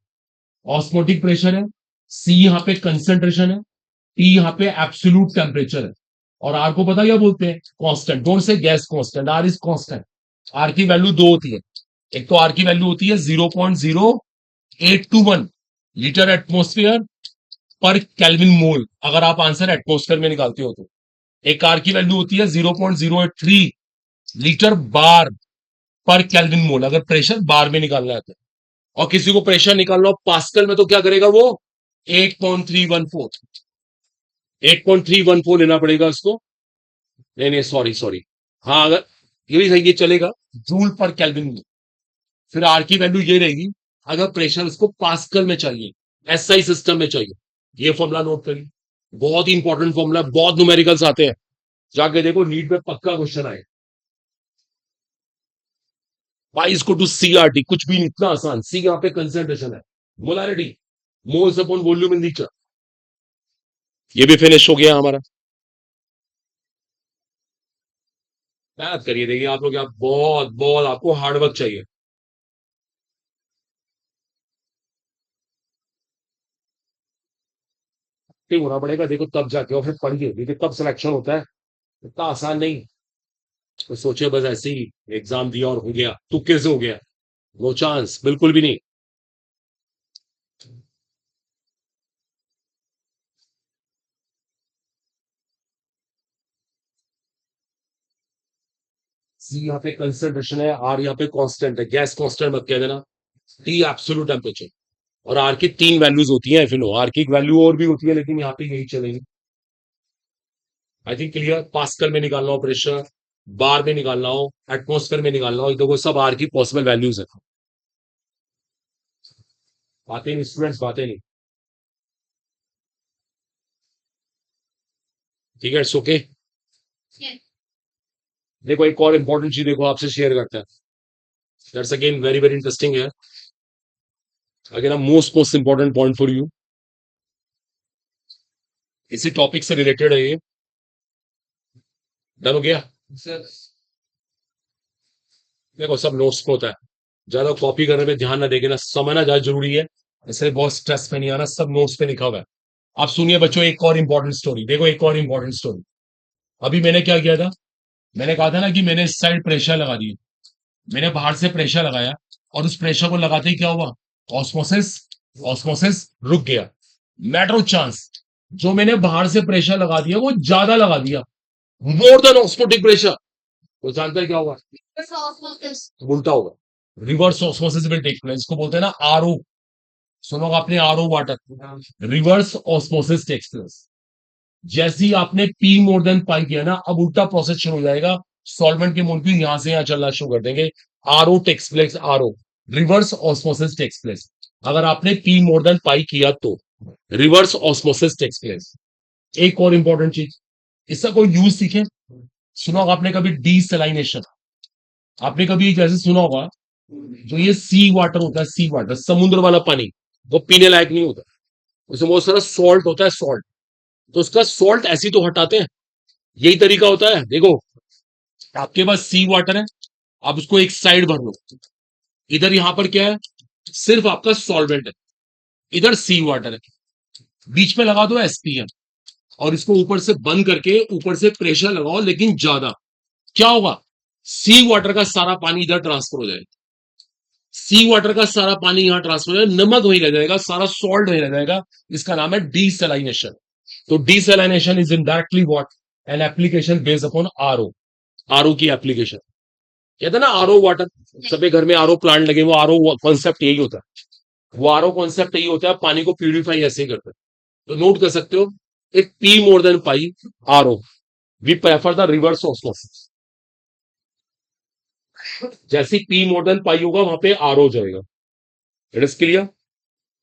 ऑस्मोटिक प्रेशर है। सी यहाँ पे कंसेंट्रेशन है, टी यहाँ पे एब्सोल्यूट टेम्परेचर है, और आर को पता क्या बोलते हैं? Constant. Don't say gas constant, R is constant. R की वैल्यू दो होती है, एक तो आर की वैल्यू होती है 0.0821 लीटर एटमोस्फियर पर केल्विन मोल, अगर आप आंसर एटमोस्फियर में निकालते हो तो। एक आर की वैल्यू होती है 0.083 लीटर बार पर केल्विन मोल, अगर प्रेशर बार में निकालना है तो। और किसी को प्रेशर निकालना हो पास्कल में, तो क्या करेगा वो? 8.314 8.314 लेना पड़ेगा उसको। नहीं नहीं, सॉरी सॉरी, हाँ अगर ये भी सही, ये चलेगा, जूल पर केल्विन में। फिर आर की वैल्यू ये रहेगी अगर प्रेशर उसको पास्कल में चाहिए, एसआई सिस्टम में चाहिए। ये फॉर्मूला नोट करिए, बहुत ही इंपॉर्टेंट फॉर्मूला, बहुत न्यूमेरिकल्स आते हैं, जाके देखो नीट में पक्का क्वेश्चन आए। Y is to C R T, कुछ भी नहीं, इतना आसान। सी यहाँ पे कंसेंट्रेशन है, molarity, moles upon volume in litre. ये भी फिनिश हो गया हमारा। याद करिए, देखिए आप लोग, आप बहुत बहुत आपको हार्डवर्क चाहिए। ठीक होना पड़ेगा, देखो तब जाके, और फिर पढ़िए, देखिए तब सिलेक्शन होता है, इतना आसान नहीं। तो सोचे बस ऐसे ही एग्जाम दिया और हो गया, तुक्के से हो गया, नो चांस, बिल्कुल भी नहीं। सी यहाँ पे कंसंट्रेशन है, आर यहाँ पे कांस्टेंट है, गैस कांस्टेंट मत कह देना, टी एब्सोल्यूट टेम्परेचर। और आर की 3 वैल्यूज होती हैं, फिर आर की एक वैल्यू और भी होती है, लेकिन यहाँ पे यही चलेगी। I think clear. पास्कल में निकालना हो प्रेशर, बार में निकालना हो, एटमॉस्फेयर में निकालना हो, देखो सब आर की पॉसिबल वैल्यूज है। बातें नहीं स्टूडेंट्स, बातें नहीं। ठीक है, इट्स ओके। देखो एक और इंपॉर्टेंट चीज देखो आपसे शेयर करते हैं, that's again very very interesting है, again a most important point for you, इसी टॉपिक से रिलेटेड है ये। डन हो गया। सर देखो सब नोट्स पे होता है, ज्यादा कॉपी करने पे ध्यान ना देके ना, समझना ज्यादा जरूरी है, इसलिए बहुत स्ट्रेस में नहीं आना, सब नोट्स पे लिखा हुआ है। आप सुनिए बच्चों एक और इंपॉर्टेंट स्टोरी, देखो एक और इंपॉर्टेंट स्टोरी। अभी मैंने क्या किया था, मैंने कहा था ना कि मैंने इस साइड प्रेशर लगा दिया, मैंने बाहर से प्रेशर लगाया, और उस प्रेशर को लगाते ही क्या हुआ, ऑस्मोसिस, ऑस्मोसिस रुक गया। मैटर ऑफ चांस, जो मैंने बाहर से प्रेशर लगा दिया वो ज्यादा लगा दिया, मोर देन ऑस्मोटिक प्रेशर, तो जानते हैं क्या होगा, उल्टा होगा, reverse osmosis will take place, इसको बोलते हैं ना आरओ, सुनोगे आपने RO water, reverse osmosis takes place. जैसे ही आपने पी मोर देन पाई किया ना, अब उल्टा प्रोसेस शुरू हो जाएगा, सॉल्वेंट के मोलिक्यूल यहां से यहां चलना शुरू कर देंगे, RO takes place, RO reverse osmosis takes place. अगर आपने पी मोर देन पाई किया तो रिवर्स ऑस्मोसिस टेक्स प्लेस। एक और इंपॉर्टेंट चीज, इसका कोई यूज सीखे, सुना होगा आपने कभी डीसैलिनेशन, आपने कभी जैसे सुना होगा, जो ये सी वाटर होता है, सी वाटर समुद्र वाला पानी, वो पीने लायक नहीं होता, उसमें बहुत सारा सॉल्ट होता है, सॉल्ट, तो उसका सॉल्ट ऐसी तो हटाते हैं, यही तरीका होता है। देखो आपके पास सी वाटर है, आप उसको एक साइड भर लो, इधर यहां पर क्या है, सिर्फ आपका सॉल्वेंट है, इधर सी वाटर है, बीच में लगा दो एसपीएम, और इसको ऊपर से बंद करके ऊपर से प्रेशर लगाओ, लेकिन ज्यादा, क्या होगा, सी वाटर का सारा पानी इधर ट्रांसफर हो जाएगा, सी वाटर का सारा पानी यहां ट्रांसफर हो जाएगा, नमक वहीं रह जाएगा, सारा सॉल्ट वहीं रह जाएगा, इसका नाम है डीसैलिनेशन। तो desalination is indirectly what, an application based upon RO, RO की एप्लीकेशन। कहते हैं ना आरओ वाटर, सभी घर में आरओ प्लांट लगे, वो आरओ कॉन्सेप्ट यही होता है, वो आरओ कॉन्सेप्ट यही होता है, पानी को प्यूरिफाई ऐसे ही करते हैं। तो नोट कर सकते हो, एक P more than pi RO, we prefer the reverse osmosis, जैसे ही पी मोर देन पाई होगा वहां पे आर हो जाएगा, it is clear,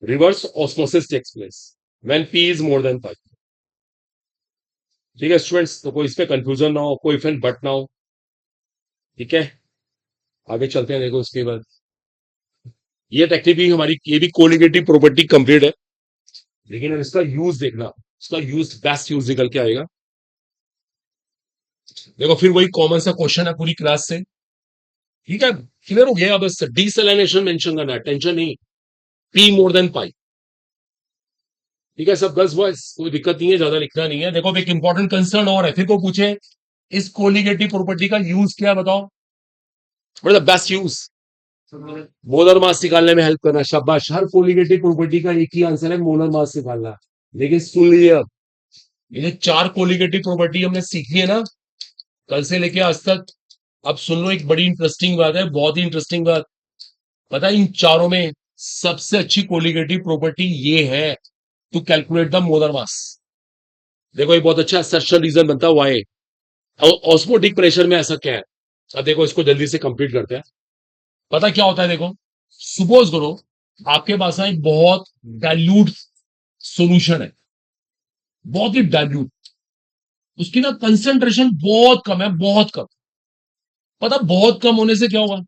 reverse osmosis takes place when P is more than pi. ठीक है स्टूडेंट्स, तो कोई इस पे कंफ्यूजन ना हो, कोई फिर बट ना हो, ठीक है। आगे चलते हैं, देखो उसके बाद ये टेक्निक भी हमारी, ये भी कोलिगेटिव प्रॉपर्टी कंप्लीट है, लेकिन अब इसका यूज देखना, इसका यूज बेस्ट यूज निकल के आएगा। देखो फिर वही कॉमन सा क्वेश्चन है पूरी क्लास से, ठीक है, क्लियर हो गया, बस डीसैलिनेशन मेंशन करना है, टेंशन नहीं, पी मोर देन पाई, ठीक है सब गर्ल्स बॉयज, कोई दिक्कत नहीं है, ज्यादा लिखना नहीं है। देखो अब एक इंपॉर्टेंट कंसर्न और है, फिर को पूछे इस कोलिगेटिव प्रॉपर्टी का यूज क्या, बताओ, what is the best use, molar mass निकालने में हेल्प करना, शाबाश, हर कोलिगेटिव प्रॉपर्टी का एक ही आंसर है, मोलर मास निकालना। लेकिन सुन लीजिए अब, ये 4 कोलिगेटिव प्रॉपर्टी हमने सीखी है ना कल से लेके आज तक, अब सुन लो एक बड़ी इंटरेस्टिंग बात है, बहुत ही इंटरेस्टिंग बात, पता है इन चारों में सबसे अच्छी कोलिगेटिव प्रॉपर्टी ये है, to calculate the molar mass. देखो ये बहुत अच्छा असर्शन रीजन बनता है वाई, ऑस्मोटिक प्रेशर में ऐसा क्या है। अब देखो इसको जल्दी से कंप्लीट करते हैं, पता क्या होता है, देखो सपोज करो आपके पास ना एक बहुत डाइल्यूट सॉल्यूशन है, बहुत ही डाइल्यूट, उसकी ना कंसेंट्रेशन बहुत कम है, बहुत कम, पता बहुत कम होने से क्या होगा,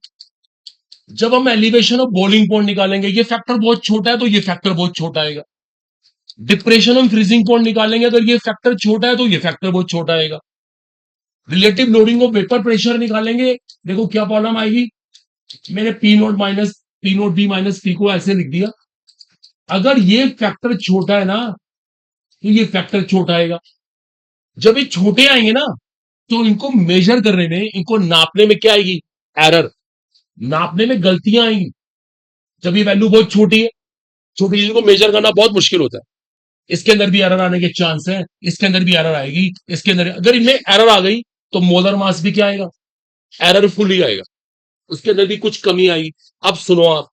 जब हम एलिवेशन ऑफ बॉइलिंग पॉइंट निकालेंगे, ये फैक्टर बहुत छोटा है तो ये फैक्टर बहुत छोटा आएगा, डिप्रेशन ऑफ फ्रीजिंग पॉइंट निकालेंगे अगर ये फैक्टर छोटा है तो ये फैक्टर बहुत छोटा आएगा, relative lowering of vapour pressure निकालेंगे, देखो क्या प्रॉब्लम आएगी, मैंने P nought minus P note B minus P को ऐसे लिख दिया, अगर ये फैक्टर छोटा है ना तो ये फैक्टर छोटा आएगा, जब ये छोटे आएंगे ना तो इनको मेजर करने में, इनको नापने में क्या आएगी, एरर, नापने में गलतियां आएंगी, जब ये वैल्यू बहुत छोटी है, छोटी चीज को मेजर करना बहुत मुश्किल होता है, इसके अंदर भी एरर आने के चांस है, इसके अंदर भी एरर आएगी, इसके अंदर अगर इनमें एरर आ गई तो मोलर मास भी क्या आएगा, एररफुली आएगा, उसके अंदर भी कुछ कमी आई। अब सुनो आप,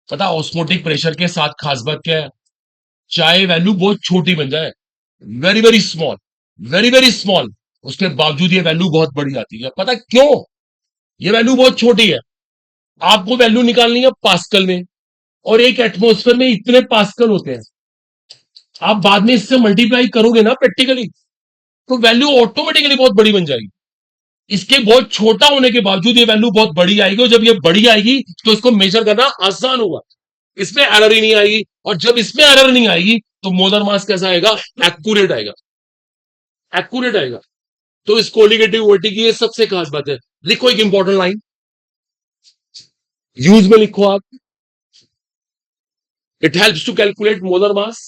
पता ऑस्मोटिक प्रेशर के साथ खास बात क्या है, चाहे वैल्यू बहुत छोटी बन जाए, very very small, very very small, उसके बावजूद ये वैल्यू बहुत बड़ी आती है। पता क्यों? ये वैल्यू बहुत छोटी है, आपको वैल्यू निकालनी है पास्कल में, और एक एटमॉस्फेयर में इतने पास्कल होते हैं, आप बाद में इससे मल्टीप्लाई करोगे ना प्रैक्टिकली, तो वैल्यू ऑटोमेटिकली बहुत बड़ी बन जाएगी। इसके बहुत छोटा होने के बावजूद ये वैल्यू बहुत बड़ी आएगी, और जब ये बड़ी आएगी तो इसको मेजर करना आसान होगा, इसमें एरर ही नहीं आएगी। और जब इसमें एरर नहीं आएगी तो मोलर मास कैसा आएगा? एक्यूरेट आएगा, एक्यूरेट आएगा। तो इस कोलिगेटिव वर्टी की ये सबसे खास बात है। लिखो एक इंपॉर्टेंट लाइन, यूज में लिखो आप, it helps to calculate molar mass,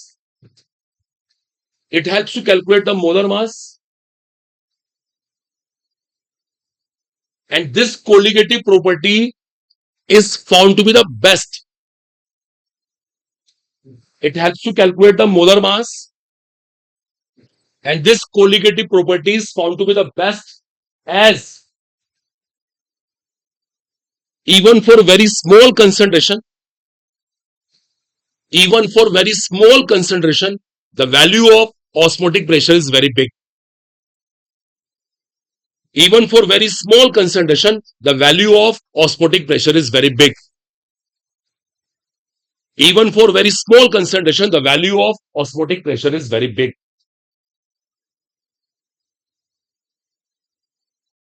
it helps to calculate the molar mass, and this colligative property is found to be the best. It helps to calculate the molar mass, and this colligative property is found to be the best, as even for very small concentration, even for very small concentration, the value of osmotic pressure is very big. Even for very small concentration, the value of osmotic pressure is very big. Even for very small concentration, the value of osmotic pressure is very big.